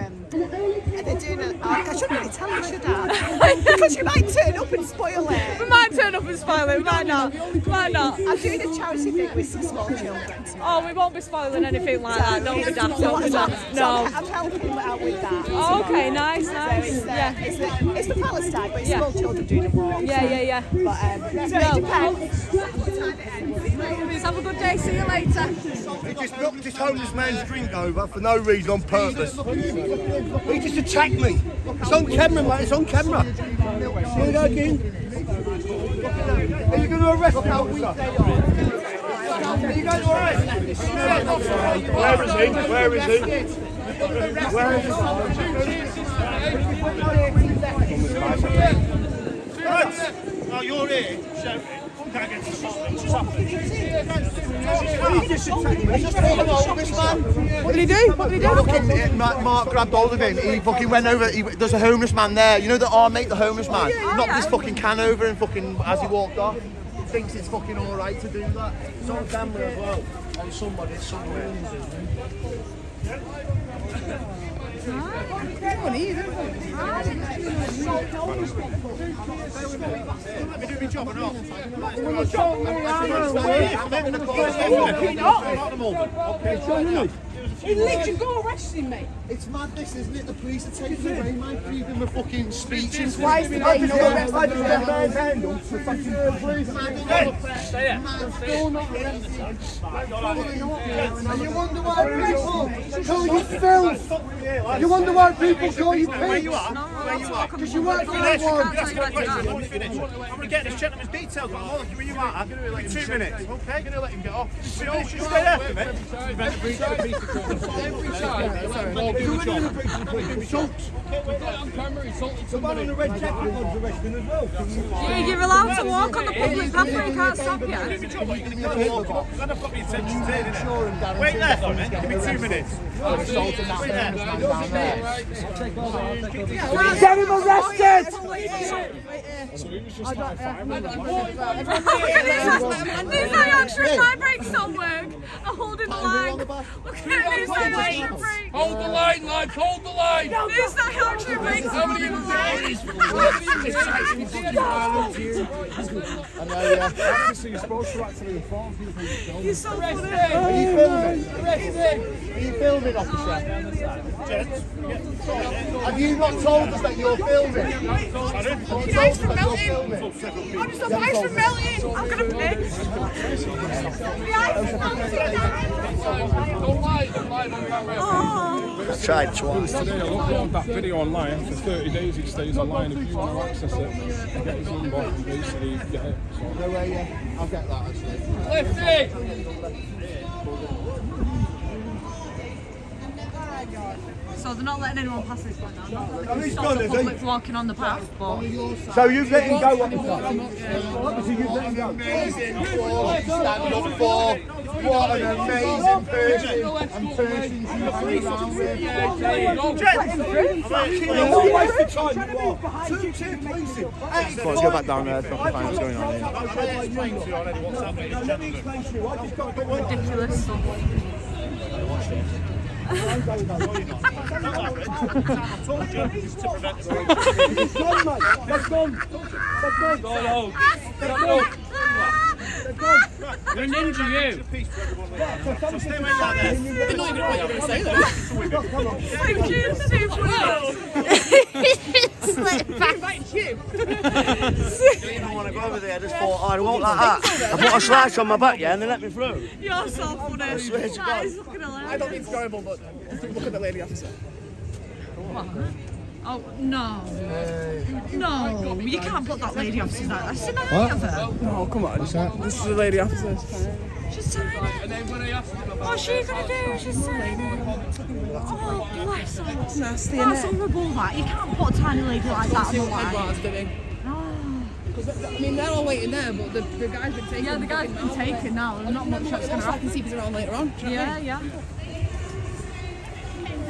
shouldn't really tell you, should I? Because you might turn up and spoil it. We might turn up and spoil it, we might not. Might not. I'm doing a charity thing with some small children. Oh, we won't be spoiling anything like that. Don't be daft, don't be daft. No. I'm helping out with that. Oh, okay, nice. So it's for Palestine, but it's small children doing a walk. Yeah. But so it depends. Have a good day, see you later. He just knocked this homeless man's drink over for no reason, on purpose. He just attacked me. It's on camera, mate, it's on camera. Here we go again. Are you going to arrest the officer? Are you going to arrest? Where is he? Where is he? Where is he? Oh, you're here. What did he do? Mark grabbed hold of him. He fucking went over. There's a homeless man there. You know the mate, the homeless man. Knocked this fucking can over and fucking as he walked off. He thinks it's fucking all right to do that. It's on camera as well. On somebody somewhere. He literally go arresting me. It's madness, isn't it? The police are taking away my freedom of fucking speech. It's why is the day no arrest? I just get man's handle for fucking police. And you wonder why people call you filth. You wonder why people call you pigs. Where you are? Because you work for that one. I'm going to get this gentleman's details. I'm going to where you are. 2 minutes. Okay, I'm going to let him get off. Stay there for a minute. Every time. The man on the red jacket was arrested as well. Yeah, you're allowed to walk on the public pathway, you can't stop you. Wait there for a minute. Give me 2 minutes. Get him arrested! These action my brakes don't work. I'm holding the line. Look at these action brakes. Hold the line, lads, hold the line. These action brakes. I know, yeah. You're supposed to actually inform people. You're so funny. Are you filming? Are you filming, officer? Have you not told us that you're filming? Guys from Melton. I'm just a guys from Melton. I'm going to pay. I tried twice. Today I uploaded that video online. For 30 days it stays online. If you want to access it, get his number and basically get it. So. No way, yeah. I'll get that actually. Lifty! So they're not letting anyone pass this one now. He's Stop gone, the is he? public walking on the path, but... So you've let him go, officer? So you've let him go? Amazing. Stand up for. What an amazing person and person to hang around with. You're wasting time, you are. Two policing. Let's go back down there, try to find what's going on here. Ridiculous stuff. I told you, this is to prevent the It's gone, mate. It's gone. It's gone. Go on, hold. It's gone. You're a ninja, you. So stay where you are there. They're not even what you're going to say, though. Thank you, Invite you. I didn't even want to go over there. I just thought, oh, I won't like that. I put a slice on my back, yeah, and they let me through. You're so funny. I swear to God. Is fucking hilarious. I don't think it's enjoyable, but look at the lady officer. What? Oh, no. No, you can't put that lady officer down. I've seen any of her. No, come on. This is the lady officer. She's tiny. What's she going to do? She's tiny. Oh, bless her. It's nasty, That's isn't it? horrible, that. You can't put a tiny lady like that on the line. Edwards, did he? Because, I mean, they're all waiting there, but the guy's been taken. Yeah, the guy's been taken now. There's not much that's going to I happen. can see if he's around later on. Yeah.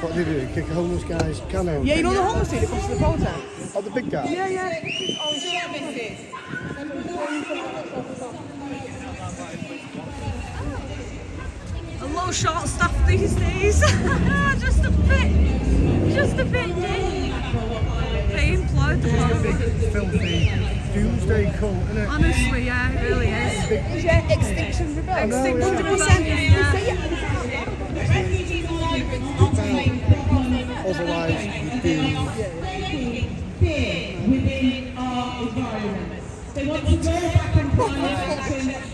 What did you do? Kick a homeless guy's can out? Yeah, you know the homeless dude that comes to the protest? Oh, the big guy? Yeah. A little short staff these days. Just a bit deep. They implode the Big, filthy doomsday cult, isn't it? Honestly, yeah, it really is. Yeah, Extinction Rebellion. Extinction 100%. Otherwise, you do.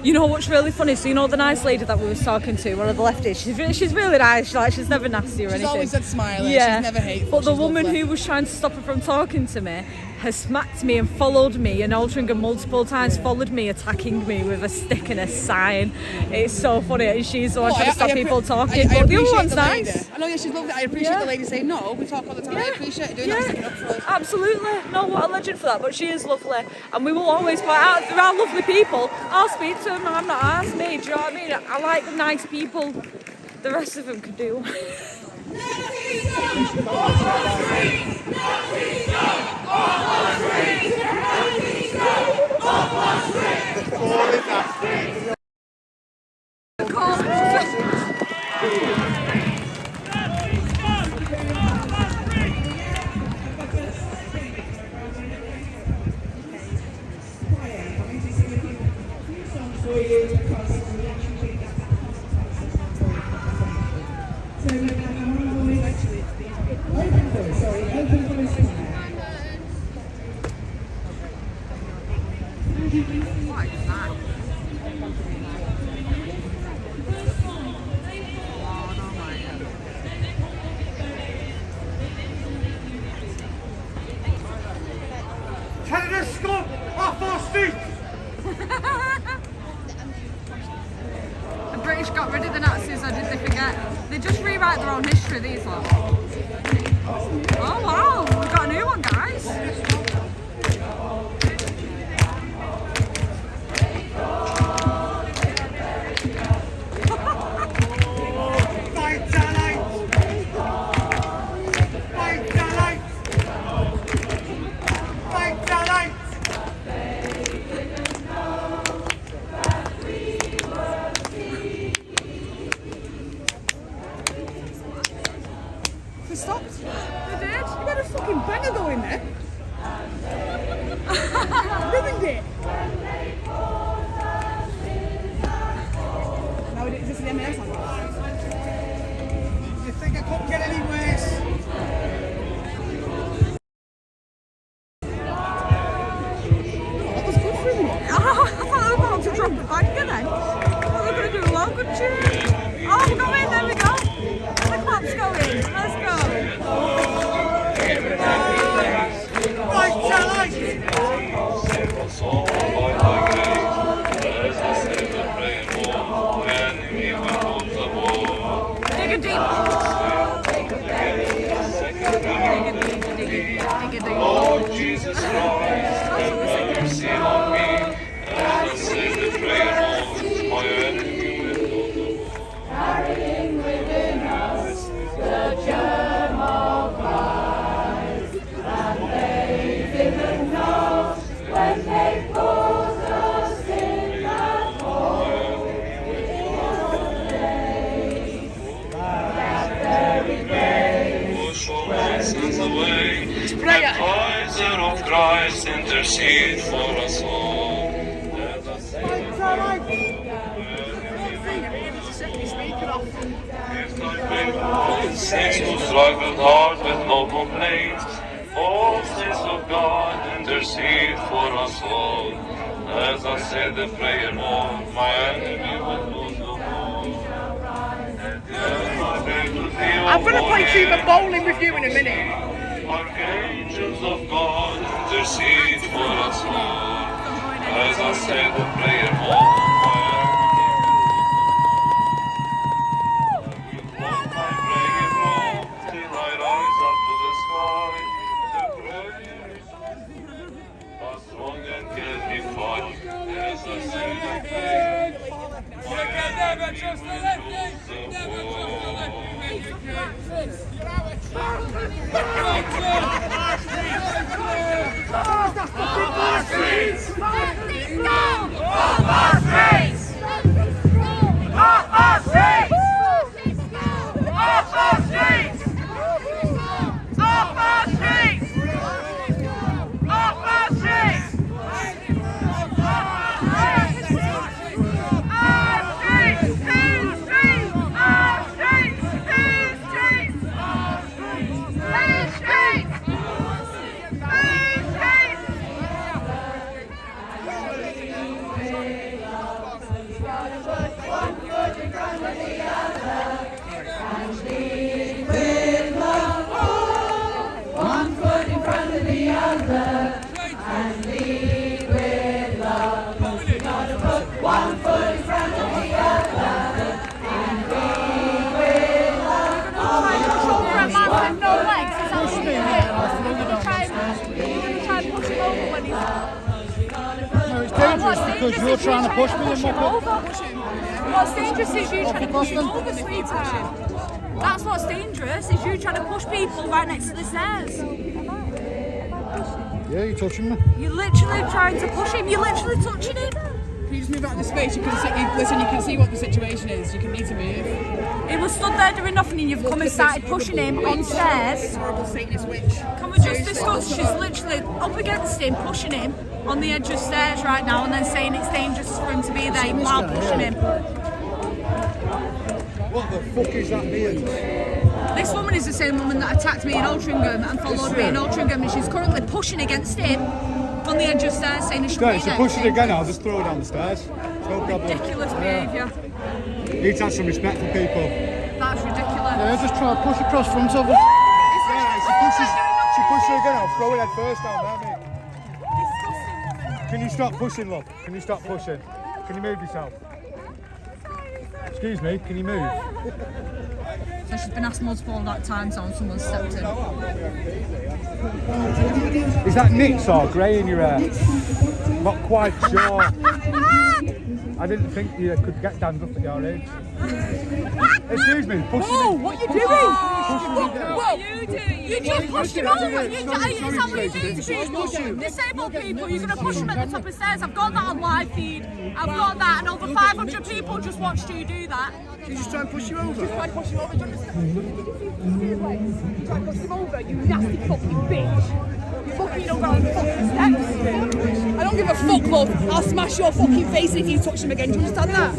You know what's really funny? So you know the nice lady that we was talking to, one of the lefties. She's really nice. She's never nasty or anything. She's always said smiling. Yeah. She's never hateful. But the She's woman lovely. who was trying to stop her from talking to me has smacked me and followed me, and Altrincham multiple times followed me, attacking me with a stick and a sign. It's so funny, and she's the one trying to stop people talking. But the other one's nice. I know, yeah, she's lovely. I appreciate the lady saying no. We talk all the time. I appreciate her doing that, sticking up for us. Absolutely. No, what a legend for that. But she is lovely, and we will always point out there are lovely people. I'll speak to them, and I'm not asked me. Do you know what I mean? I like nice people. The rest of them can do. Can this stop off our street? The British got rid of the Nazis, or did they forget? They just rewrite their own history, these ones. Oh wow, we've got a new one, guys. They stopped. They did. You had a fucking banger going there. Ruined it. Now is this the M&S song? You think I couldn't get any worse? That was good for him. I thought they were about to drop the bag again then. I thought they were going to do a long good tune. Oh, we got in, there we go. And the clap's going. Let's go. Right, Dig a deep. Lord Jesus Christ, have mercy on me, and say the prayer of my enemy will Carrying within us the germ of Christ, and they didn't know when they pulled us in that hole. It was the day, that very day, push all my sins away. Let Kaiser of Christ intercede for us all. Let us life. Saints who struggled hard with no complaints. All saints of God, intercede for us all. As I said the prayer more, my enemy will lose no more. I'm going to play Tuba Bowling with you in a minute. Archangels of God, intercede for us all. As I said the prayer more, my praying roll till I rise up to the sky. The prayers are strong and can be fought. As I say the prayer, my enemy will lose the war. Off our streets! Off our streets! Off our streets! Off our streets! Off our streets! Off our streets! Because you're trying to push me and mock up. What's dangerous is you trying to push him over, sweetheart. That's what's dangerous, is you trying to push people right next to the stairs. Yeah, you're touching me. You're literally trying to push him, you're literally touching him. Can you just move out of the space? You can see what the situation is. You can need to move. He was stood there doing nothing and you've come and started pushing him on stairs. Horrible Satanist witch. Can we just discuss? She's literally up against him, pushing him on the edge of stairs right now and then saying it's dangerous for him to be there while pushing him. What the fuck is that mean? This woman is the same woman that attacked me in Altrincham and followed me in Altrincham, and she's currently pushing against him on the edge of stairs saying he should be there. If you push it again, I'll just throw her down the stairs. No problem. Ridiculous behaviour. You need to have some respect for people. That's ridiculous. Yeah, just try to push across front of her. Yeah, she pushes her again, I'll throw her head first down there, mate. Can you stop pushing, love? Can you stop pushing? Can you move yourself? Excuse me, can you move? So she's been asked multiple times on someone stepped in. Is that nicks or grey in your hair? Not quite sure. I didn't think you could get damned up at your age. Excuse me, push Whoa, what are you doing? What are you doing? You just pushed him over. Is that what you do to people? Disabled people, you're going to push them at the top of the stairs. I've got that on live feed. I've got that, and over 500 people just watched you do that. She's just trying to push you over. She's trying to push you over. Do you understand? You're trying to push him over, you nasty fucking bitch. You're fucking over on fucking steps. I don't give a fuck, love. I'll smash your fucking face if you touch him again. Do you understand that?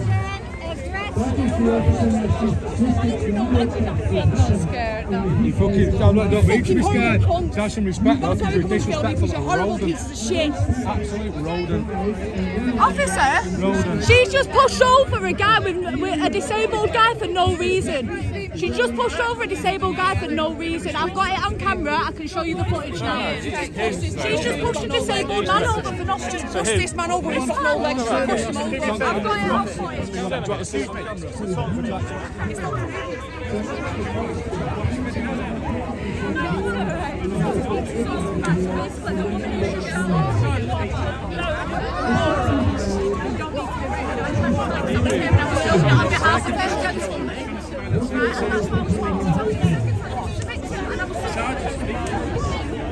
Scared, no. You fucking don't need to be scared. Have some respect, though, because you're disrespectful You're of a horrible rodent. pieces of shit. Absolute rodent. Officer, Rodent. she's just pushed over a guy with a disabled guy for no reason. She just pushed over a disabled guy for no reason. I've got it on camera. I can show you the footage now. She's just pushed a disabled man over for nothing. Just push this man over. He's got no legs. Just push him over. I've got it on footage. Do you want to see me?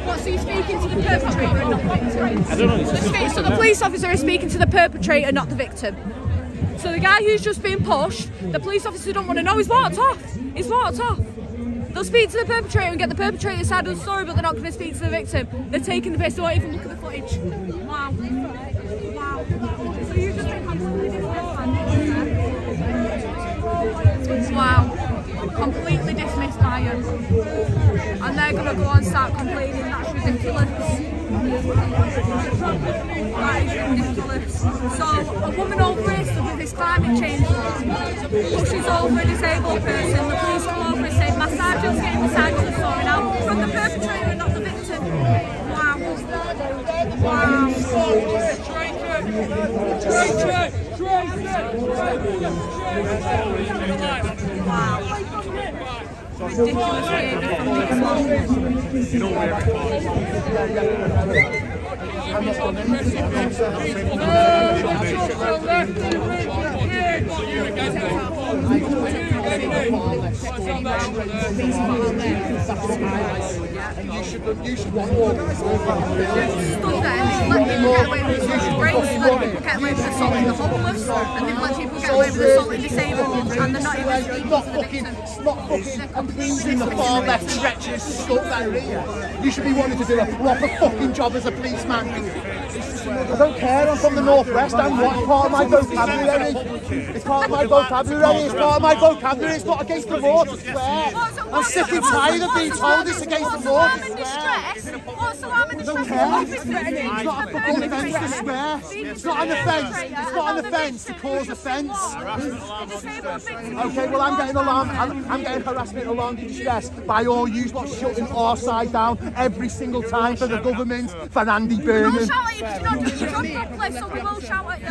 What, so you're speaking to the perpetrator and not the victim? I don't know. So the police officer is speaking to the perpetrator, not the victim. So the guy who's just been pushed, the police officer don't want to know, he's walked off. He's walked off. They'll speak to the perpetrator and get the perpetrator's side of the story, but they're not going to speak to the victim. They're taking the piss, they won't even look at the footage. Wow. Wow. So you've just been completely disrespectful. Wow. completely dismissed by them. And they're going to go and start complaining. That's ridiculous. That is ridiculous. So a woman over here stood with this climate change pushes over a disabled person. The police come over and say, my sergeant's getting massaged and sorting out from the perpetrator and not the victim. Wow. Wow. Ridiculous behaviour from these assaulting the homeless, and they've let people get away with assaulting disabled, and they're not even speaking to the victim. It's not fucking appeasing the far left wretches stuff that are here. You should be wanting to do a proper fucking job as a policeman. I don't care, I'm from the northwest, I'm what part of my vocabulary. It's part of my vocabulary, it's part of my vocabulary, it's not against the law to swear. I'm sick and tired of being told it's against the law to swear. What's the harm in the stress? It's not a fucking offence to swear. It's not an offence. It's not an offence to cause offence. Okay, well I'm getting alarmed. I'm getting harassment, alarmed and distressed by all you lot shutting our side down every single time for the government, for Andy Burnham. We'll shout at you because you're not doing your job properly, so we will shout at you.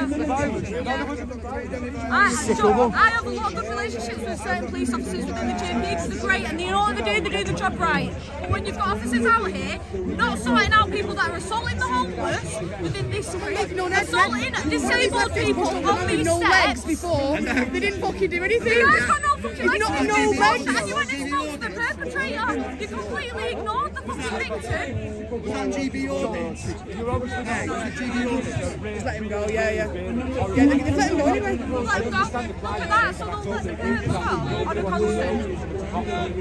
I have a lot of good relationships with certain police officers within the GMP because they're great and they know what they do the job right. But when you've got officers out here not sorting out people that are assaulting the homeless within this street, assaulting disabled people on these steps. Before, they didn't fucking do anything. You guys got no fucking legs. Not no legs. And you went and spoke to the perpetrator. You completely ignored the fucking victim. Was that GB ordinance? You're obviously there. Was it GB ordinance? Just let him go, yeah. Yeah, they've let him go anyway. Let him go. Look at that, so they'll let the perp go on a constant.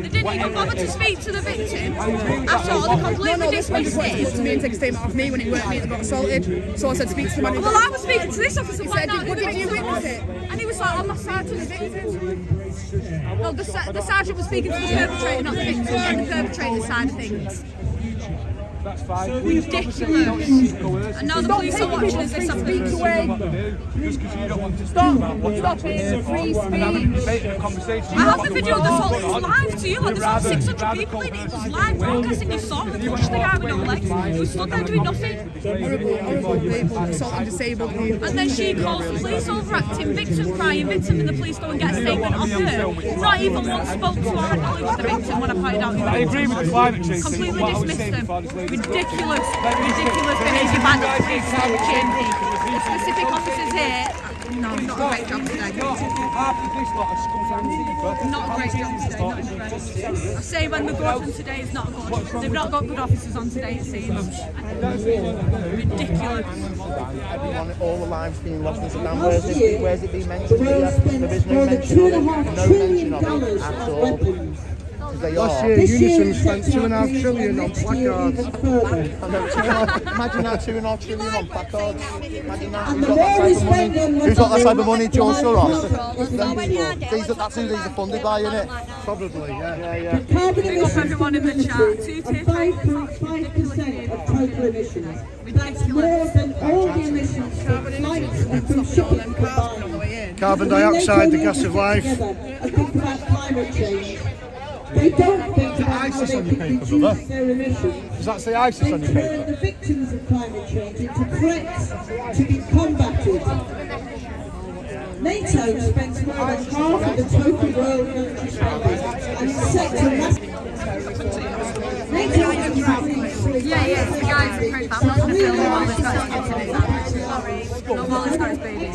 They didn't even bother to speak to the victim at all. They completely dismissed it. To me and take a statement off me when it worked me and got assaulted. So I said, speak to him. Well, I was speaking to this officer. He said, what did you witness it? And he was like, I'm a sergeant victim. No, the sergeant was speaking to the perpetrator, not the victim, and the perpetrator side of things. That's fine. Ridiculous. And now the police are watching as this happens. Just because you don't want to Stop it. Free speech. I have the video of the assault. It's live to you. Like, there's like 600 people in it. It was live broadcasting. You saw him push the guy with no legs. He stood there doing nothing. Horrible people, assaulting disabled people. And then she calls the police over, acting victim, crying victim, and the police go and get a statement off her. Not even once spoke to or acknowledged the victim when I pointed out the victim. I agree with the climate change. Completely dismissed them. Ridiculous behaviour by the police and the GMP. The specific officers here, no, not a great job today. Not a great job today, not impressed. I say when the good on today is not good. They've not got good officers on today, it seems. Ridiculous. Everyone, all the lives being lost in Sudan, where's it being mentioned here? There is no mention of it, no mention of it at all. Last year, Unison spent $2.5 trillion on placards. Imagine that $2.5 trillion on placards. Imagine that. Who's got that type of money? Joe Soros. That's who these are funded by, isn't it? Probably, yeah. Big up everyone in the chat. 2.5% of total emissions. That's more than all the emissions from flights and from shipping combined. Carbon dioxide, the gas of life. And think about climate change. They don't think about how they can reduce their emissions. Does that say ISIS on your paper? They turn the victims of climate change into threats to be combated. NATO spends more than half of the total world military spending and is set to massive. NATO has Yeah, it's the guys who create that. I'm not going to film while this guy's getting it out. Sorry. Not while this guy's baby.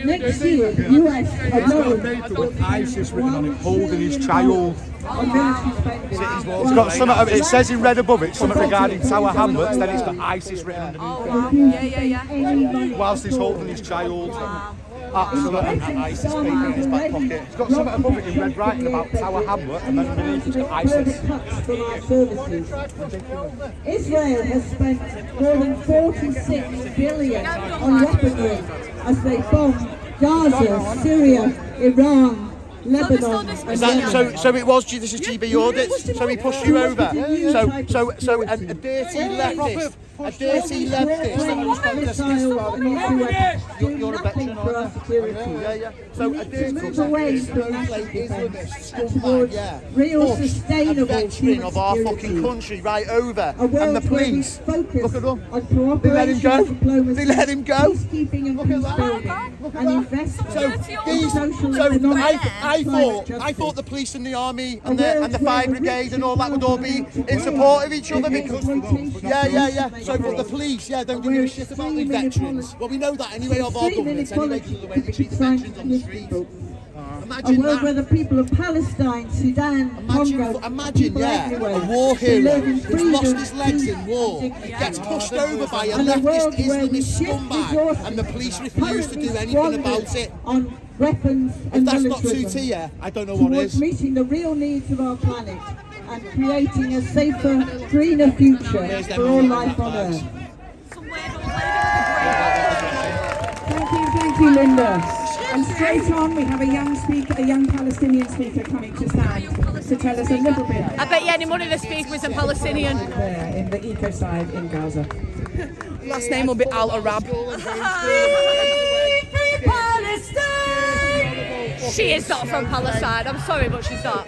Next year, US alone ISIS written on it, holding his child. It's got some. It says in red above it something regarding Tower Hamlets. Then it's got ISIS written underneath it. Yeah. Whilst he's holding his child. absolute ISIS paper in his back pocket. He's got something above it in red writing about Tower Hamlet, and then underneath it's got ISIS. Israel has spent more than 46 billion on weaponry as they bomb Gaza, Syria, Iran, Lebanon. Is that, so it was. This is GB audits. So he pushed you over. So a dirty leftist. A dirty leftist. You're a veteran, aren't you? Yeah. So a dirty Islamist scumbag, yeah. Real sustainable a veteran of our fucking country right over. And the police. Look at them. They let him go. They let him go. Look at that. Look at that. I thought the police and the army and the fire brigade and all that would all be in support of each other because So but the police, don't give a shit about the veterans. Well, we know that anyway of our government anyway because of the way they treat the veterans on the street. A world where the people of Palestine, Sudan, Congo, a war hero who's lost his legs in war, gets pushed over by a leftist Islamist scumbag, and the police refuse to do anything about it. On weapons and if that's not 2-tier, I don't know what is. Meeting the real needs of our planet and creating a safer, greener future for all life on Earth. Thank you, Linda. And straight on, we have a young speaker, a young Palestinian speaker coming to stand to tell us a little bit. I bet you any money the speaker is a Palestinian. There in the ecocide in Gaza. Last name will be Al Arab. She is not from Palestine. I'm sorry, but she's not.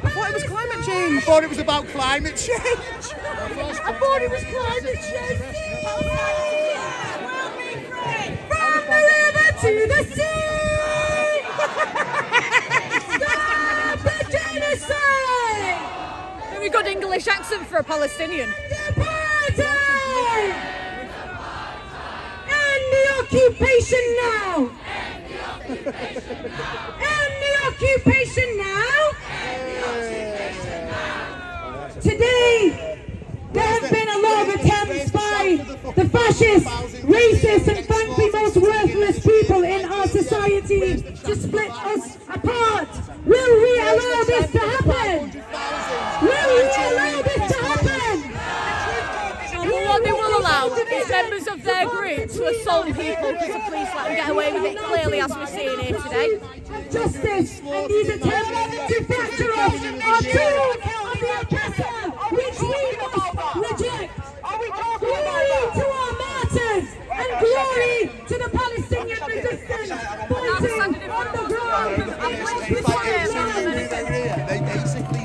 I thought it was climate change. I thought it was about climate change. I thought it was climate change. From the river to the sea. Stop the genocide. Very good English accent for a Palestinian. End the occupation now. End the occupation now. Today, there have been a lot of attempts by the fascists, racist and frankly most worthless people in our society to split us apart. Will we allow this to happen? Will we allow this to happen? What they will allow is members of their group to assault people because the police let them get away with it, clearly, as we're seeing here today. Justice and these attempts to fracture us are tools of the oppressor, which we must reject. Glory to our martyrs and glory to the Palestinian resistance fighting on the ground and with fire. They basically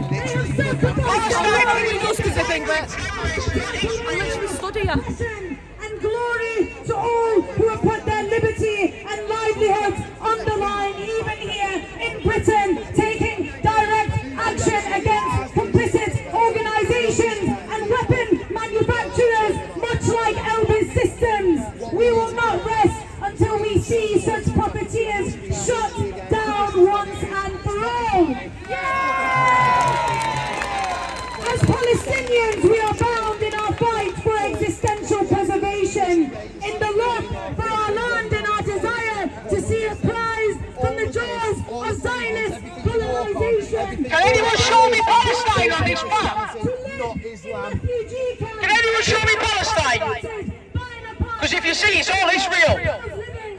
I literally stood here. And glory to all who have put their liberty and livelihoods on the line, even here in Britain, taking direct action against complicit organisations and weapon manufacturers, much like Elbit Systems. We will not rest until we see such profiteers shut down once and for all. As Palestinians, we are bound in our fight for existential preservation, in the love for our land and our desire to see us prized from the jaws of Zionist colonization. Can anyone show me Palestine on this map? Can anyone show me Palestine? Because if you see, it's all Israel.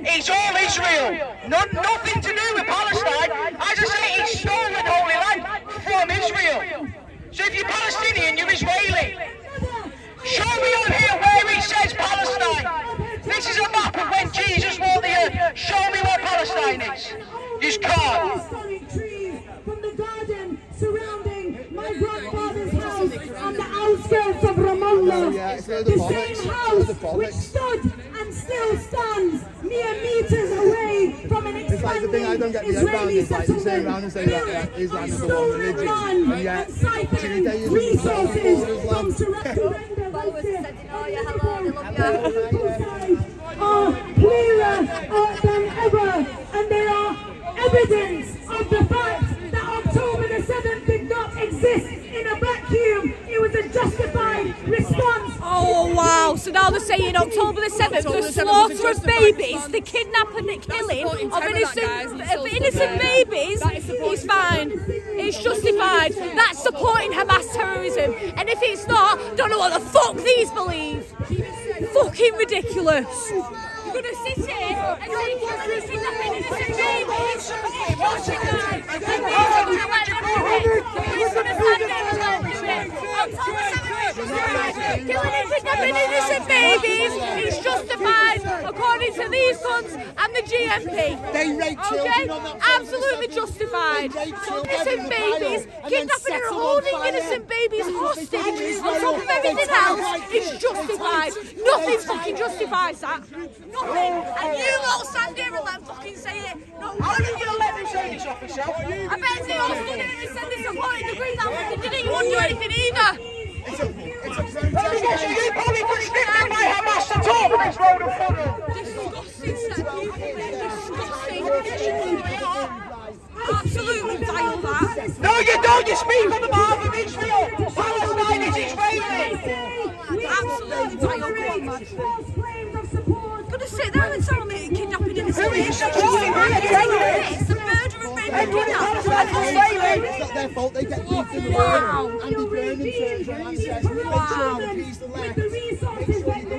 It's all Israel. Nothing to do with Palestine. As I say, it's stolen holy land from Israel. So if you're Palestinian, you're Israeli. Show me on here where it says Palestine. This is a map of when Jesus walked the earth. Show me where Palestine is. You can't. From the garden surrounding my grandfather's house on the outskirts of Ramallah. The same house which stood and still stands mere meters away from an expanding Israeli settlement, built on stolen land and siphoning resources from surrounding are clearer than ever, and they are evidence of the fact that October the 7th did not exist in a vacuum. It was a justified response. Oh wow, So now they're saying October the 7th, the slaughter of babies, the kidnapping and killing of innocent babies is fine. It's justified. That's supporting Hamas terrorism. And if it's not, don't know what the fuck these believe. Fucking ridiculous. You're gonna sit here and say kidnapping innocent babies. It's justified. And you're gonna let them do it. You're gonna stand there and let them do it. October 7th is justified. Killing and kidnapping innocent babies is justified according to these cunts and the GMP. They rape children on that front. Absolutely justified. So innocent babies, kidnapping and holding innocent babies hostage on top of everything else is justified. Nothing fucking justifies that. Nothing. And you lot stand here and let them fucking say it. Not one of you let me say this, officer. I bet they all stood here and said this supporting the Green Outfit did it. You wouldn't do anything either. It's a protest. You probably restricted my Hamas at all for this road of funnel. Disgusting set of people. Disgusting. Absolutely vile that. No, you don't. You speak on the behalf of Israel. Palestine is Israeli. Absolutely vile. Gonna sit there and tell me kidnapping innocent babies. It's the murder of baby kidnappers. It's not their fault. They get beat in the world. And the burning church on access.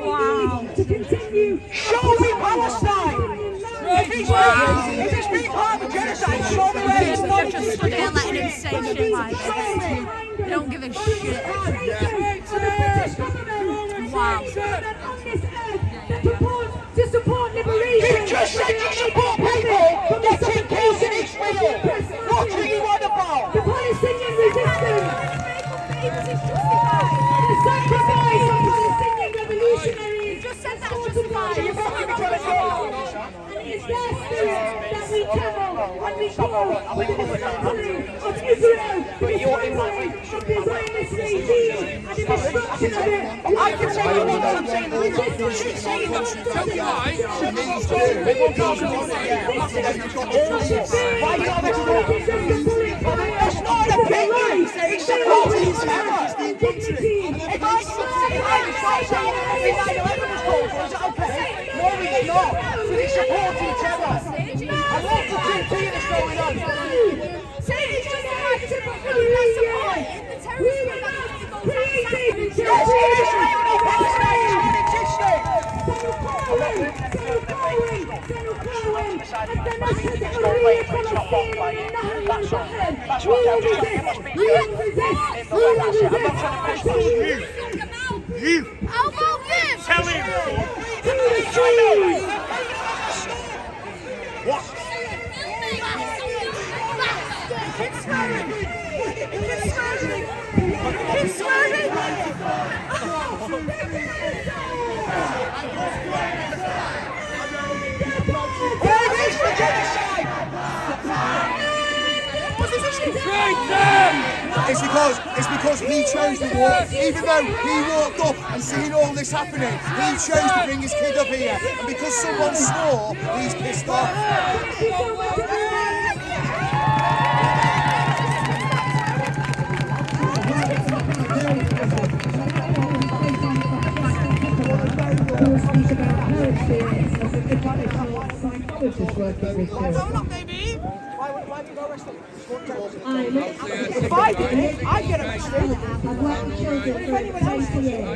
Wow. To continue. Show me Palestine. If it's been part of the genocide, show me where it's not. They're just stood here letting him say shit like this. They don't give a shit. Wow. To support liberation. You just said you support people getting killed in Israel. What are you on about? The Palestinian resistance. The sacrifice of Palestinian revolutionaries. Just said that's justified. And it is their spirit that we travel when we call for the dismantling of Israel, the dismantling of the Zionist regime, and the destruction of it. I can tell you what I'm saying. Why you not explaining? That's not an opinion. It's supporting terror. If I say 9/11 was called for, is it okay? No, it's not. So it's supporting terror. I love the 2P that's going on. Saying it's justified to support the terrorists. Yes, it is. No Palestine is non-existent. That's what I'm saying. You must be in the way. That's it. I'm not trying to push you. How about this? Tell him. What? It's swearing. It's swearing. Where is the genocide? It's because he chose to walk, even though he walked up and seen all this happening, he chose to bring his kid up here, and because someone swore, he's pissed off. Speak about her experience as an educational psychologist working with children. If I did it, I'd get arrested. I've worked with children for 20 years.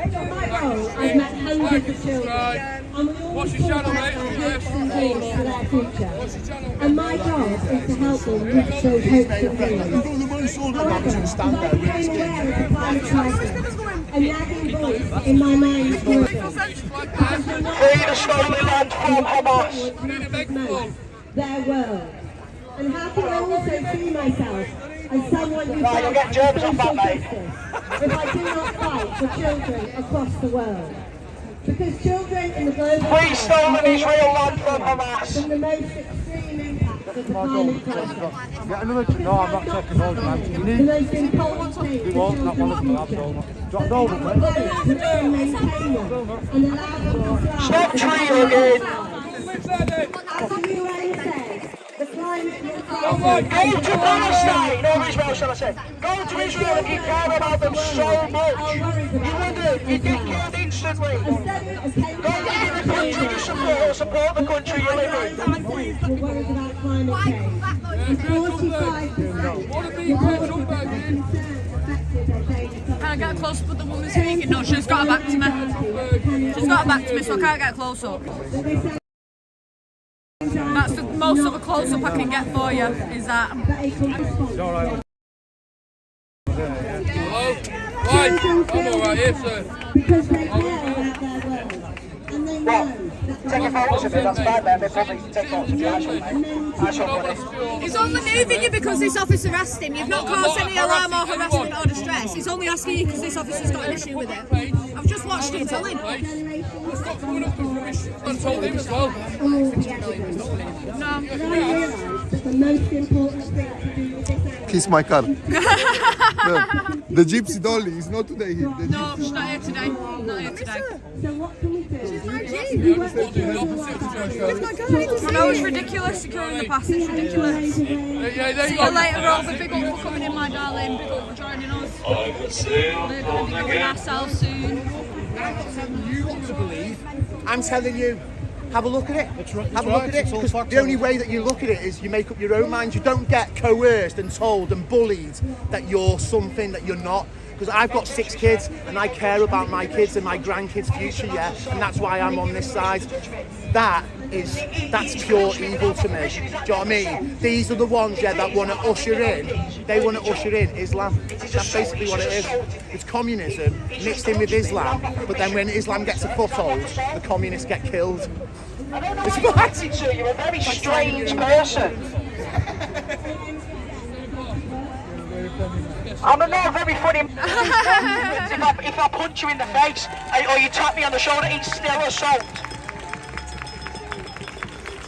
In my role, I've met hundreds of children. And we all talk about their hopes and dreams for their future. And my job is to help them reach those hopes and dreams. However, I became aware of the climate crisis, a nagging voice in my mind grew. Free the stolen land from Hamas. Their world. And how can I also see myself as someone who Right, you'll get fights germs for off social that, mate. justice if I do not fight for children across the world? Because children in the global Free stolen Israel land from Hamas. from the most extreme impacts of the climate crisis. Get another. No, I'm not taking those, man. You The need. most important thing You for won't. Not one of them. children's I'll future. Drop those, We mate. can maintain them and allow them to thrive. Stop trying again. As the UN says, the climate will to Palestine, or Israel shall I say. Go to Israel if you care about them so much. You wouldn't, you'd get killed instantly. Go to the country you support, or support the country you live in. We're worried about climate change. 45% Can I get a close up with the woman speaking? No, she's got her back to me. She's got her back to me, so I can't get a close up. That's the most of a close up I can get for you, is that. Hello? Right, I'm alright here, sir. Because they care about their world. And they know that Taking photos of it, that's fine, man. They probably take photos of you, actually, mate. That's your money. He's only moving you because this officer asked him. You've not caused any alarm or harassment or distress. He's only asking you because this officer's got an issue with it. I've just watched you tell him. I told him as well. No. And I realise that the most important thing to do with this Kiss my car. The gypsy dolly is not today here. No, she's not here today. Not here today. So what can we do? She's my No, it's ridiculous securing the pass. It's ridiculous. See you later, Rover. Big up for coming in, my darling. Big up for joining us. We're going to be going ourselves soon. You want to believe? I'm telling you. Have a look at it. Have a look at it. Because the only way that you look at it is you make up your own mind. You don't get coerced and told and bullied that you're something that you're not. Because I've got 6 kids and I care about my kids and my grandkids' future, yeah, and that's why I'm on this side. That's pure evil to me. Do you know what I mean? These are the ones, yeah, that want to usher in. They want to usher in Islam. That's basically what it is. It's communism mixed in with Islam, but then when Islam gets a foothold, the communists get killed. It's right. You're a very strange person. I'm not very funny. if I punch you in the face or you tap me on the shoulder, it's still assault.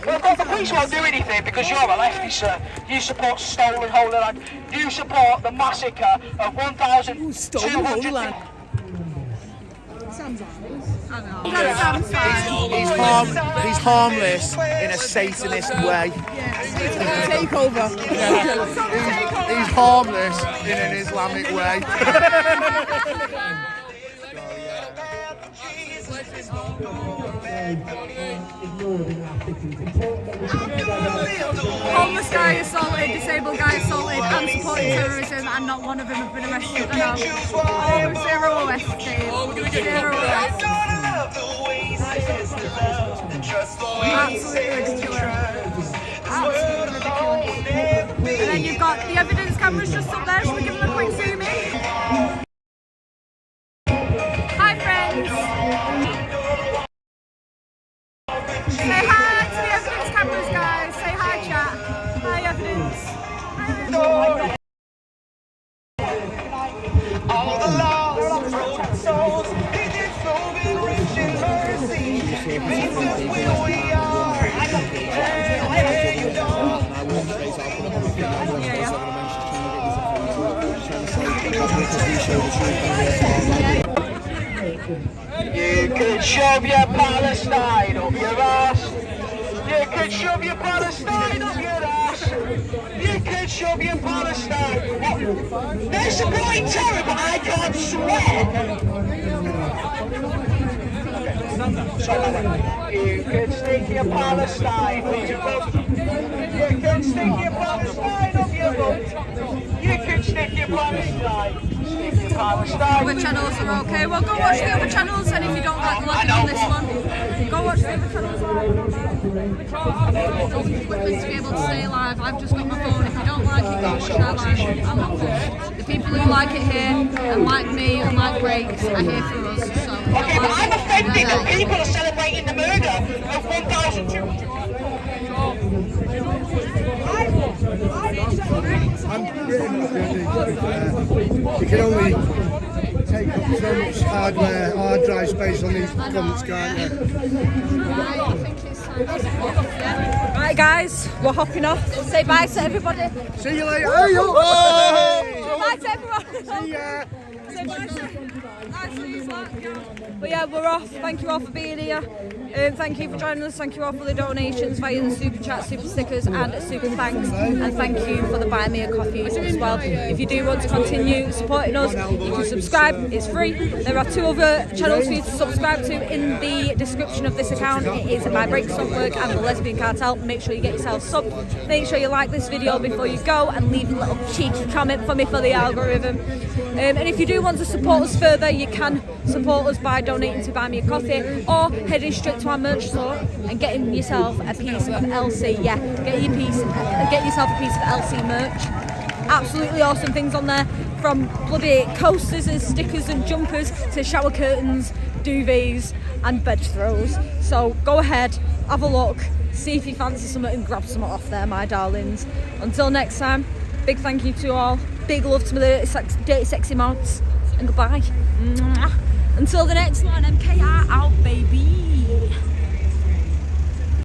Well, the police won't do anything because you're a lefty, sir. You support stolen Holy Land. You support the massacre of 1,200. Sam's He's harmless in a Satanist way. Takeover. He's harmless in an Islamic way. Homeless guy assaulted, disabled guy assaulted, and supporting terrorism, and not one of them have been arrested. I know. Oh, 0 arrested. 0 arrested. Absolutely ridiculous. Absolutely ridiculous. And then you've got the evidence cameras just up there. Should we give them a quick zoom in? Hi, friends. Say hi to the evidence cameras, guys. Say hi, chat. Hi, evidence. All the lost broken souls, He did so with rich in mercy. He made us where we are. Hey, you know. You could shove your Palestine up your ass. You could shove your Palestine up your ass. You could shove your Palestine. What? They're supporting terror, but I can't swear. You could stick your Palestine up your butt. You could stick your Palestine up your butt. You could stick your Palestine. Other channels are okay. Well, go watch the other channels, and if you don't like the look on this one, go watch the other channels. Equipment to be able to stay alive. I've just got my phone. If you don't like it, go watch their live. I'm not fussed. The people who like it here and like me and like breaks are here for us. So okay, but I'm offended that people are celebrating the murder of 1,200. I'm pretty much you can only take up so much hard drive space on these comments, can't you? Right, guys, we're hopping off. Say bye to everybody. See you later. Say bye to everyone. See ya. Say bye to. Nice to meet you. But yeah, we're off. Thank you all for being here. Thank you for joining us. Thank you all for the donations via the super chat, super stickers, and super thanks. And thank you for the buy me a coffee as well. If you do want to continue supporting us, you can subscribe. It's free. There are 2 other channels for you to subscribe to in the description of this account. It is My Breaks Don't Work and The Lesbian Cartel. Make sure you get yourself subbed. Make sure you like this video before you go and leave a little cheeky comment for me for the algorithm. And if you do want to support us further, you can support us by donating to buy me a coffee or heading straight to our merch store and getting yourself a piece of LC. Yeah, get yourself a piece of LC merch. Absolutely awesome things on there, from bloody coasters and stickers and jumpers to shower curtains, duvets and bed throws. So go ahead, have a look, see if you fancy something and grab some off there, my darlings. Until next time, big thank you to all, big love to my dirty sexy mods, and goodbye. Until the next one, MKR